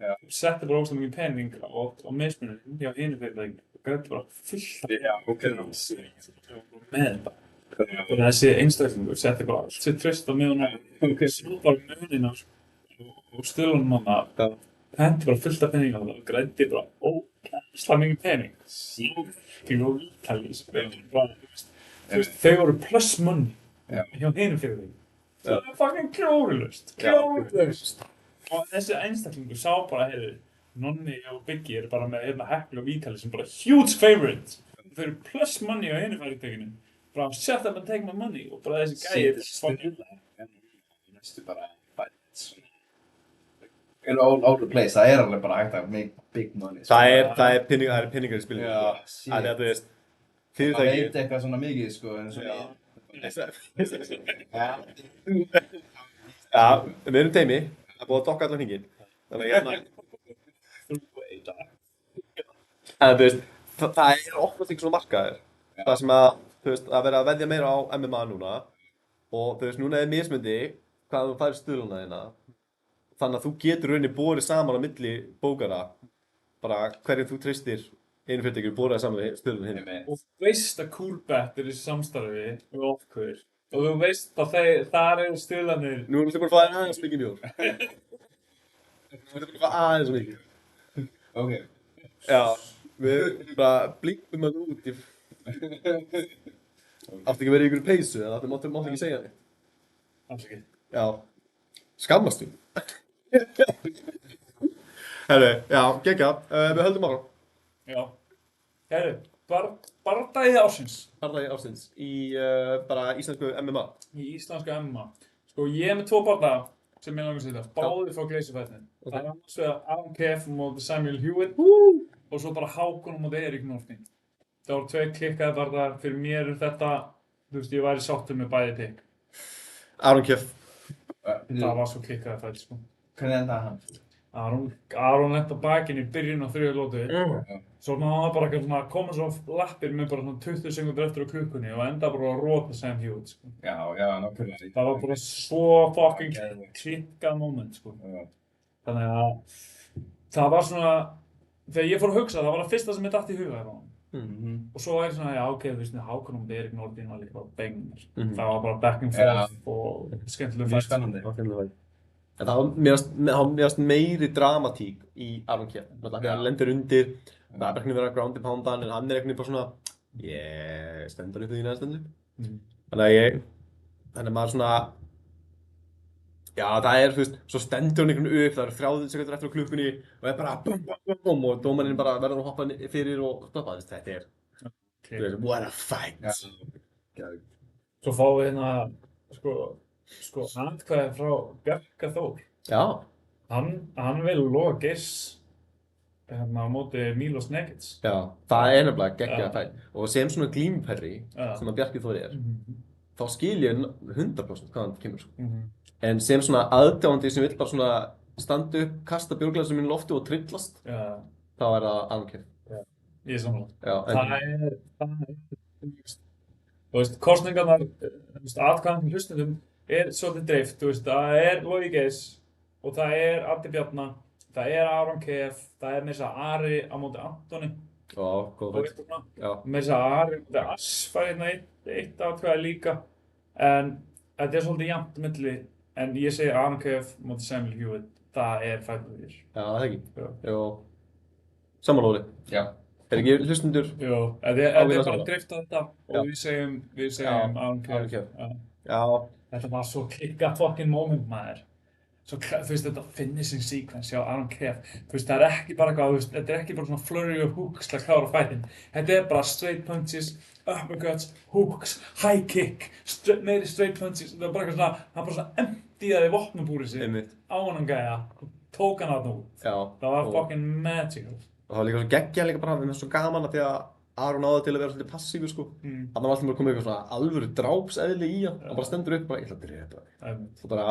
Já. Setti bara óslega mikið pening á mismuninn hjá hinu fyrirtækinu. Og græddi bara fullt af Já, ok. með þetta. Og þessi einstaklingur setti bara allt sitt traust á miðunum. Ok. Svo bara munina og stöðunum hana. Hendi bara fullt af pening á það og græddi bara ógeðslega mikið pening. Síðan og Ítalíu sem bara, þú veist, þau voru plus money hjá hinu fyrirtækinu. Það er fucking klórulaust. Og þessi einstaklingur sá bara, heyrðu, Nonni og Biggi eru bara með Heklu og Ítalíu sem bara huge favorites. Þau eru plus money á hinu fyrirtækinu. Bara shut up and take my money og bara þessi gæi fucking Næstu bara all over the place, það alveg bara hægt að make big money. Það er pinningar í spilinu. Já, shit. Það þú veist, Það fyrirtæki... veit eitthvað svona mikið, sko, en svo Já, við erum teimi. Það er búið að dokka allan hringinn. Þannig að En þú veist, það er oftast ekki svona markaðir. Það sem að, þú veist, að vera að veðja meira á MMA núna. Og þú veist, núna er mismundi hvað þú færir stuðluna þína. Þannig að þú getur rauninni borið saman á milli bókara. Bara hverjum þú treystir einu fyrirtækir borið saman við stuðluna hinn. Og þú veist að Coolbet er í samstarfi við okkur. Og þú veist að þar eru stuðlanir. Nú erum við búin að fá þér aðeins mikið mjór. Nú erum við búin að fá aðeins mikið. Ok. Já, við bara blinkum að út í... Áttu ekki að vera í ykkur peysu, eða máttu ekki segja þig? Alls ekki. Já. Skammast þú? Herru, já, geggjað. Við höldum ára. Já. Herru, bardagi ársins. Bardagi ársins í bara íslensku MMA. Í íslenska MMA. Sko, ég er með 2 bardaga sem ég langar að setja. Báðir frá Gleysifættin. Það er annars vegar Aaron Kef móti Samuel Hewitt. Og svo bara Hákon móti Erik Nortni. Það voru 2 klikkaði bardagar. Fyrir mér þetta, þú veist, ég væri sáttur með bæði pikk. Aaron Kef. Það var svo klikkaði fæll, sko. Hvernig endaði hann? Aaron lenti á bakinu í byrjun á 3. lótu. Svo náði hann bara eitthvað svona, koma svo lappir með bara svona 20 sekundur eftir á klukkunni og enda bara að róta Sam Hewitt, sko. Já, nákvæmlega. Það var bara svo fucking klikkað moment, sko. Þannig að það var svona, þegar ég fór að hugsa, það var það fyrsta sem ég datt í huga hérna. Og svo er svona, já ok, þú veist, Hákon og Erik Nortni var líka bara bengar. Það var bara back and forth og skemmtileg Mjög fætt. spennandi. En það var mér meiri dramatík í Aaron Kef. Þegar hann lendir undir, það er ekki verið að ground and pounda hann, en hann er ekki bara svona, ég stendur upp því næsta stendur. Þannig að maður svona, já það er, þú veist, svo stendur hann einhvern upp, það eru 30 sekundur eftir á klukkunni og er bara bum bum bum og dómarinn bara verður að hoppa fyrir og stoppa þess. Þetta er, þú veist, what a fight. Svo fáum við hérna, sko, atkvæði frá Bjarka Þór. Já. Hann vil loga Geirs hérna á móti Milos Negic. Já, það er nefnilega geggjað fætt. Og sem svona glímuperri sem að Bjarki Þór er, þá skil ég 100% hvaðan það kemur, sko. En sem svona aðdáandi sem vill bara svona standa upp, kasta björglasum inn í lofti og trillast, þá er það Aaron Kef. Ég er sammála. Já, þú veist, kosningarnar, atkvæðan til hlustendum er svolítið dreift, þú veist, það er Logi Geirs og það er Addi Bjarna, það er Aaron Kef, það er meira þess að Ari á móti Antoni. Já, góð fætt. Já. Meira þess að Ari á móti Asfar hérna eitt atkvæði líka, en þetta er svolítið jafnt milli, en ég segi Aaron Kef móti Samuel Hewitt, það er fættur fyrir. Já, það ekki. Jó. Samanlóði. Já. Er ekki hlustendur? Jó, þetta er bara dreift á þetta og við segjum Aaron Kef. Já. Þetta var svo klikkað fucking moment, maður. Svo, þú veist, þetta finishing sequence hjá Aaron Kef. Þú veist, það er ekki bara eitthvað, þú veist, þetta er ekki bara svona flurry of hooks til að klára fætinn. Þetta er bara straight punches, uppercuts, hooks, high kick, meiri straight punches. Það er bara eitthvað svona, hann bara svona emptiðaði vopnabúrið sig á hann gæja og tók hann þarna út. Já. Það var fucking magical. Og það var líka svo geggjað líka bara, mér finnst svo gaman að því að Aaron áður til að vera svolítið passífur, sko. Þannig var alltaf bara komið eitthvað svona alvöru drápseðli í hann. Hann bara stendur upp og bara, ég ætla að drepa þig. Og bara,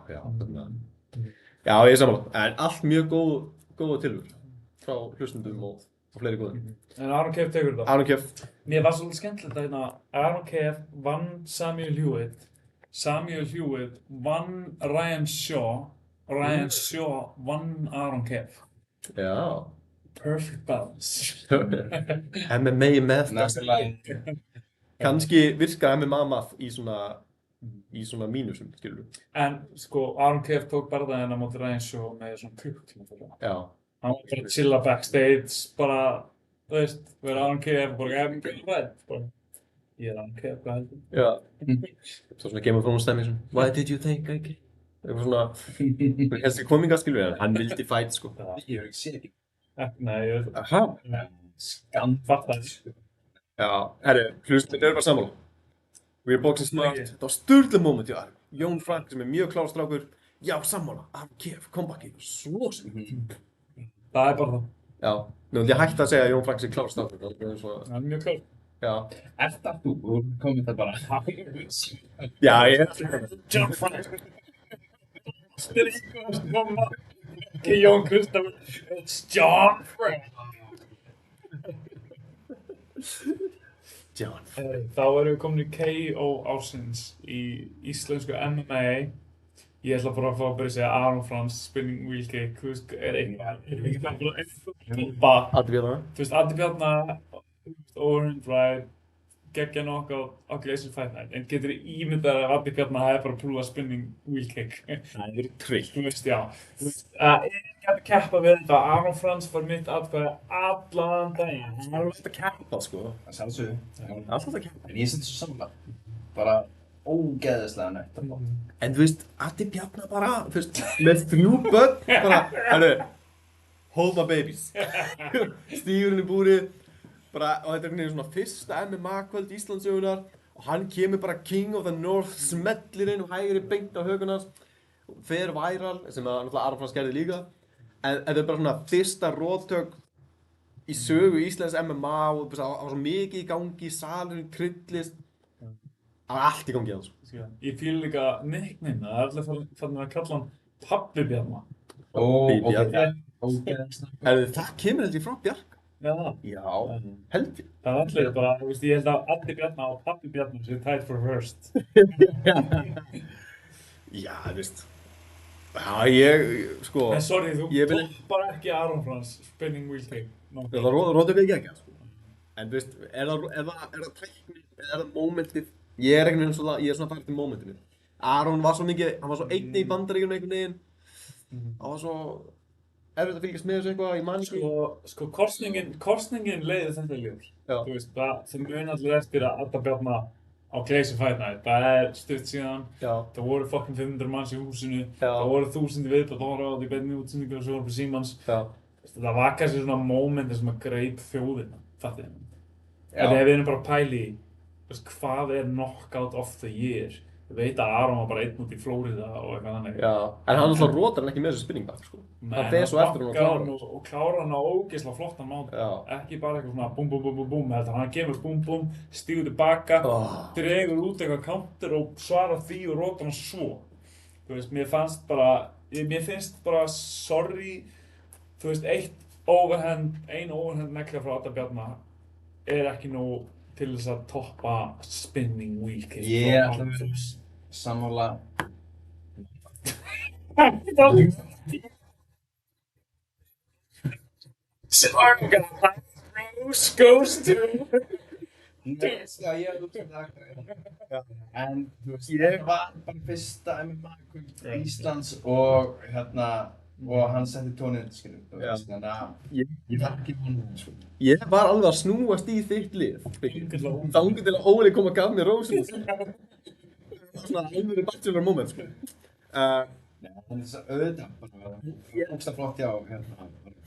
já, þannig. Já, ég er sammála. En allt mjög góða tilvör frá hlustendum og fleiri góðum. En Aaron Kef tekur þetta. Aaron Kef. Mér var svolítið skemmtilegt að Aaron Kef vann Samuel Hewitt Samuel Hewitt vann Ryan Shaw, Ryan Shaw vann Aaron Kev. Já. Perfect balance. MMA math. Nákvæmlega. Kannski virkar MMA math í svona mínusum, skilur við. En sko, Aaron Kev tók barðaðina móti Ryan Shaw með svona klukkutíma fyrir það. Já. Hann var bara að chilla backstage, bara, þú veist, vera Aaron Kev, bara I'm getting red, bara. Ég Aaron Kev, hvað heldur? Já. Svo svona Game of Thrones stemming svona, why did you think I came? Eitthvað svona, helst ekki kominga, skilur við, en hann vildi fight, sko. Ég hef ekki séð ekki. Nei, ég veit það. Aha. Skamfattaði. Já, herri, hlustin eru bara sammála. We're boxing smart. Þetta var sturglega moment, já. Jón Frank sem mjög klár strákur. Já, sammála. Aaron Kev, comeback. Svo sem. Það bara það. Já. Nú ætlum ég hægt að segja að Jón Frank sé klár strákur. Það er mjög klár. Já. Eftir þú komið það bara. Já, ég. John Frank. Styrkast mamma. Ekki Jón Kristoffer. It's John Frank. John. Þá erum við komin í KO ársins í íslensku MMA. Ég ætla bara að fá að byrja að segja Aron Frans, spinning wheel kick, þú veist, er eitthvað bara, Addi Bjarnar. þú veist, Addi Bjarnar, overhand right, geggja knockout á Glacier Fight Night, en getur ímyndað að Addi Bjarnar hefði bara prúfað spinning wheel kick. Það er trill. Þú veist, já. Þú veist, ég gæti að keppa við þetta, Aron Frans var mitt atkvæði allan daginn. Það er alltaf að keppa, sko. Það sjálfsögðu. Alltaf að keppa. En ég sendi svo sammála. Bara ógeðislega nött að fá. En þú veist, Addi Bjarnar bara, þú veist, með 3 börn, bara, herru, hold my babies. Stígur inn í búrið, bara, og þetta er svona fyrsta MMA-kvöld Íslandssögunar, og hann kemur bara King of the North, smellir inn og hægir beint á hökunars, fer viral, sem að náttúrulega Aron Frans gerði líka, en þetta er bara svona fyrsta róttök í sögu Íslands MMA og það var svo mikið í gangi, salurinn kryllist, það var allt í gangi hans. Ég fíl líka nickname, það er allir fann að kalla hann Pabbi Bjarnar. Ógeðislega. Það kemur held ég frá Bjark. Já. Já, held ég. Það er allir bara, þú veist, ég held að Addi Bjarnar og Pabbi Bjarnar séu tied for first. Já, þú veist. Já, ég, sko. En sorry, þú ég vil toppar ekki Aron Frans, spinning wheel kick. No. Það rótur ekki ekki, sko. En þú veist, er það tækni, er það momentið? Ég er einhvern veginn svona, ég er svona fært í momentinu. Aron var svo mikið, hann var svo einni í Bandaríkjunum einhvern veginn. Það var svo erfitt að fylgjast með þessu eitthvað í mannsku. Sko, kostningin leiði þetta ljós. Já. Þú veist, það mun allir eftir að Adda Bjarnar á Glacier Fight Night. Það er stutt síðan. Já. Það voru fucking 500 manns í húsinu. Já. Það voru 1000 viðbætt að horfa á því beinni útsendingu og sjónvarpi Símans. Já. Það var kannski svona mómenti sem að greip þjóðina, fattið þið? Já. En ef við erum bara að pæla í, hvað er knockout of the year? Ég veit að Aron var bara einn út í Flórida og eitthvað þannig. Já, en hann alltaf rótar hann ekki með þessu spinning back, sko. Hann fer svo eftir hann og klárar hann. Og klárar hann á ógeðslega flottan máta. Já. Ekki bara eitthvað svona búm, búm, búm, búm, búm, heldur hann kemur búm, búm, stígur tilbaka, dregur út eitthvað counter og svarar því og rótar hann svo. Þú veist, mér finnst bara sorry, þú veist, ein overhand negla frá Adda Bjarnar er ekki nóg til þess að toppa spinning wheel kick. Ég ætla að vera sammála. Rose goes to... Já, ég hef útsett það. En þú veist, ég var bara fyrsta MMA-kvöld Íslands og og hann setti tóninn, skilur, þannig að ég var ekki vonað, sko. Ég var alveg að snúast í þitt lið. Þannig til að Óli kom að gaf mér rósinu. Það var svona alvöru bachelor moment, sko. Þannig þess að auðvitað bara, ógsta flott já,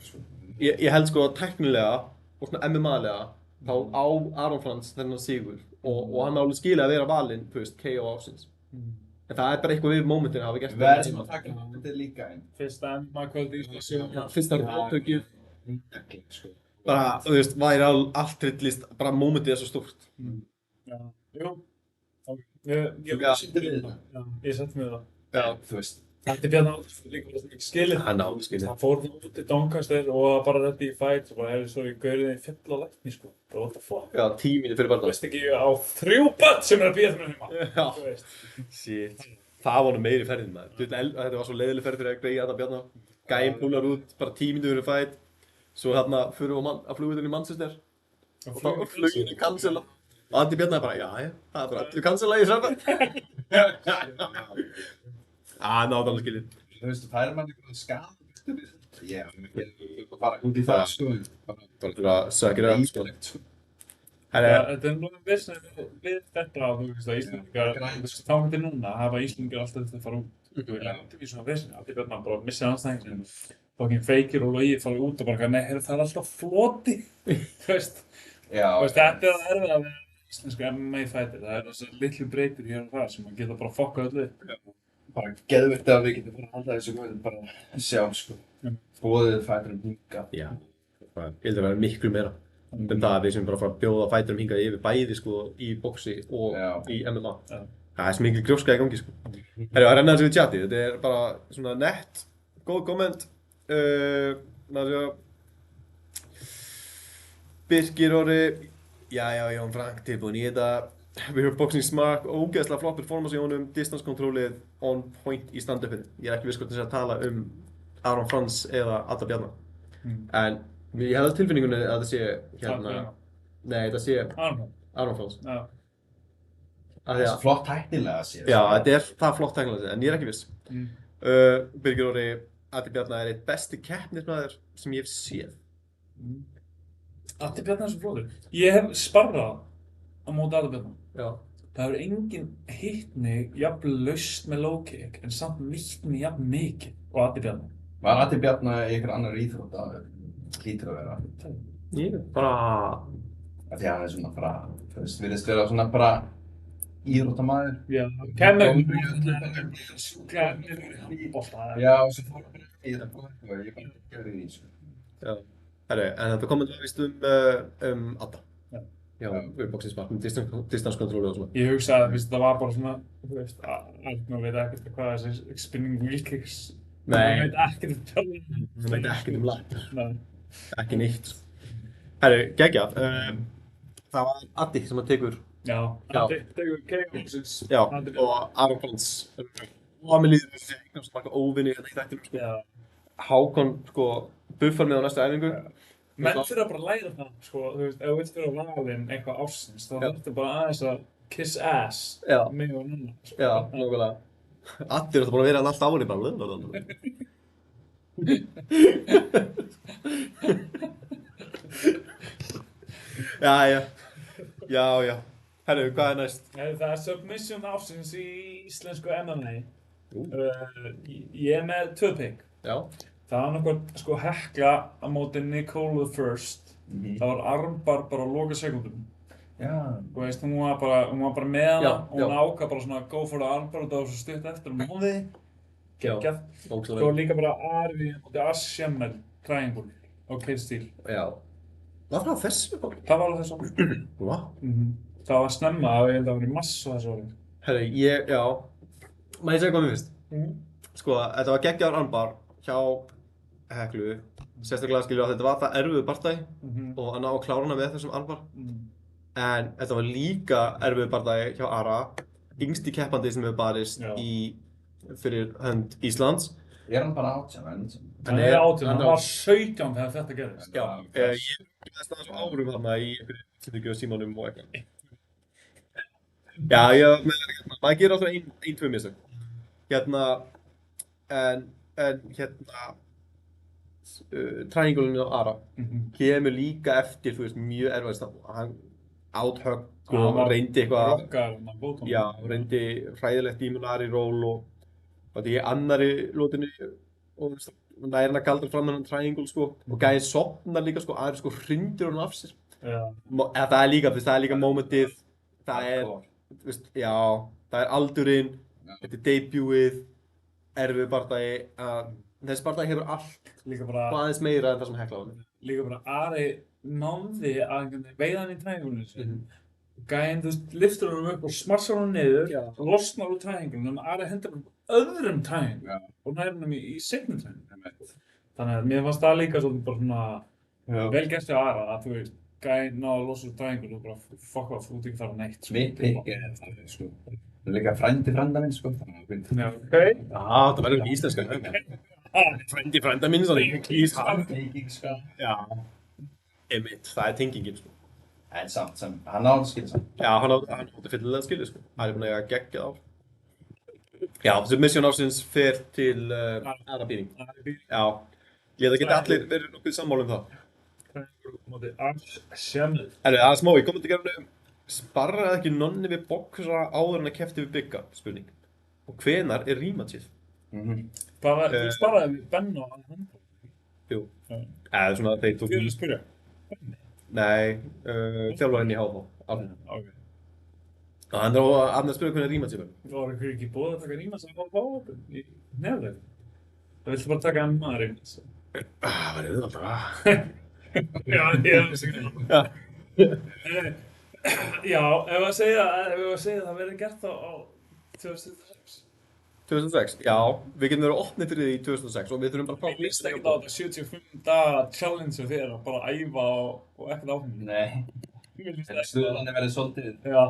sko. Ég held sko tæknilega og svona MMA-lega þá á Aron Frans þennan sigur og hann alveg skilja að vera valinn, þú veist, KO ársins. En það er bara eitthvað við momentinu að hafa gert Við verðum að taka þetta líka einn. Fyrsta MMA-kvöld í Íslands. Fyrsta róttökið. Bara, þú veist, væri allt trillist, bara momentið er svo stórt. Já. Jú. Ég Settu við þetta. Ég setti mig það. Já. Þú veist, Þetta er Bjarni Árnason líka bara mikið skilið. Hann áður skilið. Það fór það út í Doncaster og var bara reddi í fight og bara hefði svo í gaurið fjall á lækni sko. Það var what the fuck. Já, 10 mínútur fyrir Þú barndag. veist ekki á 3 börn sem er að bíða fyrir heima. Já. Þú veist. Shit. Það var nú meiri ferðin maður. Þetta var svo leiðileg ferð fyrir að greiða þetta Bjarna. Gæinn púlar út, bara 10 mínútur fyrir fight. Svo hérna fyrir við á flugvöllinn í Manchester. Og þá var fluginu cancela. Og Andi Bjarni bara, já, það er bara allir cancela í þessari. Náðu alveg skilið. Þú veist, þú færir mann einhverjum skadum. Já, ég bara út í það, sko. Bara til að sökja það, sko. Sko. Þetta er nú vissið við þetta að þú veist að Íslendingar, þá hætti núna hafa Íslendingar alltaf þetta að fara út. Þú veist, í svona vissið, allir börnar bara missið anstæðingin. Fokkin feikir og logið fara út og bara, nei, það er alltaf floti. Þú veist, þetta er að erfiða við íslensku MMA fætir. Það er þessar litlu breytur hér og það sem að geta bara fokkað öllu. Bara geðvitt að við getum bara að halda þessu góðin bara að sjá, sko. Bóðið fæturum hinga. Já, ég held að vera miklu meira. Það að við sem bara fara að bjóða fæturum hingað yfir bæði, sko, í boxi og í MMA. Það er svo mikil grjóska í gangi, sko. Herru, að renna þessu við chati. Þetta er bara svona nett, góð komment. Birgir Orri, Jón Frank tilbúin í þetta. Við höfum boxing smak, ógeðslega flott performance í honum, distance controlið on point í stand-upinu. Ég er ekki viss hvort þess að tala Aron Frans eða Adda Bjarna. En ég hefði tilfinningunni að það sé nei, það sé Aron Frans. Það er flott tæknilega séð. Já, þetta er það flott tæknilega séð, en ég er ekki viss. Birgir Orri, Addi Bjarna er eitt besti keppnismaður sem ég hef séð. Addi Bjarna er svo flottur. Ég hef sparrað á móti Adda Bjarna. Já. Það hefur enginn hitt mig jafn laust með low kick en samt nýtt mig jafn mikið og Addi Bjarna. Var Addi Bjarna í einhver annar íþrótt að hlýtur að vera? Ég bara... Því hann er svona bara, þú veist, virðist vera svona bara íþróttamaður. Já, kennur bolta. Já, og svo fór hann bara í þetta og ég bara gerði því, sko. Já. Herru, en þetta kommentar vist Adda. Já, boxing smak, distance control og svona. Ég hugsa að það var bara svona, þú veist, Arnur veit ekkert hvað þessi spinning wheel kicks. Nei. Hann veit ekkert tjálfum. Hann veit ekkert lag. Nei. Ekki neitt. Herru, geggjað. Það var Addi sem að tekur. Já, Addi tekur KO-sins. Já, og Aron Frans. Og að mér líður þessi eignast marga óvinni hérna í þættinum, sko. Já. Hákon, sko, buffar með á næstu æfingu. Menn þurfa bara að læra það, sko, þú veist, ef þú vilt vera valinn eitthvað ársins, þá þurftu bara aðeins að kiss ass mig og núna. Já, nákvæmlega. Addi er alltaf búin að vera hann allt árið bara. Já. Herru, hvað er næst? Það er submission ársins í íslensku MMA. Ég er með 2 pick. Já. Það var náttúrulega sko Hekla á móti Nicole the First. Það var armbar bara á loka sekúndum. Já. Þú veist, hún var bara með hana og hún ákvað bara svona go for the armbar og það var svo stutt eftir og móði. Geggjað. Svo líka bara Arvi móti Asjamel triangle og Kate Steele. Já. Var það þessu bók? Það var alveg þessu ári. Vá. Það var snemma og ég held að það var í massu þessu ári. Herru, má ég segja hvað mér finnst? Sko, þetta var geggjaður armbar hjá Heklu, sérstaklega skilur að þetta var það erfiður bardagi og að ná að klára hana með þessum armbar. En þetta var líka erfiður bardagi hjá Ara, yngsti keppandi sem hefur barist fyrir hönd Íslands. Er hann bara 18? Hann er 18, hann var 17 þegar þetta gerðist. Já, ég hef þess árum þarna í einhverju sýningu á Símanum og eitthvað. Já, maður gerir alltaf 1-2 mistök. Triangulinu á Ara kemur líka eftir, þú veist, mjög erfiðast hann áthögg og reyndi eitthvað reyndi hræðilegt Imunari ról og þetta í annari lótinni og næri hann að galdra fram hann triangle, sko, og gæði sopnar líka, sko, Ari, sko, hrindir hann af sér. Það er líka momentið, það er, þú veist, það er aldurinn, þetta er debutið, erfið bardagi, þessi bardagi hefur allt aðeins meira en það sem Hekla á hann. Líka bara Ari náði að veiða hann í triangle Gæinn, þú veist, lyftur honum upp og smarsar honum niður, losnar úr tæðingunum, Ari hendur honum öðrum tæðingum og nær honum í seinni tæðingum. Þannig að mér fannst það líka svolítið bara svona vel gert hjá Ara að þú veist, gæinn náði að losa úr tæðingunum og bara fuck off, þú ert ekki þar að neitt. Mitt pikk það, sko. Það líka frændi frænda minn, sko. Já, ok. það verður ekki íslenska. Frænda minn, svona Tenging, sko. Já. Einmitt, það tengingin, sko. En samt, hann átti skilja samt. Já, hann átti fyllilega skilja, sko. Hann búinn að eiga geggjað ár. Já, þessi mission ársins fer til Ara Býring. Já, ég held að geta allir verið nokkuð sammála það. Móti Arsenal. Það er smá, ég kom til gerðinu, sparraði ekki Nonni við boxara áður en að kefti við Bigga, spurning. Og hvenar er rematchið? Þú sparaði við Ben og Alejandro. Jú, eða svona þeir tók Ég vil spyrja. Nei, þjálfarinn í HV. Ok. Hann er að spyrja hvernig rematchið verður. Það var ekki búið að taka ríma sem var báðum í nefnleik. Það viltu bara taka maður ríma. Það var auðvitað bara. Já, ég veist ekki. Já, ef að segja það verði gert á 2006. 2006? Já, við getum verið opnið fyrir því í 2006 og við þurfum bara að Ég líst ekkert á þetta 75 daga challenge þegar að bara æfa og ekkert áhengi. Nei. En stuðlanir verið svolítið. Já.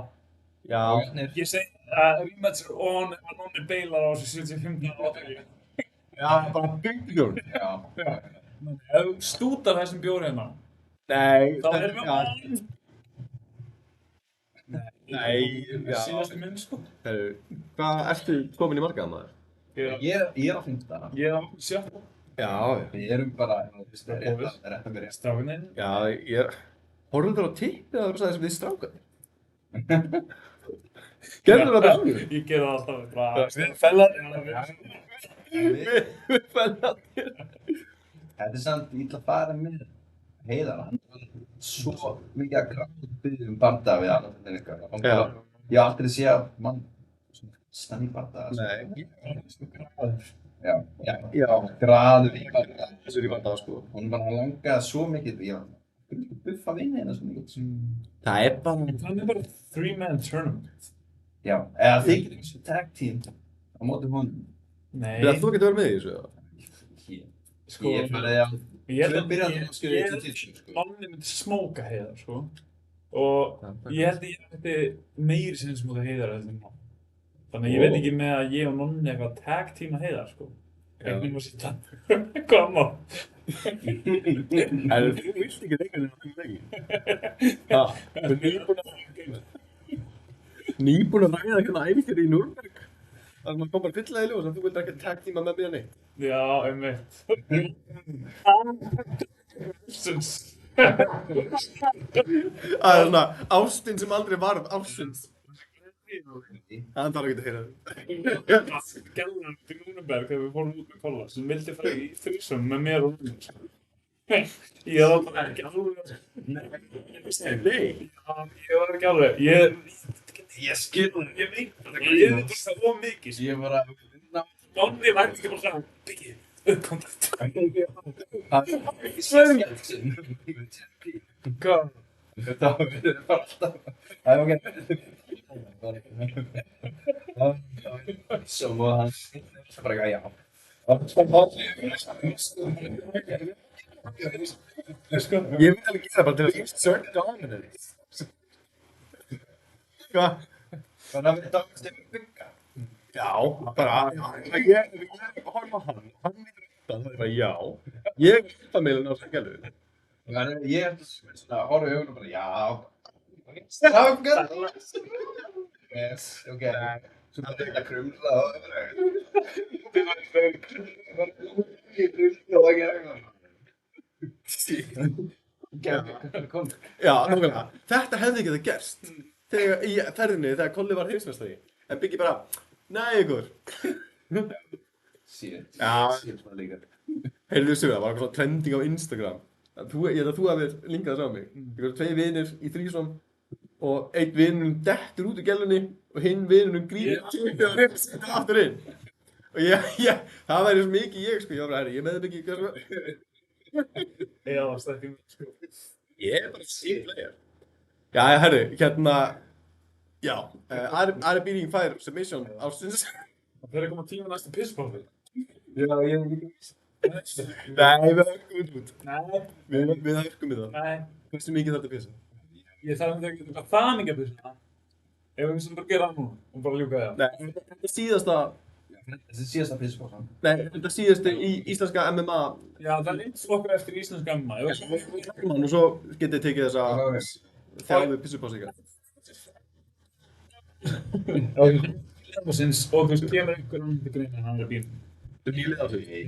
Já. Ég segi að rematch er on ef að Nonni beilar á þessu 75 daga áhengi. Já, bara byggjum. Já. Ef þú stútar þessum bjór hérna, Nei. þá erum við on. Nei, já. Síðastu minn, sko. Herru, hvað ertu komin í markaða maður? Ég er á 15. Ég er á 7. Já. Við erum bara, það er rétt að byrja. Strákuninn. Já, ég horfður á tippið að það var þess að þið strákaði. Gerður það alveg? Ég ger það alltaf bara. Við fellar. Við fellar. Þetta er samt illa að fara með Heiðar, hann var svo mikið að gráta barda við annan fyrir ykkur. Ég hef aldrei séð mann svona stann í barda. Nei. Já, graður í barda. Þessu er í barda, sko. Hún var langaði svo mikið, ég var buffa vinni hérna svo mikið. Það er bara... Það er bara 3-man tournament. Já, eða þið getur eins og tag team á móti honum. Nei. Þú getur verið með í þessu? Sko, Ég farið að... Ég Tvö byrjaði að skrifa held til tíu, sko. Nonni myndi smóka Heiðar, sko. Og ég held að ég ætti meiri sinni smóka Heiðar heldur en hann. Þannig að ég veit ekki með að ég og Nonni eitthvað tag teama Heiðar, sko. Einnig var síðan. Hvað má? En þú vilt ekki leika þér náttúrulega ekki. Nýbúin að ræða hérna æfingar í Núrberg. Það sem kom bara fyllilega í ljós að þú vildi ekki tag teama með mér neitt. Já, einmitt. Það er svona ástin sem aldrei varð ástins. Það þarf ekki að heyra það. Skellan til Núrberg þegar við fórum út með Kolla sem vildi fara í þrísum með mér og Núrberg. Ég var bara ekki alveg. Nei. Já, ég var ekki alveg. Ég skil það. Ég veit það. Ég veit það of mikið. Ég var að vinna. Nonni væri ekki bara svona, Biggi, uppkontakt. Það er ekki skellsinn. Hvað? Þetta var bara alltaf. Það er ok. Svo múið hans. Það er bara ekki að já. Ég myndi alveg gera bara til að insert dominance. Hvað? Þannig að við dámast yfir bygga. Já, bara, ég horfa á hann vitur þetta, það er bara já. Ég vil hluta meilin á þess að gælu. Ég er svona að horfa í augun og bara já. Strákar! Yes, ok. Svo það er ekki að krumla og það er bara... Já, nákvæmlega. Þetta hefði ekki það gerst. Þegar í ferðinni, þegar Kolli var heimsmeistari. En Biggi bara, nei ykkur. Shit. Já. Shit svona líka. Heyrðu þessu, það var eitthvað svona trending á Instagram. Ég held að þú hafið linkað þess á mig. Það voru 2 vinir í þrísom og einn vinurinn dettur út úr gælunni og hinn vinurinn grípur tippið og rifsir aftur inn. Og það væri svo mikið ég, sko. Ég var bara, herri, ég með Biggi, hvað svo? Já, það er ekki mjög, sko. Ég er bara sín player. Já, herru, já, Ari Býring fær submission ársins. Það fyrir að koma tíma næstu pisspáfi. Já, Nei, við höfum út. Nei, Við höfum það. nei. Hversu mikið þarf þetta pissa? Ég þarf að ekki eitthvað það mikið að pissa. Ef við sem bara gera það núna og bara ljúka það. Nei, þetta síðasta, Þessi síðasta pissbóðan. þetta síðasta í íslenska MMA. Já, það er eins flokkur eftir íslenska MMA. Og svo getið þið tekið þessa þjálfu pissupásu ykkar. Og þú veist, kemur einhver annan til greina en hann er bíl. Þú nýlið af því?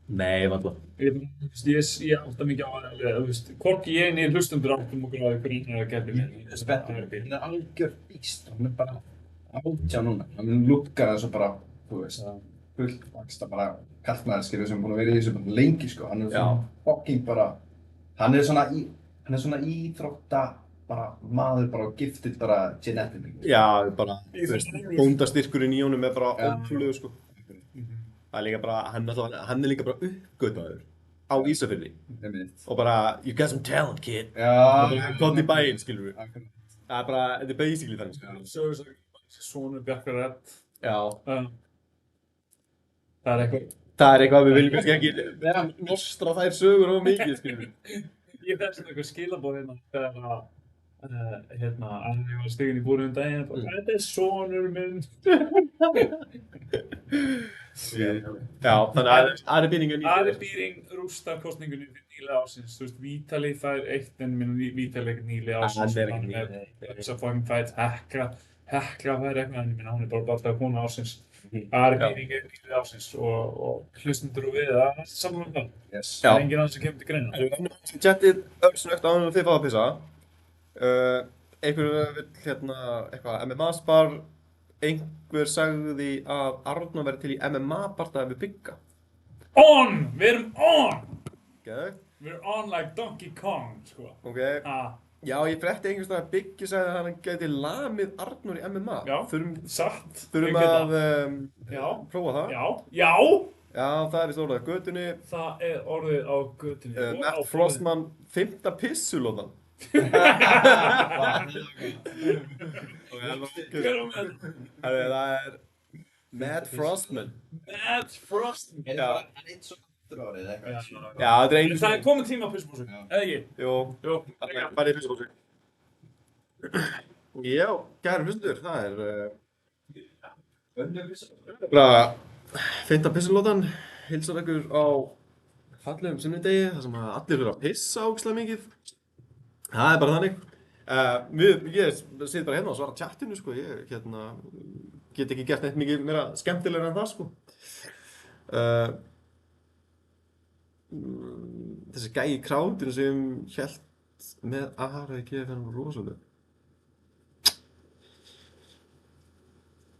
Nei, valla. Ég átta mikið á það, þú veist, hvorki ég niður hlustundur áttum okkur á því hvernig hann er að geta mér. Spenntur, hann er algjör býst, hann er bara 18 núna. Hann lukkar eins og bara, þú veist, fullvaksta bara kallmaður, skilur, sem er búin að vera í þessu bara lengi, sko. Hann er svona fucking bara, hann er svona íþrótta, bara maður bara gifted bara genetically. Já, bara, þú veist, bóndastyrkurinn í honum er bara ótrúlegu, sko. Það er líka bara, hann er líka bara uppgötvaður á Ísafirði. Og bara, you got some talent, kid. Já. Komdu í bæinn, skilur við. Það er bara, þetta er basically þannig, skilur við. Svonur Bjarkar Redd. Já. Það er eitthvað. Það er eitthvað við viljum kannski ekki vera að nostra þær sögur of mikið, skilur við. Ég fæst eitthvað skilabóð hérna þegar að ég var stiginn í búrið daginn og bara, þetta er sonur minn. Já, þannig að Ari Býring er Ari Býring rústar kosningunni fyrir nýlega ársins. Þú veist, Vítali fær eitt en minn Vítali ekkert nýlega ársins. Hann er ekki nýlega. Þess að fucking fætt, Hekla fær eitthvað en ég minna hún er bara alltaf kona ársins. Ari Býring er nýlega ársins og hlustundur og við, það er saman það. Það er enginn annar sem kemur til greina. Við vennum sem chattið öllsnögt á hann og þið fáið að pissa. Einhver vill eitthvað MMA-spar. Einhver sagði að Arnór væri til í MMA-bardaði við Bigga. On! Við erum on! Geðveikt. Við erum on like Donkey Kong, sko. Ok. Já, ég frétti einhvers veginn að Biggi sagði að hann gæti lamið Arnór í MMA. Já, satt. Þurfum að prófa það. Já! Já, það er í stórlega götunni. Það er orðið á götunni. Matt Frostman, 5. pissulóðan. Það er Matt Frostman. Matt Frostman. Er það eitt svo aftur árið eitthvað? Já, það er einu. Það er komin tíma á pissupósu, eða ekki? Jú. Það er bara í pissupósu. Já, kæru hlustur, það er bara 5. pissulóðan. Hilsar ykkur á fallegum sunnudegi þar sem allir eru að pissa ógeðslega mikið. Það er bara þannig. Ég sit bara hérna og svara chattinu, sko. Ég get ekki gert neitt mikið meira skemmtilegra en það, sko. Þessi gæi í krátinu sem hélt með Ari GF hann var rosalega.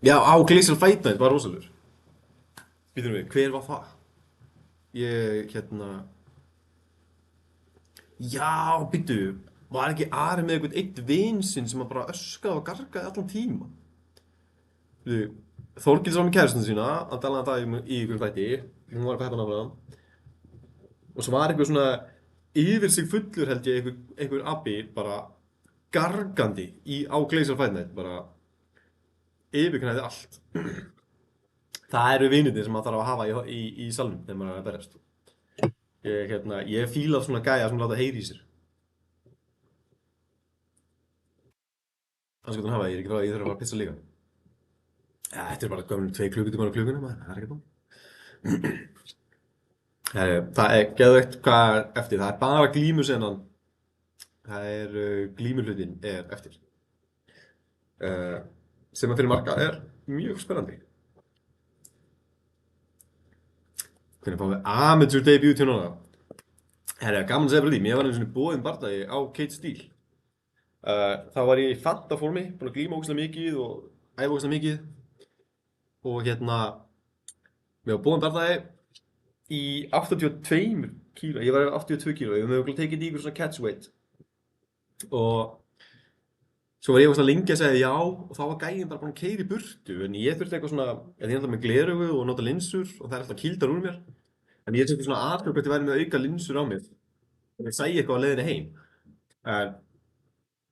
Já, á Glacial Fight Night var rosalegur. Býtum við, hver var það? Já, býttu. Var ekki Ari með einhvern eitt vin sinn sem bara öskraði og gargaði allan tíma? Þorgils var með kærustuna sína, hann talaði það í einhverjum þætti, hún var að peppa náfram. Og svo var einhver svona yfir sig fullur held ég, einhver abbi bara gargandi á Glacial Fight Night, bara yfirgnæfði allt. Það eru vinirnir sem maður þarf að hafa í salnum þegar maður er að berjast. Ég fíla svona gæja sem láta heyri í sér. Annars getur hann hafa það, ég er ekki frá að ég þarf að fara að pissa líka. Ja, þetta er bara gömlum 2 klukkutímar á klukkunni, maður, það er ekkert mál. Það er geðveikt hvað er eftir, það er bara glímusenan. Það er glímuhlutinn er eftir. Sem að fyrir marga er mjög spennandi. Hvernig fáum við amateur debut til núna? Gaman að segja bara því, mér var einu svona boðinn bardagi á Kate Steele. Þá var ég í fantaformi, búinn að glíma ógeðslega mikið og æfa ógeðslega mikið. Og mér var boðinn bardagi í 82 kíló, ég var 82 kíló, ég hef tekið í ykkur svona catchweight. Og svo var ég ógeðslega lengi að segja já og þá var gæinn bara búinn að keyra í burtu. En ég þurfti eitthvað svona, ég er alltaf með gleraugu og nota linsur og það er alltaf kýldar úr mér. En ég þurfti svona aðtöku hvort ég væri með auka linsur á mér. Og ég sæi eitthvað á leiðinni heim.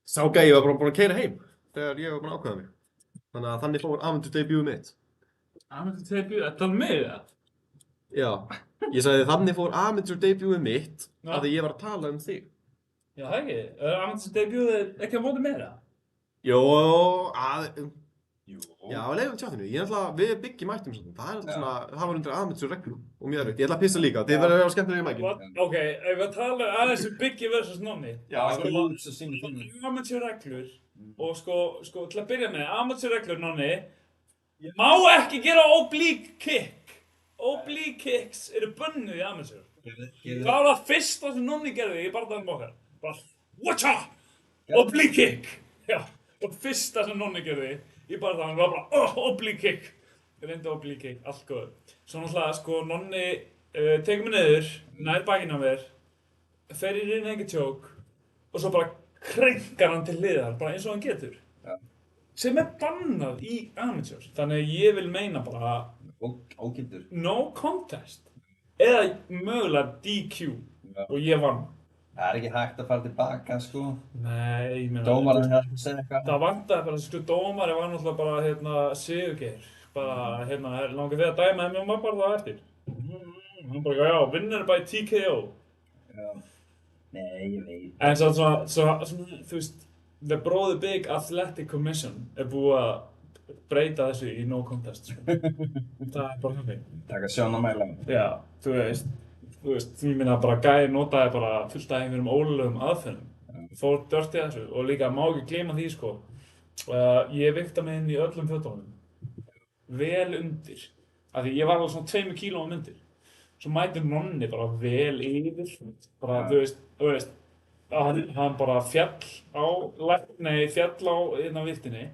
Sá gæi var bara búinn að keyra heim þegar ég var búinn að ákveða mig. Þannig að þannig fór Aventure debutið mitt. Aventure debut, þetta var mig það? Já, ég sagði þannig fór Aventure debutið mitt Já. að ég var að tala um þig. Já, það ekki. Aventure debut ekki á móti mér það? Jó, já, leiðum tjáttinu. Ég ætla að við Biggi mættum svona. Það er alltaf svona, það var undir Aventure reglum og mjög erfitt. Ég ætla að pissa líka, þið verður að vera skemmtilega í mækinn. Ok, ef við tala aðeins um Biggi versus Nonni. Já, Amatör reglur og sko, til að byrja með, amatör reglur, Nonni, má ekki gera oblique kick. Oblique kicks eru bönnuð í amatör. Það var það fyrsta sem Nonni gerði í barðanum okkar. Bara, watcha! Oblique kick! Já, og fyrsta sem Nonni gerði í barðanum var bara, oblique kick! Ég reyndi oblique kick, allt góð. Svo náttúrulega, sko, Nonni tekur mig niður, nær bakinn á mér, fer í naked choke og svo bara krenkar hann til hliðar, bara eins og hann getur. Já. Sem bannað í amateurs. Þannig að ég vil meina bara Ógildur. no contest. Eða mögulega DQ. Já. Og ég vann. Það er ekki hægt að fara tilbaka, sko. Nei, ég meina... Dómarinn hefði að segja eitthvað. Það vantaði bara, sko, dómari var náttúrulega bara, Sigurgeir. Bara, langar þig að dæma þeim og maður bara það eftir. Hann bara, já, winner by TKO. Já. Nei, ég veit. En svona, þú veist, The Brother Big Athletic Commission búið að breyta þessu í no contest, sko. Það bara þannig. Taka sjónamæla. Já, þú veist, ég minna bara gæði notaði bara fullt af einhverjum ólegum aðferðum. Fór dörti þessu og líka má ekki gleyma því, sko. Ég vikta mig inn í öllum fötunum. Vel undir. Af því ég var alveg svona 2 kílóum undir. Svo mætir Nonni bara vel yfir. Bara, þú veist, hann bara fjall á viltinni.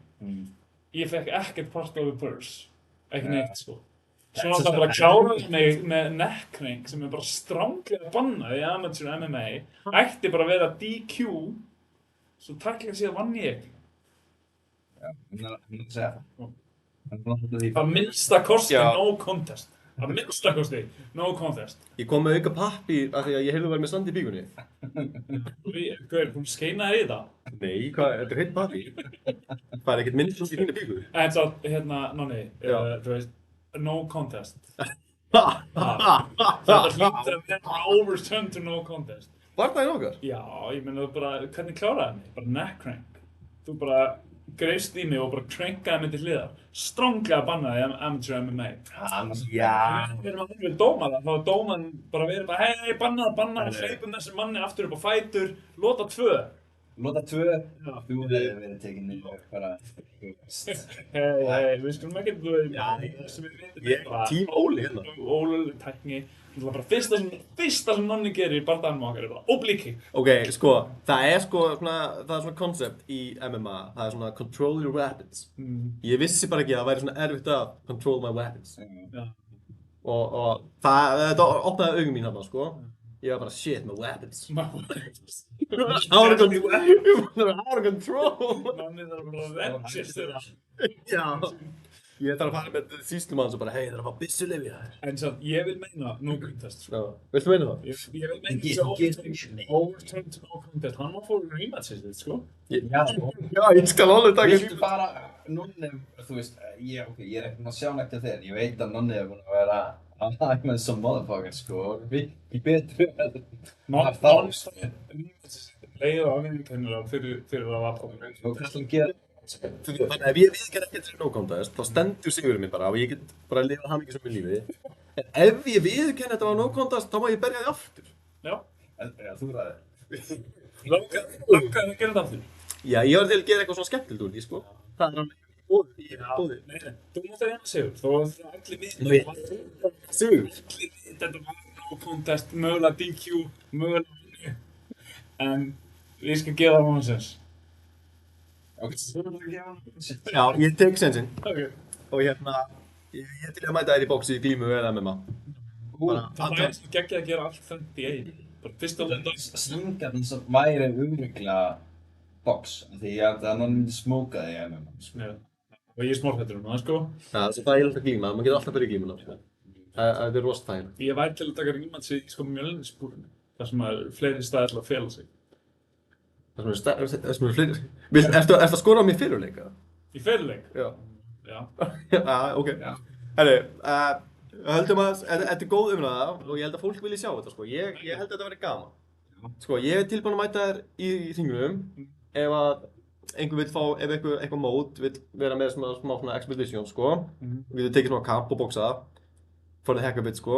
Ég fekk ekkert part of the purse. Ekki neitt, sko. Svo náttúrulega bara kláraði mig með neckcrank sem bara stránglega bannað í amateur MMA. Ætti bara að vera DQ. Svo takklega síðan vann ég. Já, hún er að segja það. Að minnsta kosti Já. no contest. Að minnsta kosti no contest. Ég kom með auka pappír af því að ég heyrði að vera með sand í bíkunni. Hvað þú skeinaði í það? Nei, hvað, þetta er heitt pappír. Það er ekkert minnst í þínu bíku. En svo, Nonni, Já. þú veist, no contest. Var Þetta hlýtur að vera overturned to no contest. það í okkar? Já, ég meina bara, hvernig kláraði mig? Bara neck crank. Þú bara greifst í mig og bara crankaði mig til hliðar. Stránglega bannaði í amateur MMA. Já. Við erum að horfa við dómara, þá er dómarinn bara verið bara hei, banna, hleypum þessi manni aftur upp á fætur, lota 2. Lota 2. Já. Þú hefði verið tekinn niður bara. Hei, við skulum ekki, sem við veitum Ég er tím Óli hérna. Óluleg tækni. Bara fyrsta sem Nonni gerir í bardaganum okkar er bara oblique kick. Ok, sko, það er svona koncept í MMA, það er svona control your weapons. Ég vissi bara ekki að það væri svona erfitt að control my weapons. Já. Og þetta opnaði augum mín hérna, sko. Ég var bara, shit, my weapons. Out of control. Nonni þarf bara að venjast þeirra. Já. Ég þarf að fara með sýslumann og bara, hei, það er að fá byssuleyfi þér. En svo, ég vil meina no contest, sko. Já, viltu meina það? Ég vil meina þessi overturned to no contest. Hann má fóra rematches, sko. Já. Já, ég skal alveg taka Viltu bara, Nonni, þú veist, ég er ekki að sjá nægt af þér. Ég veit að Nonni er búinn að vera að með some motherfucker, sko. Við betur Leið og afhengikennilega fyrir að vapna. Og hvað skal hann gera? Þannig að ef ég viðurkenni ekki þessi no contest, þá stendur sigurinn minn bara og ég get bara að lifa hamingjusömu lífi. En ef ég viðurkenni þetta var no contest, þá má ég berja því aftur. Já. Já, þú ræðir. Langaði að gera þetta aftur. Já, ég var til að gera eitthvað svona skemmtilegt úr því, sko. Það er hann í bóði. Nei, þú mátt að hérna sigur. Þó að það allir við. Sigur? Þetta var no contest, mögulega DQ, mögulega. En ég skal gefa það honum sens. Já, ég tek sensinn. Ok. Og hérna, ég til að mæta þér í bóksi í glímu eða MMA. Það er geggjað að gera allt þengt í einu. Bara fyrst og landa. Slingarinn sem væri örugglega box, því að Nonni myndi smóka þig ef MMA. Og ég er smárhættur það, sko. Já, það er þægilegt að glíma, maður getur alltaf byrja í glímuna, sko. Það er rosa þægilegt. Ég væri til að taka rematch í sko Mjölnisbúrinu. Þar sem er fleiri staðir til að fela sig. Það sem eru fleiri. Ertu að skora á mér fyrirleika? Í fyrirleik? Já. Já. Ok. Herri, höldum að, þetta er góð umræða og ég held að fólk vilji sjá þetta, sko. Ég held að þetta verði gaman. Sko, ég er tilbúinn að mæta þér í hringnum ef að einhver vill fá, ef eitthvað mót vill vera með smá svona expedition, sko. Við getum tekið svona kapp og boxa for the heck of it, sko.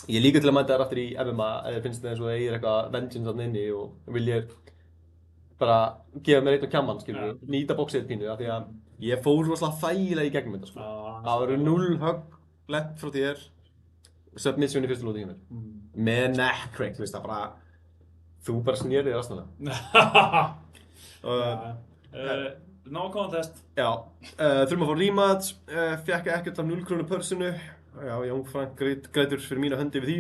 Ég er líka til að mæta þér aftur í MMA ef þér finnst það eins og það eigir eitthvað vengeance þarna inni og viljir bara gefa mér einn og kjamman, skilur við, nýta boxið pínu, af því að ég fór rosalega þægilega í gegnum þetta, sko. Það voru 0 högg lent frá þér, submission í fyrstu lóti hjá mér. Með neck-crank, þú veist það bara, þú bara snérið þér aðstæðlega. No contest. Já, þurfum að fá rematch, fékk ekkert af 0 krónu pörsinu. Já, Jón Frank grætur fyrir mína höndi við því.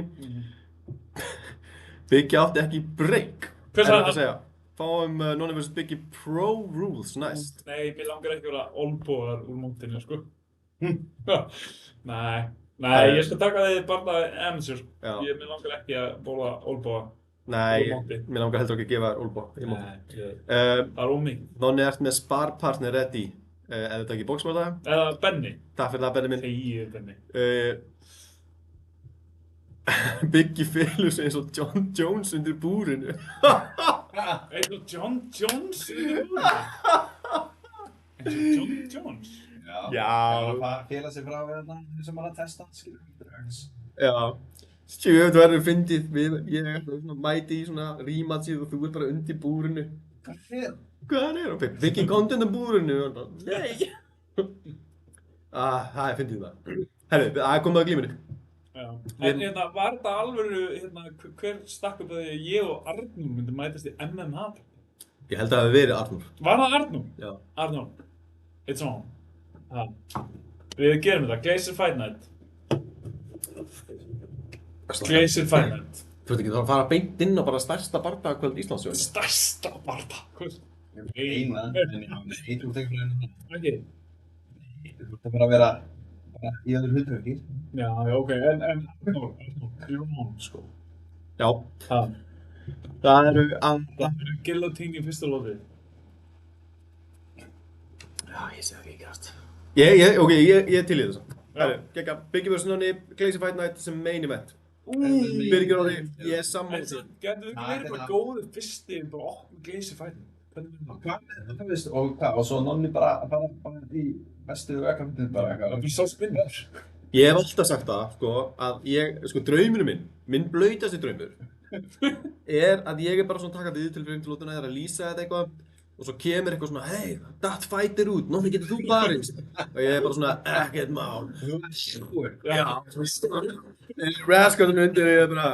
Biggi átti ekki break. Hver sagði það? Að segja. Fáum Nonni vs. Biggi Pro Rules næst. Nei, mér langar ekki að vera olbúar úr mótinu, sko. Nei, ég skal taka þig bara amateur. Mér langar ekki að bóla olbúa. Nei, mér langar heldur ekki að gefa þér olbúa í mótinu. Það er ómikið. Nonni ert með sparpartner ready. Er þetta ekki bóksmáldaga? Eða Benni. Takk fyrir það, Benni minn. Þegið, Benni. Biggi felur sig eins og John Jones undir búrinu. Eins og John Jones undir búrinu? Eins og John Jones? Já. Það fela sig frá við þarna sem maður að testa, skilur. Já. Þú verður fyndið, ég er mæti í svona rematchið og þú ert bara undir búrinu. Hvað er það? Biggi content um búrinu. Nei. Það er fyndið það. Herru, það er komið að glímunni. Já. En var þetta alveg, hver stakk upp að ég og Arnór myndum mætast í MMA? Ég held að það hefði verið Arnór. Var það Arnór? Já. Arnór. It's on. Við gerum þetta. Glacier Fight Night. Glacier Fight Night. Þú veit ekki, þá fara beint inn á bara stærsta bardagakvöld Íslandsögunnar. Stærsta bardagakvöld? Eina, en já, nei, þú tekur fyrir henni. Ekki? Nei, þú ert að bara vera í öðru hlutverki. Já, ok, en Arnór, you're on, sko. Já. Það eru Guillotine í fyrsta lóti. Já, ég sé það ekki gerast. Ég er til í þessu. Herru, gekka, Biggi vs. Nonni, Glacier Fight Night sem main event. Birgir Orri, ég er sammála því. Getur við ekki verið bara góður fyrsti bara opna Glacier Fight Night? Hvað veist, og svo Nonni bara í bestu ökkamöndinu bara eitthvað. Það blir svo spinnur. Ég hef alltaf sagt það, sko, að draumurinn minn blautasti draumur, er að ég er bara svona taka við til lótuna þegar að lýsa þetta eitthvað og svo kemur eitthvað svona, hey, that fight er út, Nonni getur þú barist? Og ég er bara svona, ekkert mál. Já, raskarinn undir og ég er bara,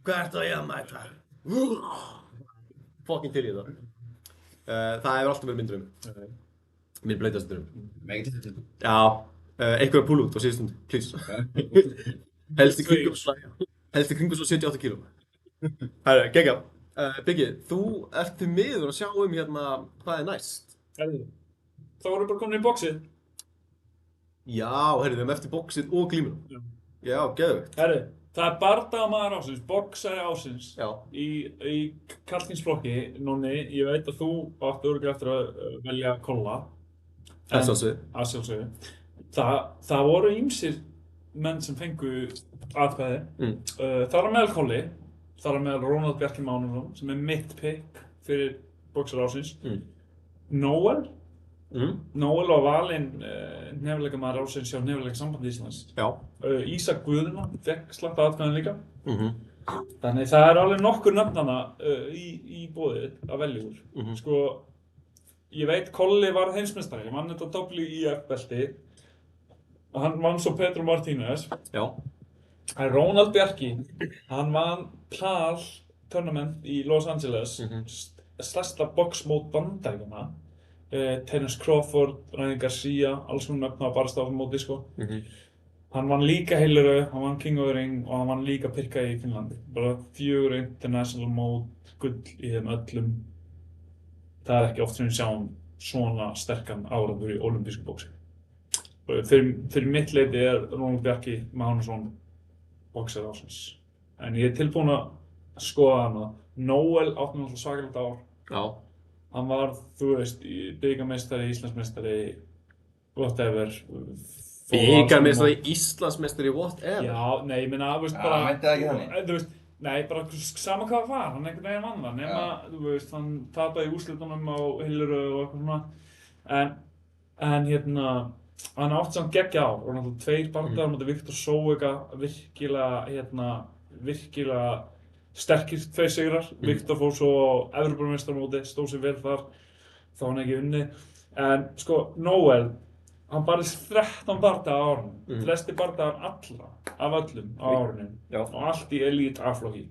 hvert á ég að mæta? Fucking til í það. Það hefur alltaf verið minn draumur. Minn blautasti draumur. Megin til. Já, eitthvað að púla út á síðustund, please. Helst í kringum svo 78 kíló. Herru, geggjað. Biggi, þú ert því miður að sjá hérna hvað er næst. Herru, þá vorum við bara komin í boxið. Já, herru, við erum eftir boxið og glímuna. Já, geðveikt. Herru, það er bardagamaður ásins, boxari ásins. Já. Í karlkynsflokki, Nonni, ég veit að þú átti örugglega eftir að velja Kolla. Að sjálfsögðu. Að sjálfsögðu. Það voru ýmsir menn sem fengu atkvæði. Það var meðal Kolli, það var meðal Ronald Bjarki Mánason sem er mitt pick fyrir boxari ásins. Noel var valinn nefnileikamaður ásins hjá Nefnileika sambandi Íslands. Já. Ísak Guðna fekk slatta atkvæðin líka. Þannig það er alveg nokkur nöfnanna í boðið að velja úr. Sko, ég veit Kolli var heimsmeistari, hann vann þetta WIF-belti. Hann vann svo Pedro Martínez. Já. En Ronald Bjarki, hann vann PAL tournament í Los Angeles, stærsta boxmót Bandaríkjanna. Terence Crawford, Ryan Garcia, alls konar nöfn að barast á móti, sko. Hann vann líka Heilaru, hann vann King of the Ring og hann vann líka Pirka í Finnlandi. Bara 4 international mót, gull í þeim öllum. Það er ekki oft sem við sjáum svona sterkan árangur í ólympísku bóksi. Fyrir mitt leyti er Ronald Bjarki Mánason boxari ásins. En ég er tilbúinn að skoða hana. Noel átti náttúrulega svakalegt ár. Já. Hann var, þú veist, bikarmeistari, Íslandsmeistari, whatever. Bikarmeistari, Íslandsmeistari, whatever. Já, nei, ég meina, þú veist, Já, bara... meinti það ekki þannig? Þú veist, nei, bara sama hvað það var, hann einhvern veginn vann það, nema, þú veist, hann tapaði í úrslitunum á Hilluru og eitthvað svona. En hérna, hann átti samt geggja ár og náttúrulega 2 bardagar mútið Viktor Sóeka, virkilega sterkir 2 sigrar. Viktor fór svo á Evrópumeistaramóti, stóð sér vel þar, þá hann ekki unnið. En sko, Noel, hann barðist 13 bardaga á árinu, flesti bardagar allra, af öllum á árinu, og allt í elite A-flokki.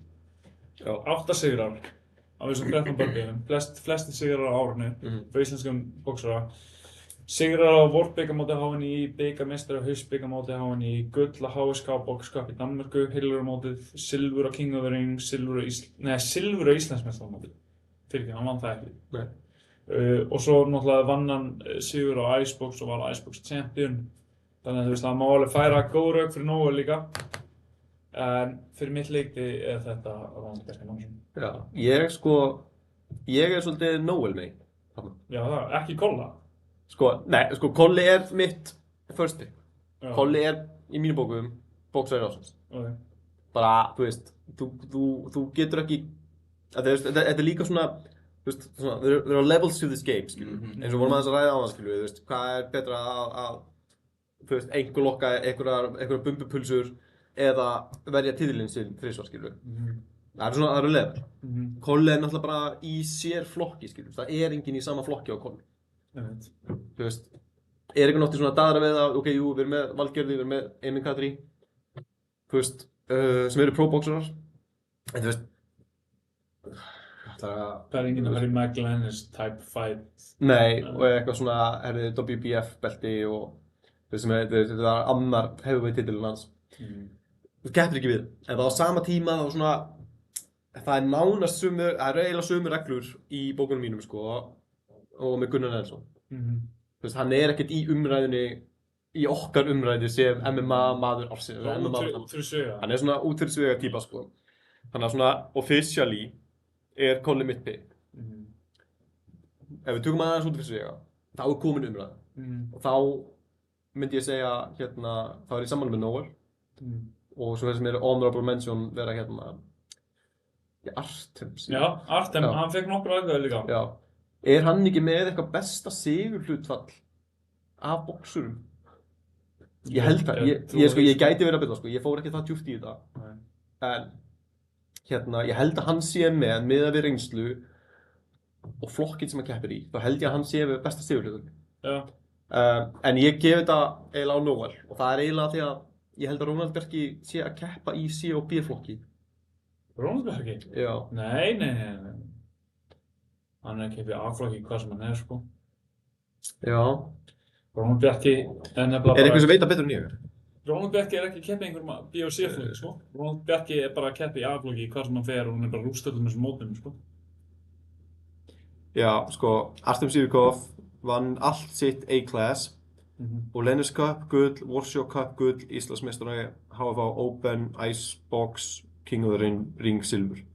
8 sigrar á þessum 13 bardögum, flesti sigrar á árinu fyrir íslenskum boxara. Sigrar á vorbikarmóti HNI, bikarmeistari á haustbikarmóti HNI, gull á HSK Boxcup í Danmörku, Hillurumótið, silfur á King of the Ring, silfur á Íslandsmeistaramótið. Fyrirgefðu, hann vann það ekki. Nei. Og svo náttúrulega vann hann sigur á Icebox og var Icebox champion. Þannig að þú veist, það má alveg færa góð rök fyrir Noel líka. En fyrir mitt leikti er þetta Ronald Bjarki Magnússon. Já, ég er svolítið Noel megin. Já, það, ekki Kolla. Kolli er mitt first pick. Já. Kolli er í mínu bókum boxari ársins. Okay. Bara, þú veist, þú getur ekki, þetta er líka svona, þú veist, svona, there are levels to this game, skilur. Eins og vorum aðeins að ræða á það, skilur, þú veist, hvað er betra að þú veist, einhver lokka einhverja bumbupulsur eða verja titilinn sinn 3 svar, skilur. Það eru level. Kolli er náttúrulega bara í sér flokki, skilur. Það er enginn í sama flokki á Kolli. Þú veist, er eitthvað náttúrulega svona daðra við að, ok, jú, við erum með Valgerði, við erum með Emin Katri, þú veist, sem eru pro-boxarar, en þú veist, það er enginn að vera í McLennis type fight. Nei, og eitthvað svona, WBF belti og þú veist sem þetta er annar heavyweight titilinn hans. Þú keppir ekki við, en það á sama tíma þá svona, það er nánast það eru eiginlega sömu reglur í bókunum mínum, sko, og með Gunnar Nelson. Þú veist, hann er ekkert í umræðinni, í okkar umræði sem MMA maður ársins. Út fyrir svega. Hann er svona út fyrir svega típa, sko. Þannig að svona officially er Kolli mitt pick. Ef við tökum aðeins út fyrir svega, þá er komin umræða. Og þá myndi ég segja, hérna, þá er ég saman með Noel. Og svo sem er honorable mention vera hérna, Artem. Já, Artem, hann fekk nokkur aðgöðu líka. Já. Er hann ekki með eitthvað besta sigurhlutfall af boxurum? Ég held það, ég gæti verið að byrja, sko, ég fór ekki það djúpt í þetta. En hérna, ég held að hann sé með að við reynslu og flokkinn sem hann keppir í, þá held ég að hann sé með besta sigurhlutfall. Já. En ég gef þetta eiginlega á Noel og það er eiginlega því að ég held að Ronald Bjarki sé að keppa í C og B flokki. Ronald Bjarki? Já. Nei. Hann er ekki upp í A-flokki hvað sem hann er, sko. Já. Ronald Bjarki er nefnilega bara... Er einhver sem veit það betur en ég? Ronald Bjarki er ekki að keppa í einhverjum B- og C-flokki, sko. Ronald Bjarki er bara að keppa í A-flokki hvað sem hann fer og hann er bara rúst öllum þessum mótum, sko. Já, sko, Artem Sivkov vann allt sitt A-class og Lenners Cup gull, Warsaw Cup gull, Íslandsmeistari, HFA Open, Icebox, King of the Ring silfur.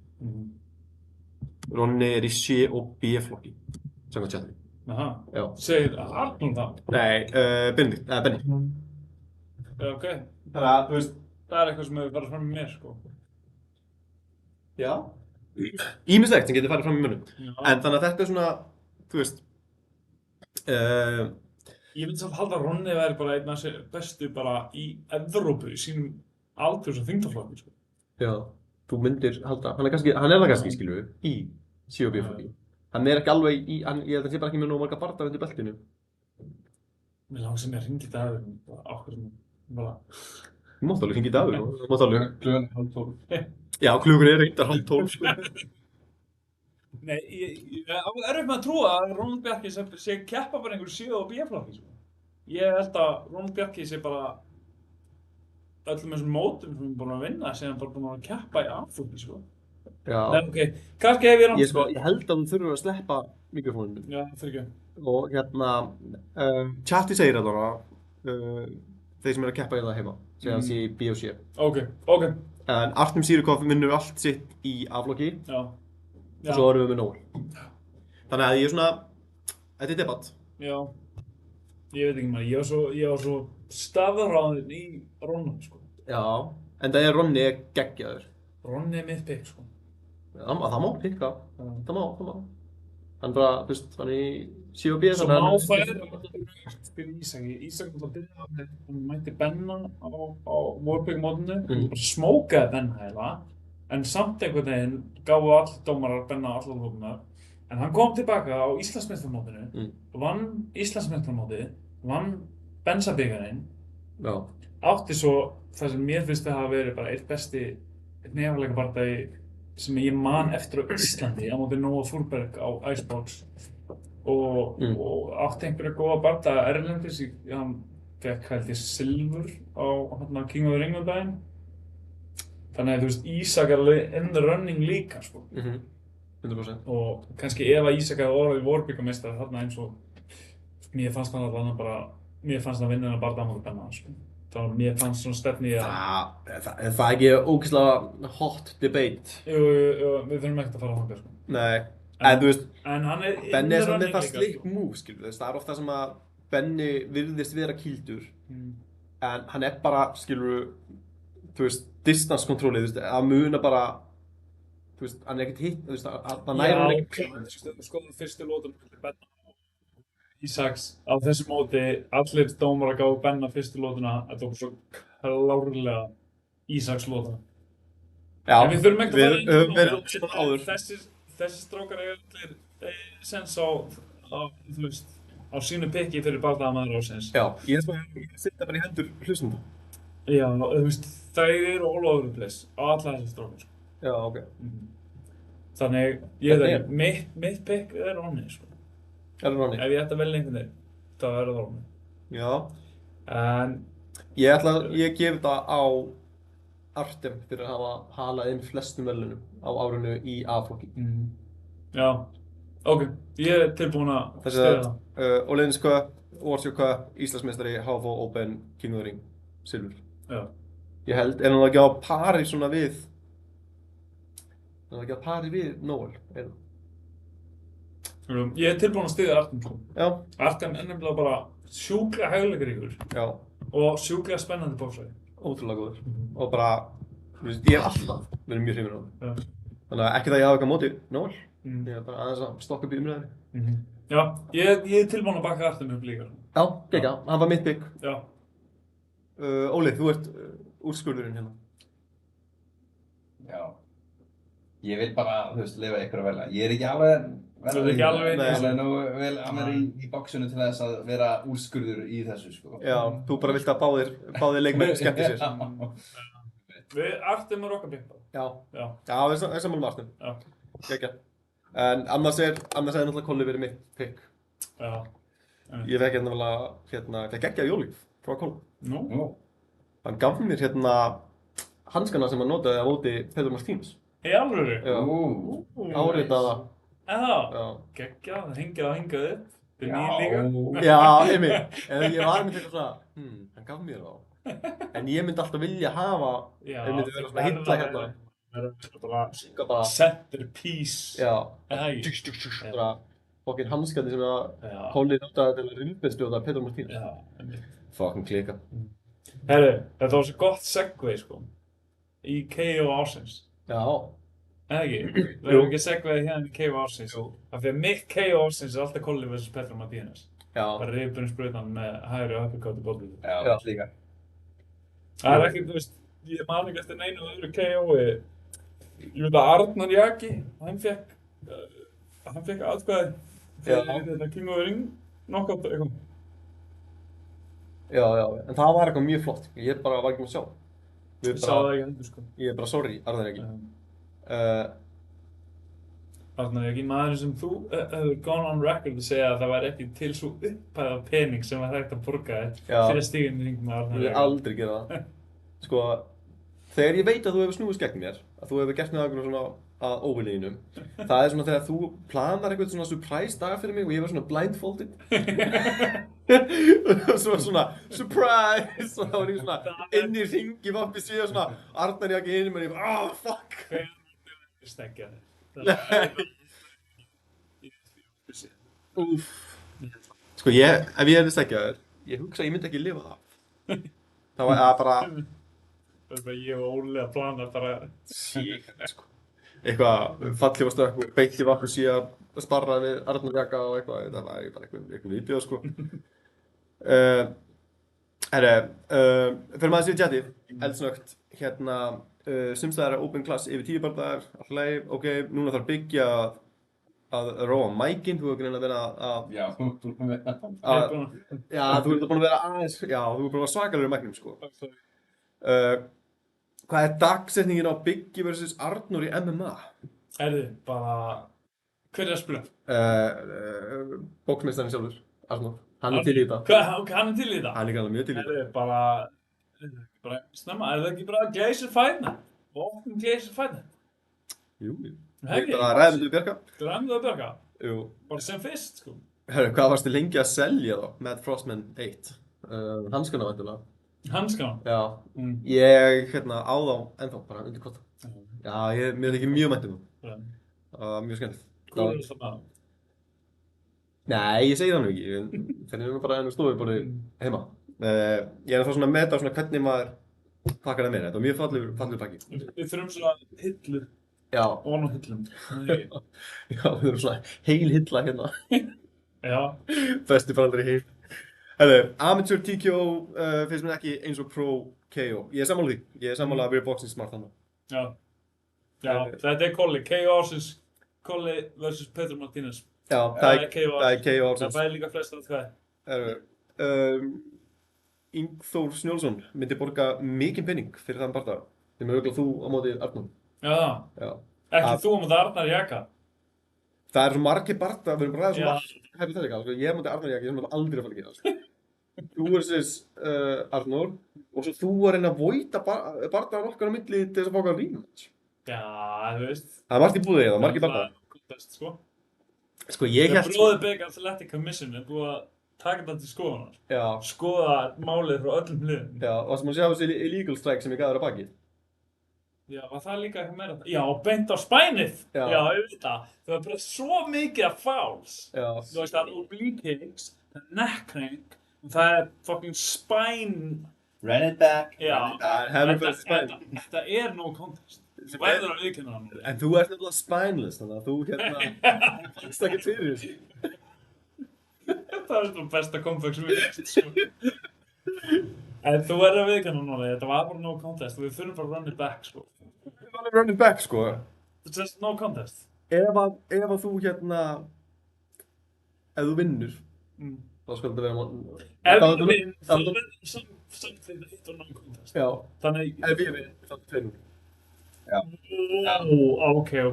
Ronni er í C og B flokki, samkvæmt chatinu. Aha, Já. Segir Arnold það? Nei, Benny. Já, ok. Þannig að, þú veist... Það er eitthvað sem hefur farið fram með mér, sko. Já. Ýmislegt sem getur farið fram í mönnum. Já. En þannig að þetta er svona, þú veist... Ég myndi samt halda að Ronni væri bara einn af þessi bestu bara í Evrópu, í sínum aldurs- og þyngdarflokki, sko. Já. Þú myndir halda, hann er það kannski, skilur við, í C og B flokki. Hann er ekki alveg ég held að hann sé bara ekki með nógu marga bardaga undir beltinu. Mér langar sem ég hringi Dagur, bara okkur sem bara... Þú mátt alveg hringi Dagur, þú mátt alveg... Klukkan er 11:30. Já, klukkur er reyndar 11:30, sko. Nei, ég er erfitt með að trúa að Ronald Bjarki sé keppa bara einhverju C og B flokki, sko. Ég held að Ronald Bjarki sé bara öllum þessum mótum sem hann er búinn að vinna sem hann bara búinn að keppa í A-flokki, sko. Já. Nei, ok, kannski hef ég rangt. Ég held að þú þurfur að sleppa mikrofóninu. Já, fyrir ekki. Og hérna, chati segir þetta þeir sem eru að keppa í það heima, segja hann sé í B og C. Ok. En Artem Sivkov vinnur allt sitt í A-flokki Já. og svo erum við með Noel. Þannig að ég er svona, þetta er debatt. Já, ég veit ekki maður, ég var svo staðráðinn í Ronna, sko. Já, en það er Ronni geggjaður. Ronni er mitt pick, sko. Það má pikka, það má. Hann bara, þú veist, hann er í C.O.B. Svo má færa fyrir Ísaki. Ísaki var að byrja með, hann mætti Benna á Warburg-mótinu, bara smókaði Benna heila, en samt einhvern veginn gáfu allir dómarar Benna allar lókunar. En hann kom tilbaka á Íslandsmeistarmótinu, vann Íslandsmeistarmótið, vann Bensabikarinn, átti svo það sem mér finnst að hafa verið bara eitt besti hnefaleikabardagi sem ég man eftir á Íslandi á móti Nóa Þorberg á Icebox og átti einhverja góða bardaga erlendis. Hann fekk held ég silfur á King of the Ring daginn. Þannig að þú veist, Ísak er alveg in the running líka, sko. 100%. Og kannski ef að Ísak hefði orðið Warburg-meistari þarna eins og mér fannst hann að vinna hennar bardaga á móti Benna, sko. Þannig að mér fannst svona stefni að... Það er ekki ógeðslega hot debate. Jú, við þurfum ekkert að fara þangað, sko. Nei, en þú veist, en hann er Benni er svona með það líka, slick sko. move, skilur þú veist, það er ofta sem að Benni virðist vera kýldur, en hann er bara, skilur þú veist, distance controlið, þú veist, að muna bara, þú veist, hann er ekkert hitt, þú veist, það næra hann ekkert. Já, skoðum fyrstu lótunum fyrir Benna. Ísaks á þessu móti, allir dómarar gáfu Benna fyrstu lótuna, þetta var svo klárlega Ísaks lóta. Já, en við þurfum ekki að fara inn höfum verið svona áður. Þessi strákar eiga allir sens á, þú veist, á sínu pikki fyrir bardagamaður ásins. Já, ég er svona að setja bara í hendur hlustenda. Já, þú veist, þau eru all over the place á alla þessi strákar, sko. Já, ok. Þannig, ég veit ekki, mitt pikk er Ronni, sko. Er það Ronni? Ef ég ætti að velja einhvern veginn, þá er það Ronni. Já. En... Ég gef þetta á Artem fyrir að hafa halað inn flestum verðlaunum á árinu í A-flokki. Já, ok, ég er tilbúinn að stiga það. Olins Cup, Warshow Cup, Íslandsmeistari, HFO Open, King of the Ring, silfur. Já. Ég held, er hann ekki á pari svona við... Er hann ekki á pari við Noel, eða? Ég er tilbúinn að stiga Artem, sko. Já. Artem er nefnilega bara sjúklega hægleikaríkur. Já. Og sjúklega spennandi bóksari. Ótrúlega góður. Og bara, þú veist, ég hef alltaf verið mjög hrifinn á hann. Já. Þannig að ekki það ég hafa eitthvað á móti Noel. Ég er bara aðeins að stokka upp í umræðinni. Já, ég er tilbúinn að baka Artem upp líka. Já, geggjað. Hann var mitt pick. Já. Óli, þú ert úrskurðurinn hérna. Já. Ég vil bara, þú veist, lifa ykkur að velja. Ég er ekki alveg... Þú ert ekki alveg Nei, alveg nógu vel að vera í boxinu til þess að vera úrskurður í þessu, sko. Já, þú bara vilt að báðir leikmenn skemmti sér. Artem er okkar pick bara. Já, Já. við erum saman með Artem. Já. Geggjað. En annars er náttúrulega Kolli verið mitt pick. Já. Ég fekk hérna geggjað jólíf frá Kolli. Nú? Hann gaf mér hérna hanskana sem hann notaði á móti Pedro Martínez. Í alvöru? Já. Áritaða. Já. Já. Geggjað, það hengið upp. Þetta er nýr líka. Já, einmitt. En ég var einmitt eitthvað svona, hann gaf mér þá. En ég myndi alltaf vilja hafa, ég myndi vera svona hilla hérna. Bara centerpiece. Já. Bara fokkin hanskandi sem að Kolli notaði til að rilbeinstjóða Pedro Martínez. Já, einmitt. Fokkin klika. Herru, þetta var svo gott segway, sko. Í KO ársins. Já. Eða ekki? Við erum ekki segwayið hérna í KO ársins. Af því að mitt KO ársins er alltaf Kolli vs. Pedro Martínez. Já. Bara rifbeinsbrautan með hægri og uppercut í bollu. Já, líka. Það er ekki, þú veist, ég man ekki eftir neinu öðru KO-i. Ég veit að Arnar Jaki, hann fekk atkvæði fyrir þetta King of the Ring knockout eitthvað. Já, en það var eitthvað mjög flott. Ég var ekki með að sjá. Ég sá það ekki heldur, sko. Ég er bara sorry, Arnar Jaki. Arnar Jaki, maður sem þú hefur gone on record að segja að það væri ekki til svo upphæð af pening sem var hægt að borga þér fyrir að stíga inn í ring með Arnar Jaki. Ég vil aldrei gera það. Sko, þegar ég veit að þú hefur snúist gegn mér, að þú hefur gert með eitthvað svona að óviljiðinum, það er svona þegar þú planar eitthvað svona surprise dag fyrir mig og ég var svona blindfolded. Og svo svona surprise og þá var ég svona inn í ringi vappi síðan svona Arnar Jaki inn í mér og ég bara fuck. Hver er stekja þér? Úff. Sko, ef ég hefði stekkjaður, ég hugsa að ég myndi ekki lifa það. Það var bara, Það er bara ég og Óli að plana bara... sko. Eitthvað fallið var stökk og beint í vatn og síðan sparra við Arnór Jaka og eitthvað, það var bara eitthvað viðbjóð, sko. Fyrir maður sér tjatið, eldsnögt, hérna, sumstaðar er open class yfir 10 bardagar, alltaf leið, ok, núna þarf byggja að róa mækinn, þú hefur greinilega verið að... Já, þú ert búin að vera Já, þú ert búin að vera aðeins, já, þú ert búin að vera svakalegur í mæknum, sko. Hvað er dagsetningin á Biggi vs. Arnór í MMA? Bara... Hver er að spila? Bóksmeistarinn sjálfur, Arnór. Hann er til í þetta. Ok, hann er til í þetta? Hann er líka mjög til í þetta. Bara snemma, er það ekki bara Glacier Fight Night? Walking Glacier Fight Night? Jú. Ekki? Það er ræðmyndu Bjarka. Ræðmyndu Bjarka? Jú. Bara sem fyrst, sko. Hvað varstu lengi að selja þá? Mad Frostman 8. Hanskana vantilega. Hanskana? Já. Ég á þá ennþá, bara undir kotta. Já, mér þykir mjög vænt það. Mjög skemmtilegt. Hvað er það með? Nei, ég segi það nú ekki. Þeir eru bara ennum stofuborði heima. Ég er þá svona að meta svona hvernig maður pakkar það meira. Þetta var mjög fallegur pakki. Við þurfum svona hillu. Já. Ofan á hillum. Já, við þurfum svona heil hilla hérna. Já. Bestu faraldri heil. Amateur TKO finnst mér ekki eins og Pro KO. Ég er sammála því. Ég er sammála að vera boxing smart þannig. Já. Já, þetta er Kolli. KO ársins. Kolli vs. Petur Martínez. Já, það er KO ársins. Það fæði líka flest af það. Ingþór Snjólfsson myndi borga mikinn penning fyrir þann barndag. Þeim er auðvitað þú á móti Arnór. Já. Ekki þú á móti Arnar Jaka. Það er svo margir barndag, við erum bara ræðið svo margt hypothetical, sko. Ég á móti Arnar Jaka, ég sem aldrei að fara að gera, sko. Þú versus Arnór og svo þú að reyna að voita barndagan okkar á milli til þess að fá rematch. Já, þú veist. Það er margt í búið það, margir barndag. Contest, sko. Sko, ég held... Bróðir Big Athletic Commission er búið að taka þetta til skoðunar. Já. Skoða málið frá öllum hliðum. Já, og það sem að sjá þessi illegal strike sem ég gaf þér að baki. Já, var það líka eitthvað meira? Já, beint á spænið! Já. Já, ég veit það. Það var bara svo mikið af fouls. Já. Þú veist, það er oblique kicks, það er neck crank, og það er fucking spine... Run it back. Já. Þetta er no contest. Þú verður að viðurkenna það nú. En þú ert nefnilega spineless, þannig að þú fannst ekki fyrir þessu. Það er það besta comeback sem við veist, sko. En þú verður að viðurkenna núna, þetta var bara no contest og við þurfum bara að run it back, sko. Við varum run it back, sko. It's just no contest. Ef að þú ef þú vinnur, þá skal þetta vera... Ef við vinn, þá verður samþýtt hitt og no contest. Já. Þannig... Ef við vinn, þá er þetta 2-0. Já. Ok, já.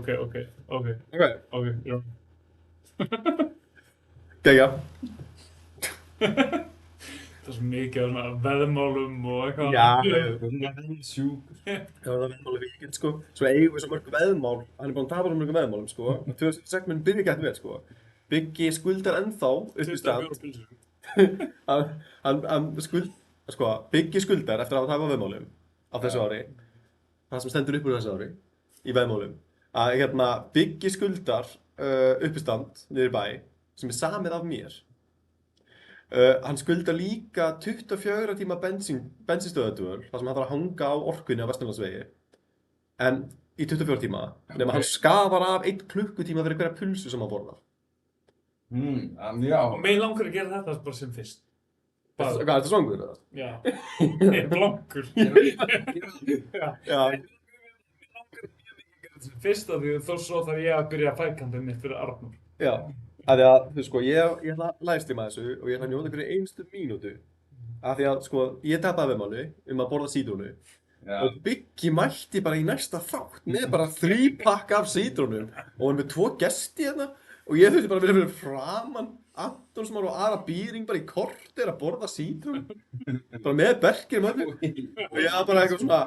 Gæja. Það er svo mikið af svona veðmálum og eitthvað. Já, það er sjúkur. Það var það veðmáli vikinn, sko. Svo eigum við svo mörg veðmál. Hann er búinn að tapa svo mörgum veðmálum, sko. 2006 mun byrja ekki eftir vel, sko. Biggi skuldar ennþá upp í stand. Biggi skuldar eftir að hafa tapað veðmálum á þessu ári. Það sem stendur upp úr þessu ári í veðmálum. Að Biggi skuldar uppistand niður í bæ sem er samið af mér. Hann skuldar líka 24 tíma bensinstöðardvöl þar sem hann þarf að hanga á orkunni á Vesturlandsvegi. En í 24 tíma, nema hann skafar af 1 klukkutíma fyrir hverja pulsu sem hann borðar. Já. Og mig langar að gera þetta bara sem fyrst. Hvað, er þetta svangur eða? Já. Ég er blankur. Já. Mig langar mjög mikið að gera þetta sem fyrst af því þó svo þarf ég að byrja fætkampið mitt fyrir Arnór. Já. Af því að, þú sko, ég ætla að livestreama þessu og ég ætla að njóta fyrir einstu mínútu. Af því að, sko, ég tapaði veðmáli að borða sítrónu. Og Biggi mætti bara í næsta þátt með bara 3 pakka af sítrónum og hann með 2 gesti hérna og ég þurfti bara að vera fyrir framan Anton Smára og Ara Býring bara í korter að borða sítrónu. Bara með berkir með mig. Og ég var bara eitthvað svona,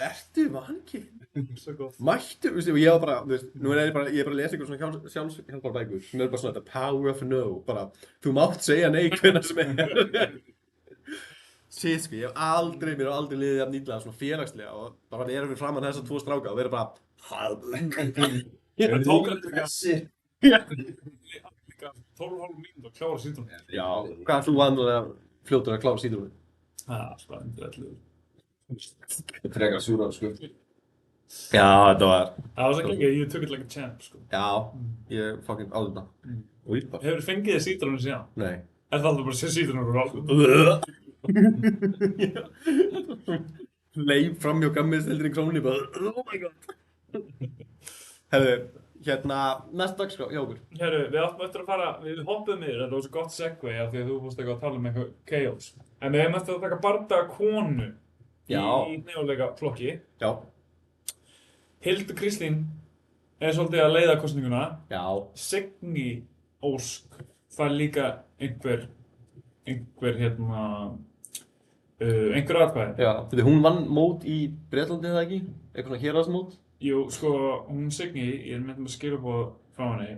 ertu vanki? Mættu, og ég var bara, þú veist, nú er ég bara að lesa eitthvað svona sjálfshjálparbækur sem bara svona þetta power of no, bara, þú mátt segja nei hvenær sem er. Shit, sko, mér hef aldrei liðið jafn illa svona félagslega og bara að vera fyrir framan þessa 2 stráka og vera bara Ég tók þetta þessi. líka 12,5 mínútur að klára sítrónu. Já, hvað er þú vanlega fljótur að klára sítrónu? Það er alltaf undir 11. Frekar súra, sko. Já, þetta var... Það var svo ekki, you took it like a champ, sko. Já, ég fucking áður þetta. Og ég bara... Hefur þið fengið þið sítrónu síðan? Nei. Er það alltaf bara að sé sítrónu úr alveg? Leif fram hjá gammistildri krónni bara, oh my god. Herðu, hérna, næsta dagskrá, hjá okkur. Herru, við áttum eftir að fara, við hoppum yfir, þetta var svo gott segway af því að þú fórst eitthvað að tala um eitthvað chaos. En við hefum eftir að taka bardaga konu í neoleika flokki. Já. Hildur Kristín er svolítið að leiða kosninguna. Já. Signý Ósk, það er líka einhver atkvæði. Já, því hún vann mót í Bretlandi eða ekki? Eitthvað svona héraðsmót? Jú, sko, hún Signý, ég er með skilaboð frá henni.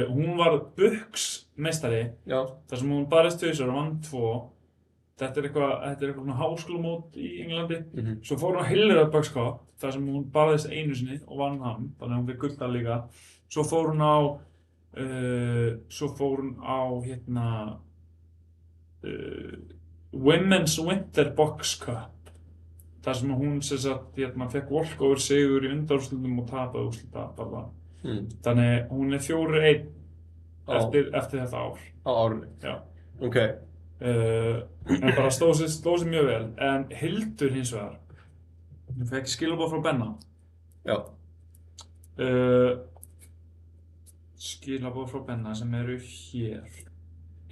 Hún var buxmeistari, þar sem hún barist tvisvar og vann 2. Þetta er eitthvað svona háskólamót í Englandi. Svo fór hún á Hillerød Bucks Cup, þar sem hún barðist einu sinni og vann hann, þannig að hún fikk gullmedal líka. Svo fór hún á Women's Winter Box Cup. Þar sem hún fekk walkover sigur í undanúrslitum og tapaði úrslita. Þannig hún er 4-1 eftir þetta ár. Á árunni? Já. Ok. En bara stóð sig mjög vel. En Hildur hins vegar, hún fekk skilaboð frá Benna. Já. Skilaboð frá Benna sem eru hér.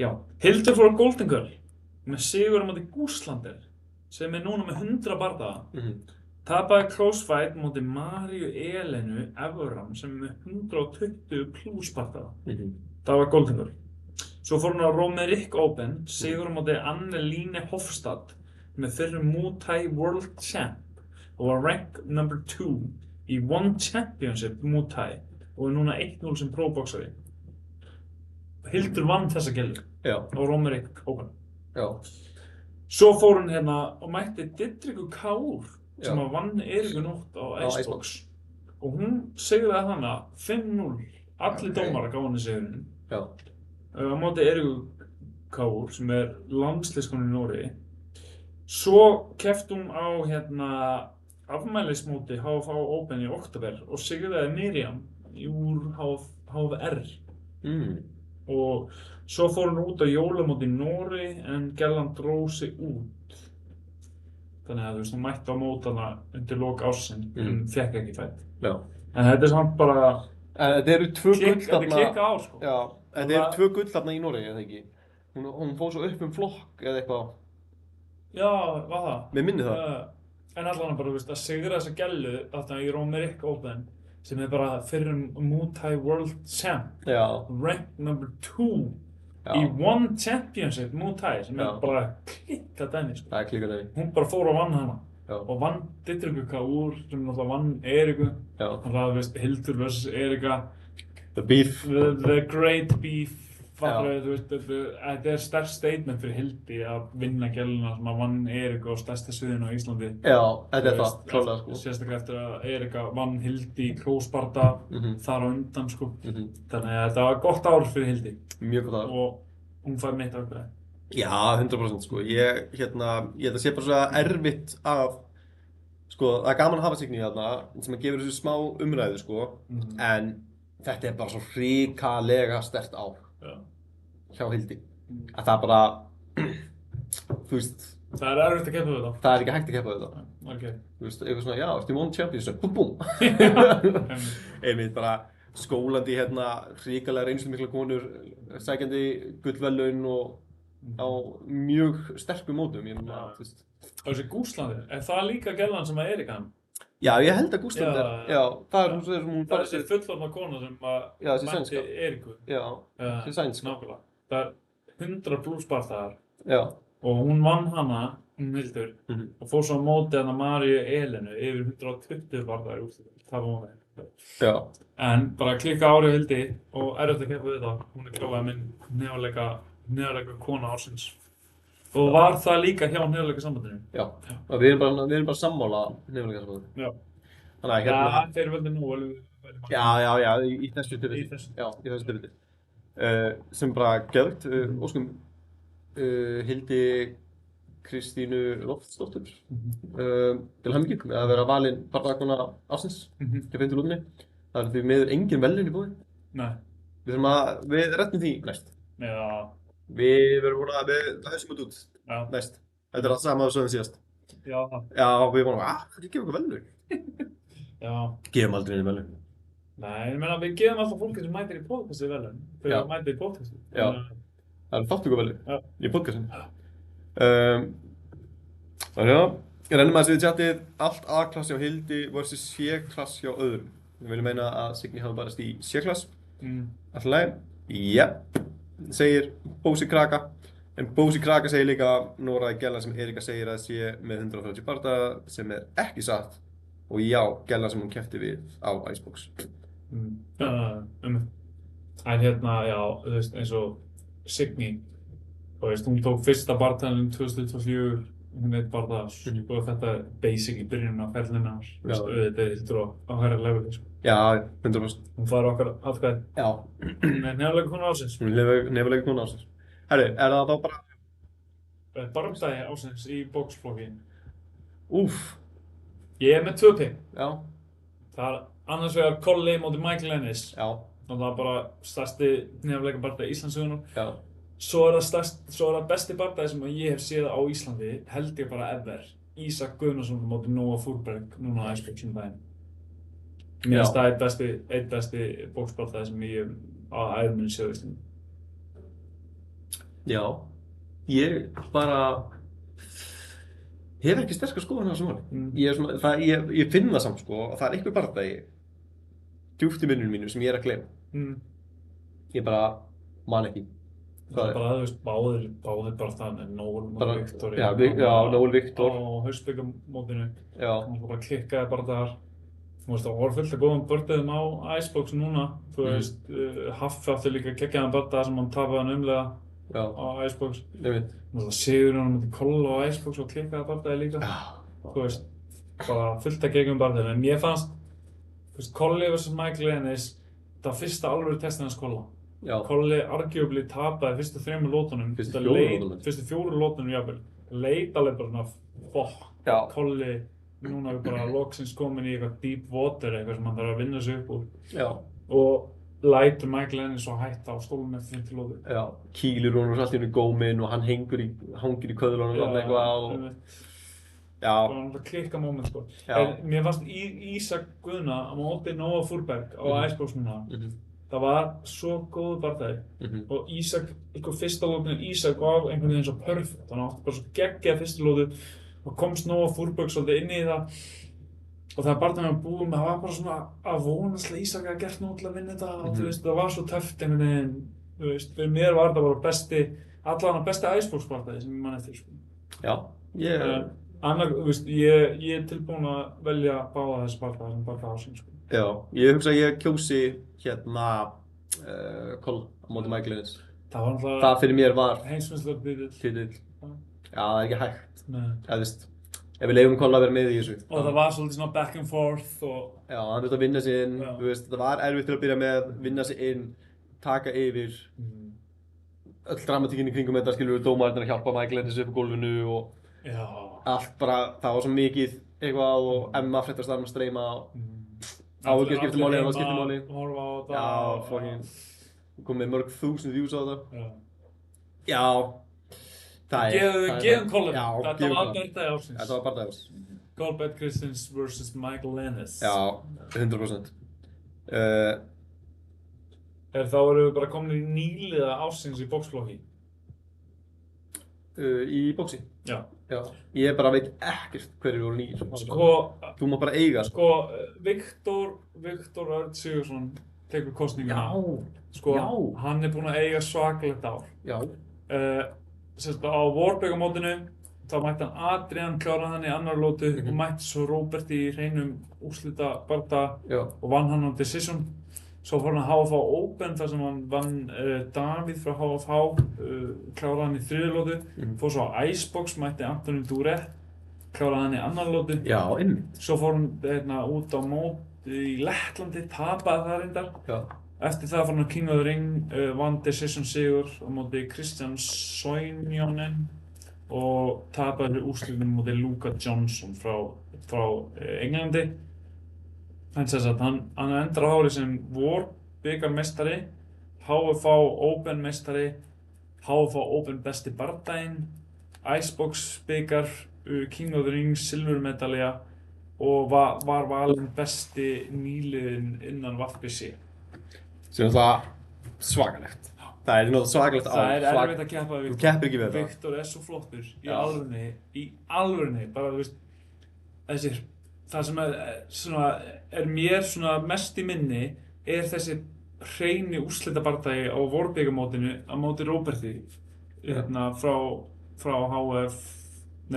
Já. Hildur fór á Golden Girl með sigur á móti Gúslander, sem er núna með 100 bardaga. Tapaði close fight móti Maríu Elenu Evram sem er með 120 plus bardaga. Það var Golden Girl. Svo fór hún á Romerick Open, sigur á móti Anneline Hofstad með fyrrum Muay Thai World Champ og var rank number 2 í One Championship Muay Thai og er núna 1-0 sem pro-boxari. Hildur vann þessa gælu á Romerick Open. Já. Svo fór hún hérna og mætti Didriku Kaur sem vann Eriku Nótt á Icebox. Og hún sigraði hana 5-0. Allir dómarar gáðu henni sigurinn. Já. Á móti Eriku Kaur sem er landsliðskona í Noregi. Svo keppti hún á afmælismóti HFA Open í október og sigraði Miriam úr HFR. Og svo fór hún út á jólamóti í Noregi en gælan dró sig út. Þannig að hún mætti á mótana undir lok ársins en fékk ekki fætt. Já. En þetta er samt bara... Þetta eru 2 gull Þetta er klikka ár, sko. Já, þetta eru 2 gull þarna í Noregi, eða ekki? Hún fór svo upp flokk eða eitthvað. Já, var það? Mér minni það. En allan bara, að sigra þessa gælu þarna í Romerick Open sem er bara fyrrum Muay Thai World Champ. Já. Rank number 2 í One Championship Muay Thai sem er bara klikka dæmi, sko. Það er klikka dæmi. Hún bara fór og vann hana. Og vann Didriku Kaur sem náttúrulega vann Eriku. Þannig að Hildur vs. Erika. The beef. The great beef. Þetta er sterkt statement fyrir Hildi að vinna gæluna sem að vann Eriku á stærsta sviðinu á Íslandi. Já, þetta er það, klálega, sko. Sérstaklega eftir að Erika vann Hildi í close-barda þar á undan, sko. Þannig að þetta var gott ár fyrir Hildi. Mjög gott ár. Og hún fær mitt ákveði. Já, 100% sko. Ég held að sé bara svo erfitt af, sko, það er gaman að hafa Signý þarna sem að gefur þessu smá umræðu, sko. En þetta er bara svo hrikalega sterkt ár. Hjá Hildi. Að það bara, þú veist... Það er erfitt að keppa við þetta. Það er ekki hægt að keppa við þetta. Okay. Þú veist, eitthvað svona, já, eftir One Championship, búm. Einmitt bara skólandi hrikalega reynslumikla konur, sækjandi gullverðlaun og á mjög sterkum mótum, ég meina, þú veist. Þessi Gúslandi, er það líka gælan sem að Erika hann? Já, ég held að Gúslandi það er hún það er þessi fullorðna kona sem að mætti Eriku. Já, þessi sænska. Nákvæmlega. Það er 100 plus bardagar. Já. Og hún vann hana, hún Hildur, og fór svo á móti hana Maríu Elenu yfir 120 bardagar í úrslitum. Það var hún. Já. En bara klikka árið Hildi og erfitt að keppa við það. Hún er kláðið minn neðarleika kona ársins. Og var það líka hjá neðarleika sambandinu? Já. Við erum bara sammála neðarleika sambandinu. Já. Þannig að þeir veldi nú alveg. Já, í þessu tilfelli. Já, í þessu tilfelli. sem bara geðvægt, óskum Hildi Kristínu Loftsdóttur til hamingju með að vera valin barndagakona ársins til 50 lúðinni. Það er því miður engin verðlaun í boði. Nei. Við rettum því næst. Já. Við verðum búin að höfum út Já. næst. Þetta er allt sama að sögum síðast. Já. Já, við vorum hvað gefum okkur verðlaun? Já. Gefum aldrei einu verðlaun. Nei, ég meina við gefum alltaf fólki sem mætir í podcasti verðlaun. Fyrir að mæta í podcasti. Já. Það er þátttökuverðlaun í podcastinu. Þannig að ég rennum aðeins við chatið allt A-klassi á Hildi versus C-klassi á öðrum. Við viljum meina að Signý hafa barast í C-klass. Alltaf leið. Jep, segir Bósi Kraka. En Bósi Kraka segir líka Nóra Gella sem Erika segir að sé með 130 bardaga sem er ekki satt. Og já, Gella sem hún keppti við á Icebox. En hérna, já, þú veist, eins og Signý, þú veist, hún tók fyrsta bardagann 2024, hún veit bardaga, og þetta er basic í byrjunum á ferlinu hans, þú veist, auðvitað er þetta á hærra leveli, sko. Já, 100%. Hún fær okkar atkvæði. Já. Nefnilega konu ársins. Hún er nefnilega konu ársins. Herru, er það þá bara... Barndagi ársins í boxflokki. Úff. Ég er með 2 pick. Já. Það er annars vegar Colli móti Michael Ennis. Já. Og það er bara stærsti nefnilega bardagi Íslandssögunar. Já. Svo er það besti bardagi sem ég hef séð á Íslandi, held ég bara ever. Ísak Guðnason móti Nóa Fúrberg núna á Icebox daginn. Mér finnst það einn besti boxbardagi sem ég hef á æðminni séð á Íslandi. Já. Ég bara hef ekki sterkar skoðun á þessu máli. Ég finn það samt sko, að það er einhver bardagi djúpt í munnum mínu sem ég er að gleyma. Ég bara man ekki. Það er bara, þú veist, báðir bardagarnir, Nóel og Viktor. Já, Nóel Viktor. Á haustbyggamótinu. Já. Það bara klikkaði bardagar. Þú veist, það voru fullt af góðum bardagum á Icebox núna. Þú veist, Haffi átti líka geggjaðan bardaga sem hann tapaði hann umlega á Icebox. Þú veist, Sigurinn hann mútið Kolla á Icebox og klikkaði bardagi líka. Þú veist, bara fullt af geggjum bardagum. En ég fannst, þú veist, Colli vs. Michael Ennis, það var fyrsta alvöru testin hans Kolla. Colli arguably tapaði fyrstu 3 lótunum. Fyrstu 4 lótunum jafnvel. Leit alveg bara svona, Colli núna er bara loksins komin í eitthvað deep water, eitthvað sem hann þarf að vinna sig upp úr. Já. Og lætur Michael Ennis svo hætta á stólum eftir 50 lótur. Já. Kýlir hún alltaf inn í góminn og hann hangir í köðlunum og eitthvað og... Já. Það var náttúrulega klikka moment sko. Mér fannst Ísak Guðna á móti Nóa Fúrberg á Icebox núna. Það var svo góð bardagi og Ísak, eitthvað fyrsta lótinu Ísak var einhvern veginn svo perfect. Hann átti bara svo geggjað fyrstu lótu og komst Nóa Fúrberg svolítið inn í það og þegar bardaginn var búinn, það var bara svona að vonast að Ísak hafi gert nóg til að vinna þetta og þú veist, það var svo töfft einhvern veginn, þú veist, fyrir mér var þetta bara allavega besti Icebox bardagi sem ég man eftir sko. Já, þú veist, ég er tilbúinn að velja báða þessi bardaga sem bardaga ársins sko. Já, ég hugsa að ég kjósi hérna Kolla á móti Michael Ennis. Það fyrir mér var heimsmeistaratitil. Já, það er ekki hægt. Þú veist, ef við leyfum Kolla að vera með í þessu. Og það var svolítið svona back and forth og... Já, hann þurfti að vinna sig inn, þú veist, það var erfitt til að byrja með, vinna sig inn, taka yfir. Öll dramatíkin í kringum þetta, skilur við, dómarinn að hjálpa Michael Ennis upp á gólfinu og allt bara, það var svo mikið eitthvað og Emma fréttast þar með að streyma og áhuga skiptir máli, það skiptir máli. Horfa á þetta. Já, fucking komið mörg 1000 views á þetta. Já. Gefum Colin. Þetta var bardagi ársins. Þetta var bardagi ársins. Colbert Kristins vs. Michael Ennis. Já, 100%. Þá erum við bara komin í nýliða ársins í boxflokki. Í boxi? Já. Ég bara veit ekkert hverju voru nýr. Sko, þú má bara eiga. Sko, Viktor Örn Sigurðsson tekur kosninguna. Sko, hann er búinn að eiga svakalegt ár. Já. Á Warburg-mótinu, þá mætti hann Adrian klára hann í annar lótu og mætti svo Róbert í hreinum úrslita bardaga og vann hann á Decision. Svo fór hann HFH Open þar sem hann vann Davíð frá HFH, kláraði hann í 3. lótu. Fór svo á Icebox, mætti Anthony Duret, kláraði hann í annar lótu. Já, einmitt. Svo fór hann út á mót í Lettlandi, tapaði það reyndar. Já. Eftir það fór hann King of the Ring, vann decision sigur á móti Christian Soinjonen og tapaði fyrir úrslitum á móti Luka Johnson frá Englandi. En sem sagt, hann endar á árið sem War bikarmeistari, HFA Open meistari, HFA Open besti bardaginn, Icebox bikar, King of the Ring silfurmedalja og var valinn besti nýliðinn innan WBC. Sem er það svakalegt. Það er náttúrulega svakalegt Það er erfitt að keppa við Þú keppir ekki við þetta. Viktor er svo flottur í Já. alvörunni, bara þú veist, það sem er mér svona mest í minni er þessi hreini úrslitabardaги á vorbikarmótinu á móti Róberti frá HF,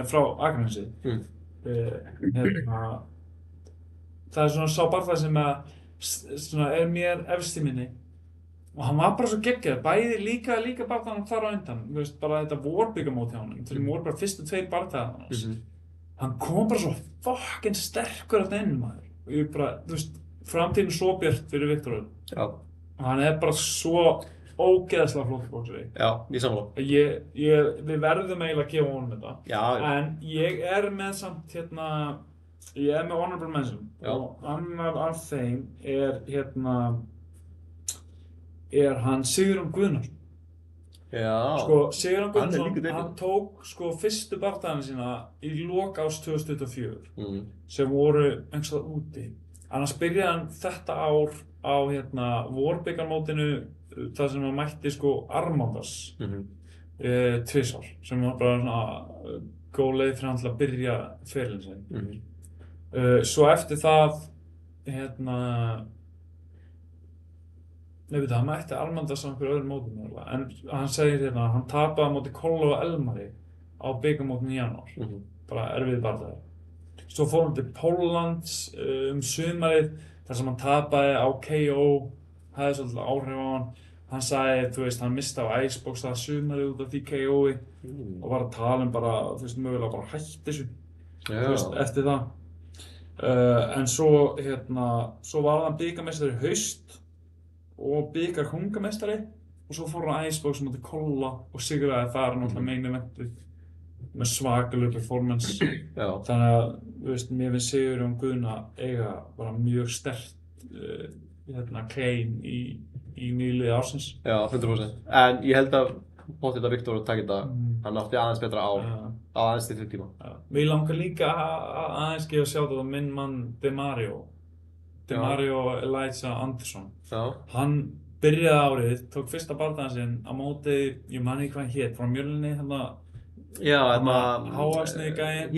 frá Akranesi. Það er svona sá bardagi sem er mér efst í minni og hann var bara svo geggjaður, bæði líka bardagann þar á undan, þú veist, bara þetta vorbikarmót hjá honum, þegar voru bara fyrstu 2 bardagarnir hans. Hann kom bara svo fucking sterkur að inn, maður. Og ég bara, þú veist, framtíðin svo björt fyrir Viktor. Já. Og hann er bara svo ógeðslega flott boxari. Já, ég sammála. Við verðum eiginlega að gefa honum þetta. Já. En ég er með samt ég er með honorable mention. Já. Og annar af þeim er hann Sigurjón Guðnason. Já. Sko, Sigurjón Hann er líka Guðnason, debut. hann tók sko fyrstu bardagana sína í lok árs 2024 sem voru einhverstað úti. Annars byrjaði hann þetta ár á vorbikarmótinu þar sem hann mætti sko Armandas tvisvar sem var bara svona góð leið fyrir hann til að byrja ferilinn sinn. Svo eftir það hann mætti Armandas á einhverju öðru mótum en hann segir hann tapaði á móti Kollo og Elmari á bikarmótinu í janúar. Bara erfið bardagi. Svo fór hann til Póllands sumarið þar sem hann tapaði á KO, hafði svolítið áhrif á hann. Hann sagði, þú veist, hann misti á Icebox það sumarið út af því KO-i og var að tala bara, þú veist, mögulega bara hætti þessu, þú veist, eftir það. En svo var hann bikarmeistari í haust og bikarkongameistari og svo fór hann Icebox móti Kolla og sigraði þar náttúrulega main eventið með svakalega performance. Já. Þannig að, þú veist, mér finnst Sigurjón Guðna eiga bara mjög sterkt claim í nýliði ársins. Já, 100%. En ég held að pottet að Viktor taki þetta, hann átti aðeins betra ár, á aðeins til 3 tíma. Mér langar líka að aðeins gefa sjátt á minn mann DeMario Elijah Anderson. Já. Hann byrjaði árið, tók fyrsta bardagann sinn á móti, ég man ekki hvað hann hét, frá Mjölni, Já, hávaxni gæinn.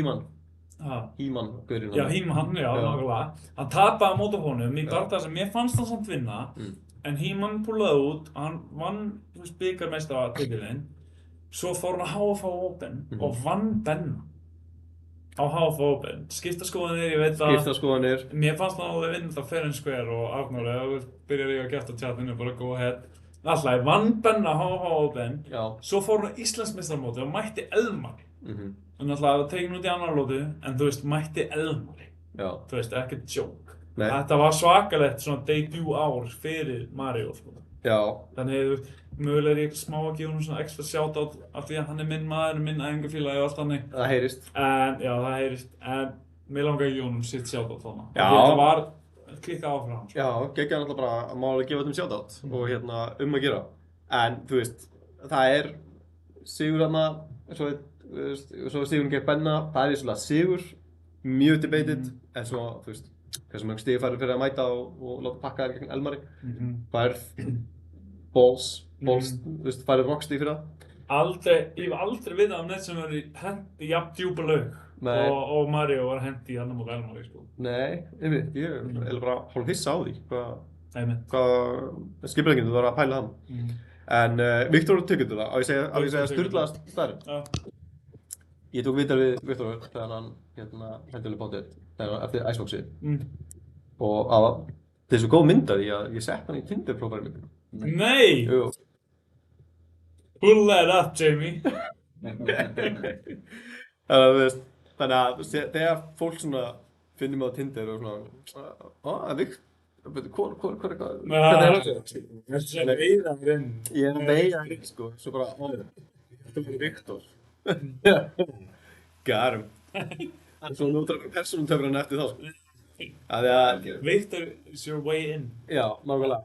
Híman, gaurinn. Já, Híman, já, nákvæmlega. Hann tapaði á móti honum í bardaga sem mér fannst hann samt vinna, en Híman púlaði út, hann vann bikarmeistaratitilinn, svo fór hann á HFA Open og vann Benna á HFA Open. Skiptaskoðanir, ég veit það. Skiptaskoðanir. Mér fannst hann alveg vinna þetta fair and square og Arnór, ef þú byrjar ég að geta á chatinu, bara go ahead. Alltaf, vann Benna á HFA Open, svo fór hann á Íslandsmeistaramótið og mætti Elmari. En alltaf, það var tekin út í annar lótu, en þú veist, mætti Elmari. Já. Þú veist, ekkert joke. Nei. Þetta var svakalegt svona debut ár fyrir Mario, sko. Já. Þannig, þú veist, mögulega er ég smá að gefa honum svona extra shoutout af því að hann er minn maður, minn æfingafélagi og allt þannig. Það heyrist. Það heyrist. En mér langar að gefa honum sitt shoutout þarna. Já. Það var klikkað á fyrir hann, sko. Já, geggjaði náttúrulega bara að má alveg gefa þeim shoutout og að gera. En, þú veist, það er sigur þarna, svo sigurinn gegn Benna, það er svona sigur, mjög debated, en svo, þú veist, hversu mörg stig færðu fyrir að mæta og láta pakka þér gegn Elmari. Færð, balls, þú veist, færðu rockstig fyrir það. Ég hef aldrei vitað neitt sem verið hendi jafn djúpa laug og Mario var hendi í annar móti Elmari, sko. Nei, ég er bara hálf hissa á því, hvað skiplegginn þú var að pæla hann. En Viktor tekur þetta, á ég segja sturlaðast staðurinn. Já. Ég tók viðtal við Viktor þegar hann hendilega báttið eftir Iceboxið. Og það var þessu góð mynd að ég sett hann í Tinder-prófælið mitt. Nei! Jú. Pull that up, Jamie. Þannig að þegar fólk svona finnir mig á Tinder og svona Hvernig er það? Þetta er veiðarinn. Ég er að veiða þig, sko, svo bara, þetta er Viktor. Garum. Svo nú drafum persónutöfran eftir þá, sko. Victor is your way in. Já, nákvæmlega.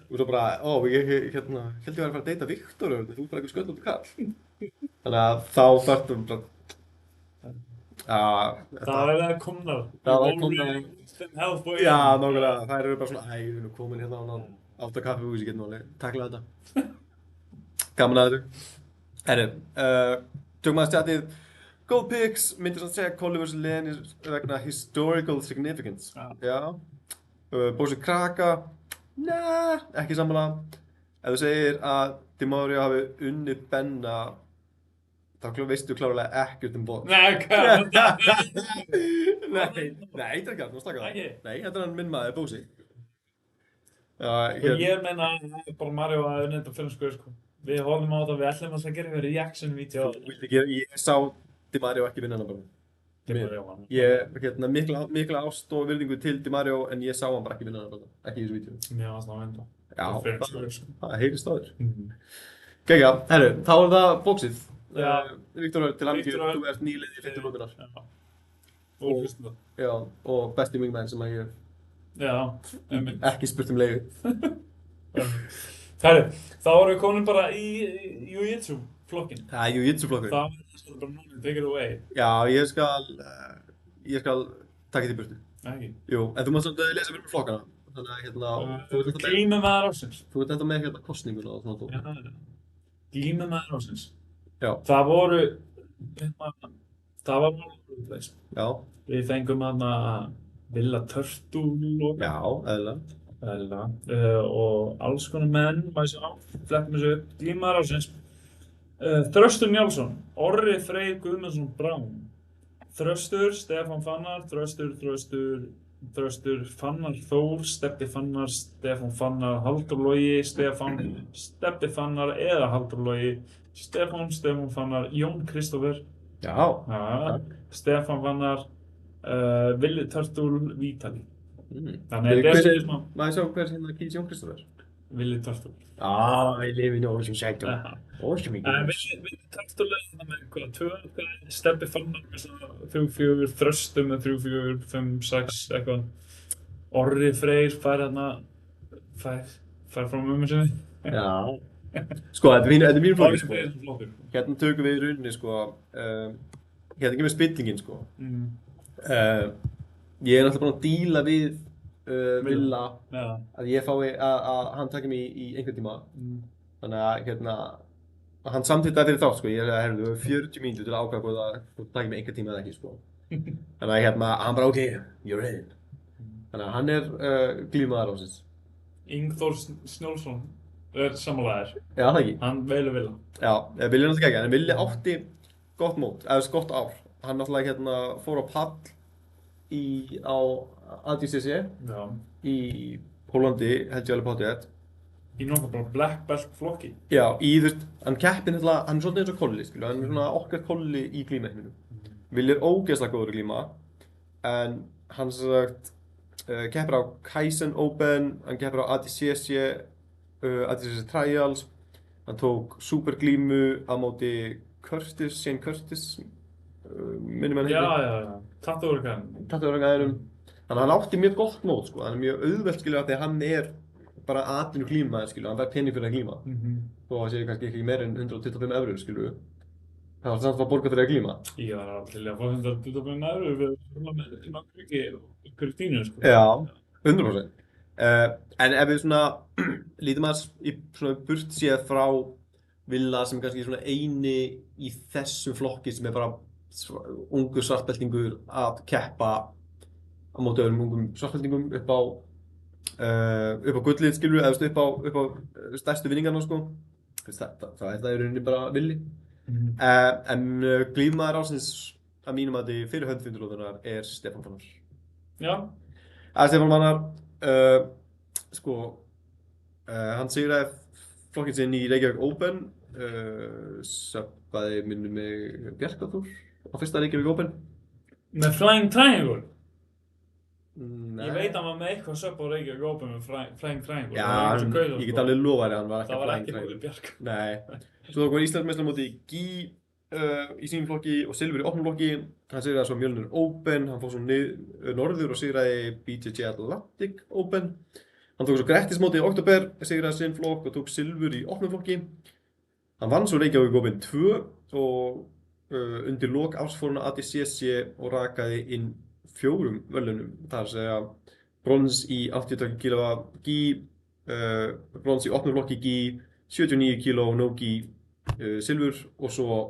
Og svo bara, ég held ég var að fara að deyta Viktor, þú er bara eitthvað sköllóttur kall. Þannig að þá þarftum bara, Það er komnar. Það er komnar. Healthboy. Já, nákvæmlega, þær eru bara svona, við erum komin hérna á átta kaffihús, ég get nú alveg taklað þetta. Gaman að þessu. Herri, tökum aðeins tjatið. Góð picks, myndir samt segja Colli vs. Leni vegna historical significance. Já. Bósi Kraka, ekki sammála. Ef þú segir að DiMario hafi unnið Benna, þá veistu klárlega ekkert box. Nei, hvað? Nei, þetta er ekki alveg, slaka það. Ekki? Nei, þetta er minn maður, Bósi. Ég meina bara Mario að unnið þetta fyrir sko. Við horfum á þetta, við ætlum að gera eitthvað reaction-vídeó. Ég sá DiMario ekki vinna hana bara. Ég mikla ást og virðingu til DiMario, en ég sá hann bara ekki vinna hana bara. Ekki í þessu vídeó. Mér varst það að venda. Já, það heyrist á þér. Gekja, herru, þá er það bóksið. Viktor, til hamingju, þú ert nýliði í 50 lókunar. Og hlustum það. Já, og besti wingman sem að ég Já, ekki spurt leið. Herru, þá erum við komin bara í Jiu-Jitsu flokkinn. Það er Jiu-Jitsu flokkur. Það er bara núna, take it away. Já, ég skal taka þetta í burtu. Ekki? Jú, en þú mátt samt lesa fyrir flokkana. Þannig að Glímumaður ársins. Þú ert þetta með kosninguna og svona tók. Já, Glímumaður ársins. Já. Það var málflutleis. Já. Við fengum Villa Turtle og eðlilega. Og alls konar menn, maður sjá, flettum þessu upp. Glímumaður ársins. Þröstur Njálsson, Orri Freyr Guðmundsson Brán. Þröstur, Stefán Fannar, Þröstur Fannar Þór, Stebbi Fannar, Stefán Fannar, Halldór Logi, Stebbi Fannar eða Halldór Logi, Stefán Fannar, Jón Kristófer, Stefán Fannar, Willi Turtle, Vítali. Þannig að þetta er svona... Maður sjá hver kýs Jón Kristófer? Willi Turtle. Ég lifi í ósum sætum. Ósum mikið. Willi Turtle er með hvað, Stebbi Fannar með svona 3-4, Þröstur með 3-4, 5-6 eitthvað. Orri Freyr fær frá mömmu sinni. Já. Sko, þetta er mín flokkur, sko. Orri Freyr er flokkur. Hérna tökum við í rauninni, sko, hérna ekki með spillingin, sko. Ég er náttúrulega búinn að díla við Villa að ég fái að hann taki mig í einhvern tíma. Þannig að hann samþýtti fyrir þátt, sko. Ég er að herru, þú hefur 40 mínútur til að ákvæða hvort að þú taki mig einhvern tíma eða ekki, sko. Þannig að hann bara, ok, you're in. Þannig að hann er glímumaður ársins. Ingþór Snjólfsson er sammálaðir. Já, það ekki. Hann velur Villa. Já, Villi er náttúrulega ekki, en Villi átti gott mót, eða gott ár. Hann náttúrulega fór á pall á ADCC í Pólandi, held ég alveg páttið þetta. Í nokkuð bara black belt flokki. Já, hann keppir náttúrulega, hann er svolítið eins og Colli, skilju, hann er svona okkar Colli í glímuheiminu. Villi er ógeðslega góður í glíma, en hann sem sagt keppir á Kaizen Open, hann keppir á ADCC, ADCC Trials, hann tók superglímu á móti Shane Curtis, minnum hann heitir. Já, Tattúverkæðinum. Þannig að hann átti mjög gott mót, sko, hann er mjög auðvelt, skilju, því að hann er bara atvinnu glímaður, skilju, hann fær pening fyrir að glíma. Þó að það sé kannski ekki meir en 125 eurur, skilju. Það var samt að borga fyrir að glíma. Ég var alveg til að fá 125 eurur við með náttúrulega og Kristínu, sko. Já, 100%. En ef við svona lítum aðeins í svona burt séð frá Villa sem kannski svona eini í þessum flokki sem er bara ungur svartbeltingur að keppa á móti öðrum ungum svartbeltingum upp á gullið, skilur, eða upp á stærstu vinningarna, sko. Það er það í rauninni bara Villi. En glímumaður ársins að mínum að þið fyrir hönd 50 lóðunar er Stefán Fannar. Já. Stefán Fannar, hann sigraði flokkinn sinn í Reykjavík Open, söppaði minnum mig Bjarkaþór á fyrsta Reykjavík Open. Með Flying Triangle? Ég veit að hann var með eitthvað söp á Reykjavík Open með flæðing þræðingur. Já, ég get alveg lofað þér að hann var ekki Það var flæðing ekki þræðingur. Búi Bjark. Nei. Svo tók hann Íslandsmeistaramóti í GÍ í sínum flokki og silfur í opnum flokki. Hann sigraði svo Mjölnir Open, hann fór svo norður og sigraði BJJ Atlantic Open. Hann tók svo Grettismóti í október, sigraði sinn flokk og tók silfur í opnum flokki. Hann vann svo Reykjavík Open 2 og undir lok árs fór hann að ADCC og rakaði inn 4 verðlaunum. Það er að segja brons í 82 kg GÍ, brons í opnum flokki GÍ, 79 kg no GÍ silfur og svo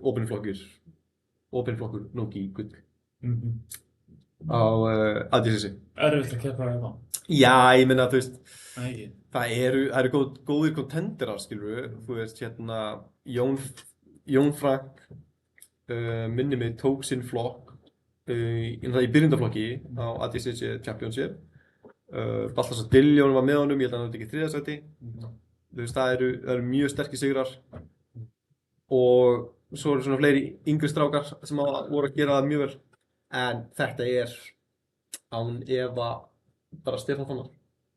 opin flokkur no GÍ gull á ADCC. Erfitt að keppa það. Já, ég meina þú veist, Nei, ekki. það eru góðir kontenderar, skilur þú veist, hérna, Jón Frank, minni mig, tók sinn flokk í byrjundaflokki á ADCC Championship. Baltasar Dilljón var með honum, ég held að hann hefði ekki 3. sæti. Þú veist, það eru mjög sterkir sigrar og svo eru svona fleiri yngri strákar sem voru að gera það mjög vel. En þetta er án efa bara Stefán Fannar.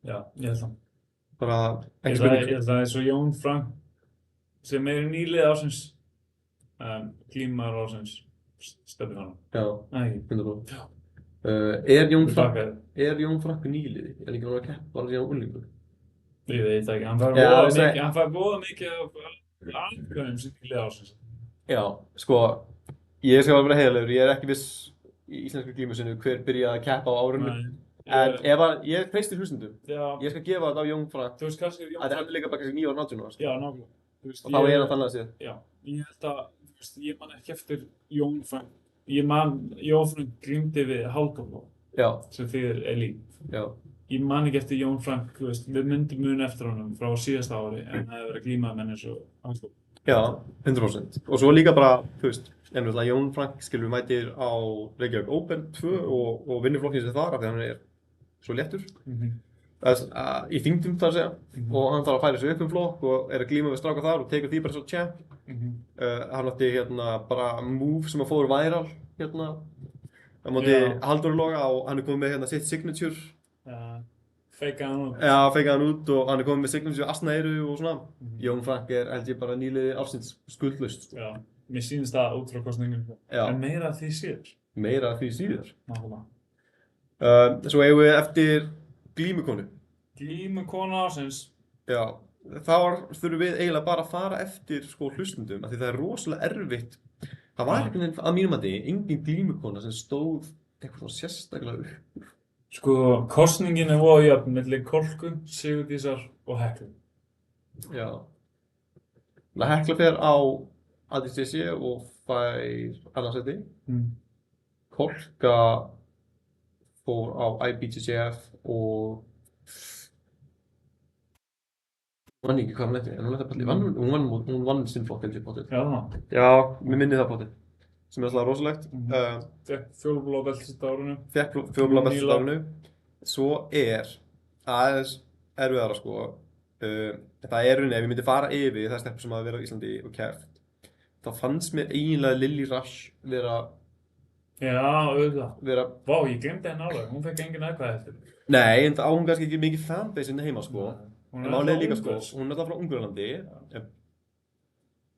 Já, ég held það. Bara Ég ekki held spurning. að það er svo Jón Frank sem er nýlið ársins en glímaður ársins Stefán Fannar. Já, Nei, ekki. 100%. Já. Er Jón Þú Frank þakkaði. Frank nýliði? Er ekki náttúrulega að keppa bara síðan unlingur? Ég veit það ekki, hann fær voða mikið af aðgöðum sem nýlið ársins. Já, sko, ég skal vera heiðarlegur, ég er ekki viss í íslensku glímusinu hver byrjaði að keppa á árinu. En ég treysti hlustendum, Já, ég skal gefa þetta á Jón Frank. þú veist kannski Jón Þetta er líka bara kannski 9 ára 18 ára, sko. Já, nákvæmlega. Þú veist, Og þá er hann þannig að séð. Já, ég held að, þú veist, ég man ekki eftir Jón Frank. Jón Frank glímdi við Halldór Já, sem þýðir Elite. já, Ég man ekki eftir Jón Frank, þú veist, við myndum muna eftir honum frá síðasta ári en það hefur verið að glíma menn eins og Halldór. já, 100%. Og svo líka bara, þú veist, Jón Frank skilur mætir á Reykjavík Open 2 og vinnur flokkinn sem þar af því hann er svo léttur. Í þyngdum þar að segja. Og hann þarf að færa sig upp flokk og er að glíma við stráka þar og tekur því bara svo champ. Hann átti hérna bara move sem að fór viral hérna á móti Halldóri Loga og hann er komið með hérna sitt signature. Feikaði hann út. Já, feikaði hann út og hann er komið með signature Asnæru og svona. Jón Frank er held ég bara nýliði ársins skuldlaust. Já, mér sýnist það út frá kosningunum. Já. En meira af því síður. Meira af því síður. Nákvæmlega. Svo eigum við eftir glímukonu. Glímukona ársins. Já, þar þurfum við eiginlega bara að fara eftir sko hlustendum af því það er rosalega erfitt. Það var einhvern veginn að mínum mati engin glímukona sem stóð eitthvað svona sérstaklega upp. Sko, kosningin er voða jöfn milli Kolku, Sigurdísar og Heklu. Já. Hekla fer á ADCC og fær annarsæti. Kolka fór á IBJJF og hún vann ekki hvað hún lenti, en hún lenti að palli. Hún vann sinn flokk held ég potið. Já, það. Já, mér minni það potið. Sem er alltaf rosalegt. Fekk fjólblá beltist á árinu. Fekk fjólblá beltist á árinu. Svo er aðeins erfiðara sko. Það er rauninni, ef ég myndi fara yfir það steppi sem hafa verið á Íslandi og keppt, þá fannst mér eiginlega Lily Rush vera... Já, auðvitað. Vá, ég glemdi henni alveg. Hún fekk engin aðkvæði eftir. Nei, en á hún kannski ekki mikið fanbase inn heima sko. Hún En málið er líka sko, hún er alltaf frá Ungverjalandi,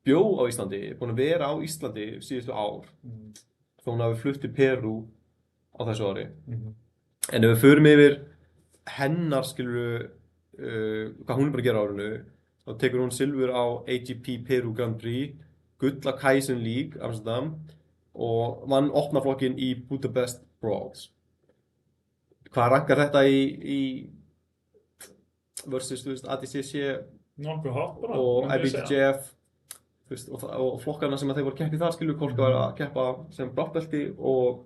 bjó á Íslandi, búin að vera á Íslandi síðustu ár, þó hún hafi flutt til Perú á þessu ári. En ef við förum yfir hennar, skilur hvað hún er bara að gera á árinu, þá tekur hún silfur á AGP Perú Grand Prix, gull á Kaizen League, Amsterdam, og vann opnaflokkinn í Budapest Brawls. Hvað rankar þetta í versus, þú veist, ADCC Nokkuð hátt bara. og IBJJF, þú veist, og flokkarna sem þeir voru að keppa í þar, skilur, Kolka var að keppa sem bláttbelti og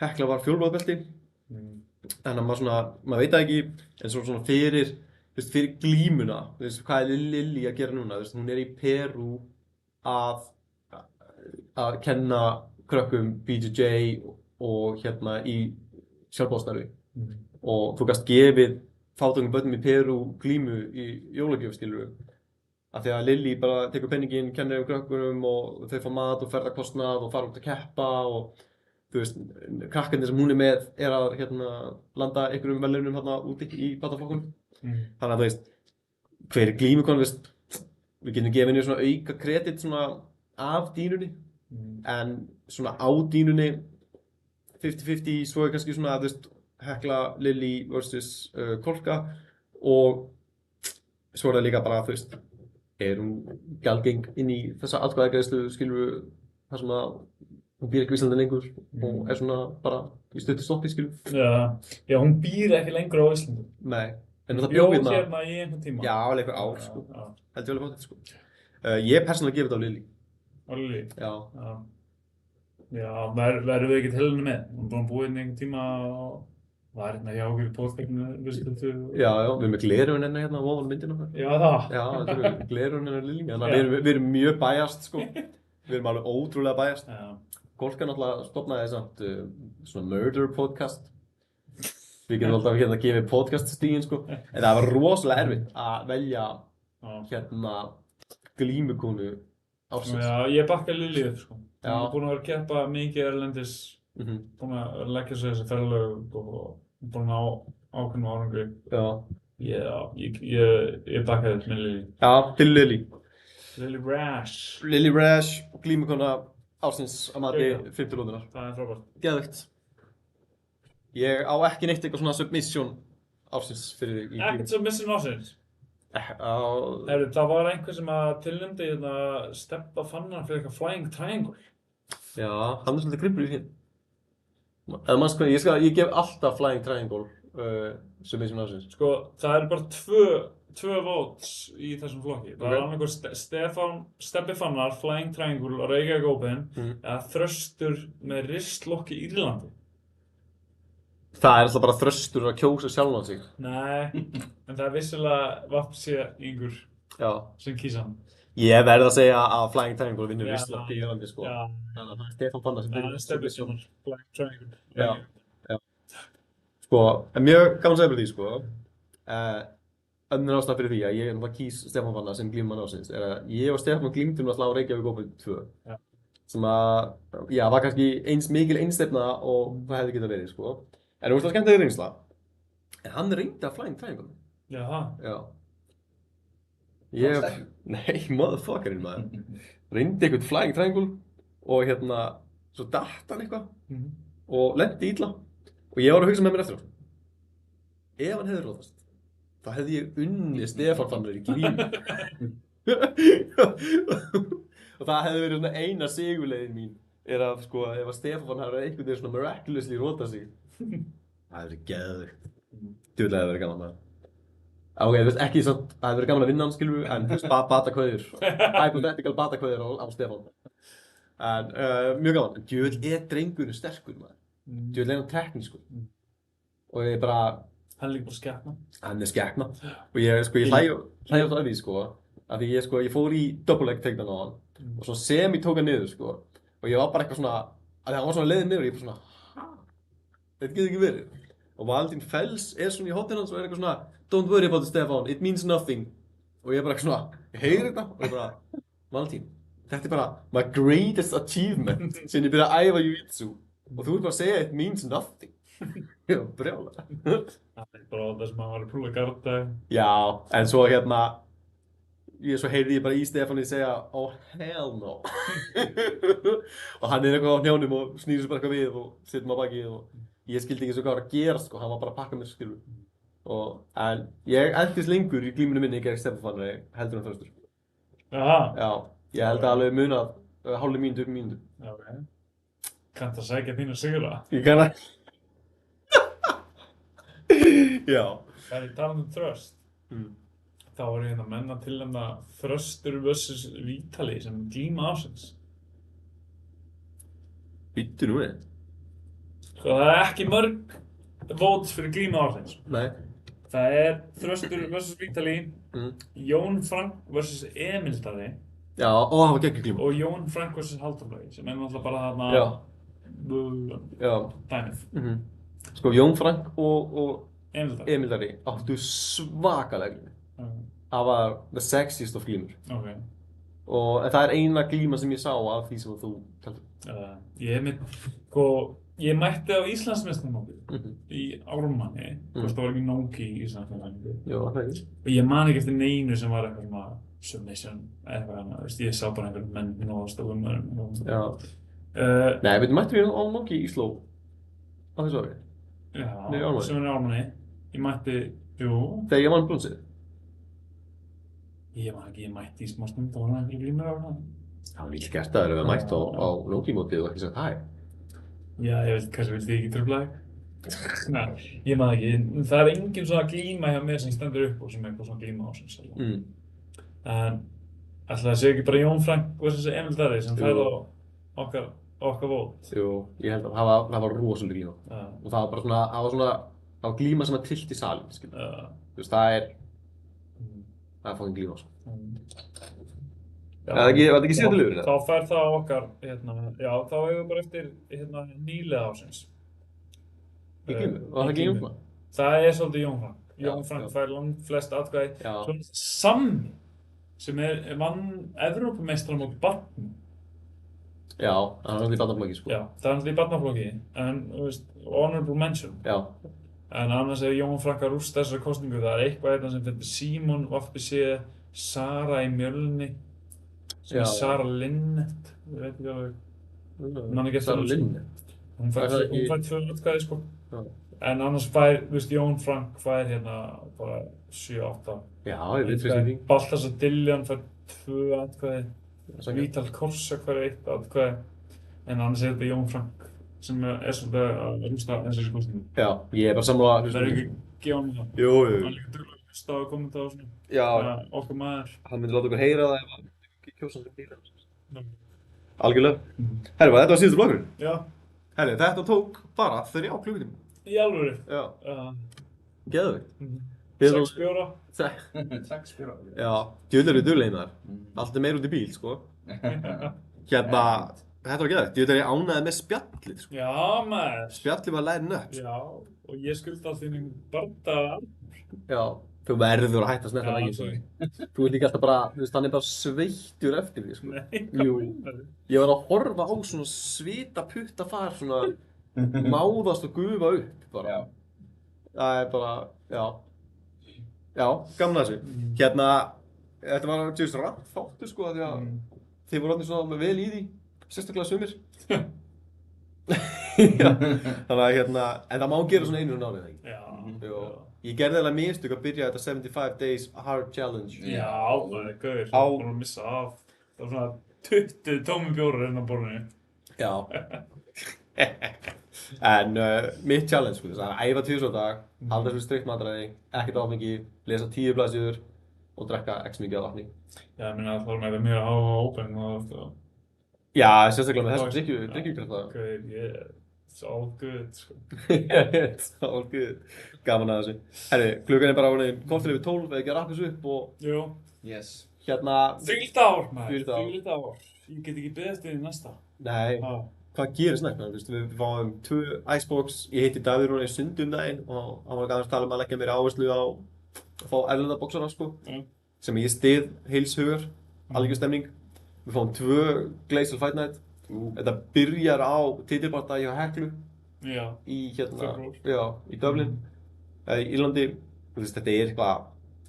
Hekla var fjólblóðbelti. Þannig að maður veit það ekki, en svona fyrir, þú veist, fyrir glímuna, þú veist, hvað er Lily að gera núna, þú veist, hún er í Perú að kenna krökkum BJJ og hérna í sjálfbóðstarfi. Og þú gast gefið fátækum börnum í Perú glímu í jólagjöf, skilur við. Af því að Lily bara tekur penninginn, kennir krökkunum og þau fá mat og ferðarkostnað og fara út að keppa og þú veist, krakkarnir sem hún er með að landa einhverjum verðlaunum hérna úti í bataflokkunum. Þannig að þú veist, hver er glímukonan, veist, við getum gefið henni svona auka kredit svona af dýnunni, en svona á dýnunni 50-50, svo er kannski svona, þú veist, Hekla, Lily vs. Kolka og svo er það líka bara, þú veist, er hún gjaldgeng inn í þessa atkvæðagreiðslu, skilur við, þar sem að hún býr ekki í Íslandi lengur og er svona bara í stuttu stoppi, skilur við. Já, hún býr ekki lengur á Íslandi. Nei, en það Bjó bjó hérna í einhvern tíma. Já, alveg einhver ár, sko. Heldur vel potið, sko. Ég persónulega gefið þetta á Lily. Á Lily? Já. Já, verðum við ekki til henni með? Hún er búin að búa hérna einhvern tíma og var hérna hjá okkur í podcastinu, veistu þú? Já, við erum með gleraugun hérna ofan myndin okkar. Já, það? Já, þetta er gleraugun hennar Lily. Þannig að við erum mjög bæjast, sko. Við erum alveg ótrúlega bæjast. Kolka náttúrulega stofnaði samt svona murder podcast. Við getum alltaf hérna að gefa podcast-stígin, sko. En það var rosalega erfitt að velja glímukonu ársins. Já, ég bakka Lily upp, sko. Já. Hún er búin að vera að keppa mikið erlendis, búin að leggja sig þessi ferðalög og búin að ná ákveðnum árangri. Já. Ég bakkaði upp með Lily. Já, til Lily. Lily Rash. Lily Rash, glímukona ársins að mati 50 lóðunar. Það er frábært. Geðvegt. Ég á ekki neitt eitthvað svona submission ársins fyrir þig í glímu. Ekkert submission ársins? Það Það var einhver sem að tilnefndi Stebba Fannar fyrir eitthvað Flying Triangle. Já, hann er svolítið grimmur í hinn. Eða manns hvað, ég gef alltaf Flying Triangle submission ársins. Sko, það eru bara tvö votes í þessum flokki. Það er annarkoð Stebbi Fannar, Flying Triangle og Reykjavík Open eða Þröstur með ristlokki Írlandi. Það er alltaf bara Þröstur að kjósa sjálfan sig. Nei, en það er vissulega Vapsi yngur sem kýsa hann. Ég verð að segja að Flying Triangle vinnur ristlokki Írlandi, sko. Já. Þannig að það er Stefán Fannar sem vinnur Stebbi Fannar, Flying Triangle. Já. Sko, en mjög gaman að segja fyrir því, sko. Önnur ástæða fyrir því að ég kýs Stefán Fannar sem glímumann ársins er að ég og Stefán glímdum að slá Reykjavík Open 2. Sem að, var kannski eins mikil einstefna og það hefði getað verið, sko. En það var skemmtileg reynsla. En hann reyndi að Flying Triangle. Jaha. Já. Nei, motherfuckerinn maður. Reyndi eitthvað Flying Triangle og svo datt hann eitthvað og lenti illa. Og ég var að hugsa með mér eftir á. Ef hann hefði rótast, þá hefði ég unnið Stefán Fannar í glímu. Og það hefði verið svona eina sigurleiðin mín er að sko ef að Stefán Fannar hefði einhvern veginn svona miraculously rótað sig. Það hefði verið geðveikt. Djúvilega hefði verið gaman maður. Ok, þú veist ekki svona, það hefði verið gaman að vinna hann skilur við, en þú veist batakveður. Hypothetical batakveður á Stefán. En mjög gaman. Djúvill er drengurinn sterkur maður. Djúvill er hann teknískur. Og ég bara hann er líka bara skepna. Hann er skepna. Og ég hlæ alltaf að því, sko. Af því ég fór í double leg takedown á hann. Og svo sem ég tók hann niður, sko. Og ég var bara eitthvað svona, að hann var svona leiðin niður og ég bara svona, þetta getur ekki verið. Og Valentín Fells er svona í hóttinn hans og er eitthvað svona, don't worry about it, Stefán, it means nothing. Og ég bara eitthvað svona, ég heyri þetta og ég bara, Valentín, þetta er bara my greatest achievement sem ég byrja að æfa jiu-jitsu. Og þú ert bara að segja it means nothing. Ég var brjálæður. Það er bara það sem hann var að prúfa að garda. Já, en svo svo heyrði ég bara í Stefáni segja oh hell no. Og hann er eitthvað á hnjánum og snýr sér bara eitthvað við og situr maður á bakið og ég skildi ekki svo hvað var að gera, sko, hann var bara að pakka mér, skilur. En ég eldist lengur í glímunni minni gegn Stefán Fannari heldur en Þröstur. Jaha. Já, ég held að alveg munað hálfri mínútu upp mínútu. Ok. Kanntu að sækja þínu sigra? Ég kann að. Já. Það er talað Þröst. Þá var ég menn að tilnefna Þröstur vs. Vítali sem glíma ársins. Býttu nú við. Sko það er ekki mörg votes fyrir glíma ársins. Nei. Það er Þröstur vs. Vítali, Jón Frank vs. Emil Darri. Já, og það var geggjur glíma. Og Jón Frank vs. Halldór Bragi sem náttúrulega bara þarna dæmið. Sko Jón Frank og Emil Darri áttu svakalega glímu. Það var the sexiest of glímur. Ok. En það er eina glíma sem ég sá af því sem þú taldi. Ég er með Sko, ég mætti á Íslandsmeistaramótið Mhm. í Ármanni, hvort það var ekki Nóki í Íslandsmeistaramótið. Já, það er ekki. Og ég man ekki eftir neinu sem var eitthvað svona submission eða eitthvað annað, þú veist, ég sá bara einhvern menn og stofumöðum. Já. Uh, Nei, veitum, mættum við á Noki í Sló á þessu ári? Nei, í já, Ármanni. sem er í Ármanni. Ég mætti, jú, Þegar ég vann bronsið. ég man ekki, ég mætti í smá stund, það var einhverju glímur á það. Það var líka gert að það er mætt á Noki-mótið og ekki sagt hæ. Já, ég veit, kannski vildi ég ekki trufla þig. Nei, ég man ekki, það er engin svona glíma hjá mér sem stendur upp og sem er eitthvað svona glíma ásins. Mm. En ætli það sé ekki bara Jón Frank vs. Emil Darri sem fær á okkar vót. Jú, ég held að það var rosalega glíma. Og það var bara svona, það var glíma sem að tillt í salin, skilur. Þú veist, það er fucking glíma, sko. Var það ekki síðan til yfir þetta? Þá fær það okkar, já, þá hefur við bara eftir nýliða ásins. Í glímu? Var það ekki Jón Frank? Það er svolítið Jón Frank. Já, Jón Frank já. fær langt flest atkvæði. Já. Svo Sammi, sem vann Evrópumeistaramót barna. Já, það er náttúrulega í barnaflokki, sko. Já, það er náttúrulega í barnaflokki, en, þú veist, honorable mention. Já. En annars er Jón Frank að rústa þessari kosningu. Það er eitthvað hérna sem fyrir Símon, Vaffbissi, Sara í Mjölni, sem Já, er já. Sara Linnet, ég veit ekki alveg, Man ekki eftir Sara þessu. Linnet. hún fær Er það ekki- 2 atkvæði sko. Já. En annars fær, þú veist, Jón Frank fær hérna bara 7-8. Já, ég veit fyrir því. Baltasar Dillian fær 2 atkvæði, Vítal. Vítal Korsak fær 1 atkvæði, en annars er þetta Jón Frank sem er svolítið að rústa þessari kosningu. Já, ég er bara sammála. Það er ekki gefa hann það. Jú, Hann jú. er líka duglegur að hlusta og kommenta á svona. Já, Okkar maður. hann myndi láta okkur heyra það ef hann ekki kjósa sem bílar. Mm. Algjörlega. Herri, þetta var síðustu flokkurinn. Já, Herri, þetta tók bara 3 klukkutíma. í alvöru. Já. Geðveikt. 6 bjóra. Takk spyrir. Já, djúðlega eru duglegið með þar. Allt er meir út í bíl, sko. Hérna, þetta var geðveikt. Djúðlega er ég ánægði með spjallið, sko. Já, maður. Spjallið var lærin upp, sko. Já, og ég skulda á þínum barndaga. Já. Þú verður að hætta að snerta Já, ekki, sorry. sko. Þú ert líka alltaf bara, þú veist, hann er bara sveittur eftir því, sko. Nei, Jú. meinar þú? Ég var að horfa á svona svita putta far, svona máðast og gufa upp, bara. Já. Það er bara, já. Já, gaman að þessu. Hérna, þetta var tjóðist rætt þáttur, sko, af því að þið voru orðnir svona vel í því, sérstaklega sumir. Já, þannig að hérna, en það má gera svona einu árið, það ekki? Já. Jú. Ég gerði alveg mistök að byrja þetta 75 Days Hard Challenge. Já, það er gauður. Á- Það var að missa af. Það var svona 20 tómi bjórar inn á borðinu. Já. En mitt challenge, sko, þess að æfa 2 á dag, halda þessu strikt matræði, ekkert áfengi, lesa 10 blaðsíður og drekka x mikið af vatni. Já, ég minna að það var með mér að hafa ópen og allt og... Já, sérstaklega með þessu drikkjukrafta. Gauður, it's all good, sko. It's all good. Gaman að þessu. Herri, klukkan er bara orðin kortir yfir 12, eða ekki að rappa þessu upp og Jú. Yes. hérna... Þvílíkt ár, maður. Þvílíkt ár. Þvílíkt ár. Ég get ekki beðist við í næsta. Nei, Já. hvað gerist næst? Við fáum 2 icebox, ég hitti Davíð Róni sundum daginn og hann var gæðast að tala um að leggja mér áherslu á að fá erlenda boxara, sko, Já. sem ég stið heils hugar, algjör stemning. Við fáum 2 Glacial Fight Night. Þetta byrjar á titilbarta hjá Heklu Já. í hérna, Febrúar. já, í Dublin, eða í Írlandi. Þú veist, þetta er eitthvað...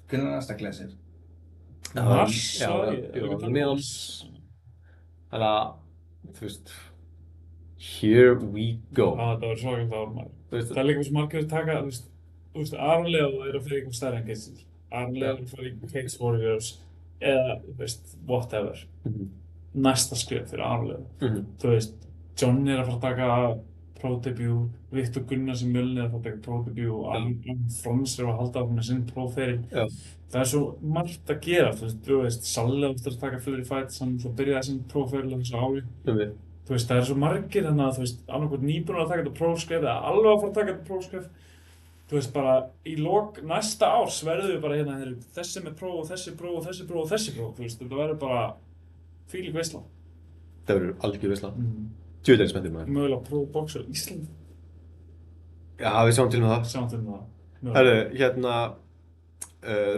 Hvernig er næsta glesir? Mars, Já, sagði já, ég. já, meðan. Þannig að, þú veist, here we go. Já, þetta var svakalt ár, maður. Þú veist, Það er líka sem margir að taka, þú veist, Arnleó er að fyrir eitthvað stærri en Cage. Arnleó er að fyrir Cage Warriors eða, þú veist, whatever. Næsta skrif fyrir Arnleó. Þú veist, Johnny er að fara að taka pro-debut, Viktor Gunnars í Mjölni er að fara að taka pro-debut og Alan Frans er að halda áfram með sinn pro-feril. Já. Það er svo margt að gera, þú veist, Salli áttur að taka fleiri fights, hann byrjaði sinn pro-feril á þessu ári. Þú veist, það er svo margir þannig að, þú veist, annarkvæmt nýbúin að taka þetta pro-skref eða alveg að fara að taka þetta pro-skref. Þú veist, bara í lok næsta árs verðum við bara hérna, þessi með pro og þessi pro og þessi pro og þessi pro, þú veist, þetta verður bara þvílík veisla. það verður algjör veisla. Djöðlega spenntur maður. Mögulega pro-boxer á Íslandi. Já, við sjáum til með það. Sjáum til með það. Herru, hérna,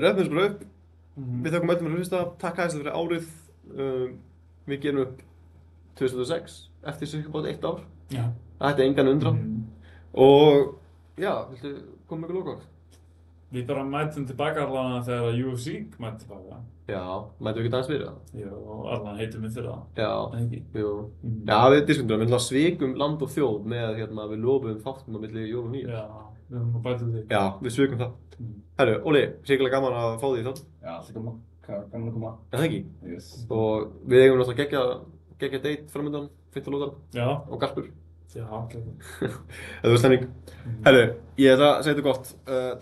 röfum þessu bara upp. Mhm. Við þakkum öllum fyrir að hlusta. Takk aðeins fyrir árið. Við gerum upp 2006 eftir cirka bát 1 ár. Já. Það ætti engan undra. Mm. Og, já, viltu koma með ykkur lokaord? Við bara mætum tilbaka allan þegar UFC mætum tilbaka. Já, mætum við ekki aðeins fyrir það? Já, og allan heitum við fyrir það. Já, Það ekki? jú. Mm. Já, við diskutum, við náttúrulega svikum land og þjóð með hérna, við lofuðum þáttum á milli jól og nýjar. Já, við höfum að bæta því. Já, við svikum það. Mm. Herru, Óli, sikilega gaman að fá því í þátt. Já, alltaf gaman. Gaman að koma. Er það ekki? Yes. Og við eigum náttúrulega geggja date framöndan, 15 lóðan Já, og garpur. já, ok. Það var stemning. Herru, ég ætla að segja þetta gott.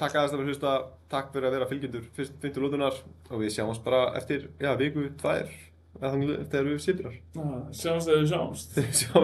Takk aðeins fyrir að hlusta, takk fyrir að vera fylgjendur 15 lóðunar og við sjáumst bara eftir, já, viku, 2, eða þannig þegar við sýpirar. Sjáumst þegar við sjáumst. Sjáumst.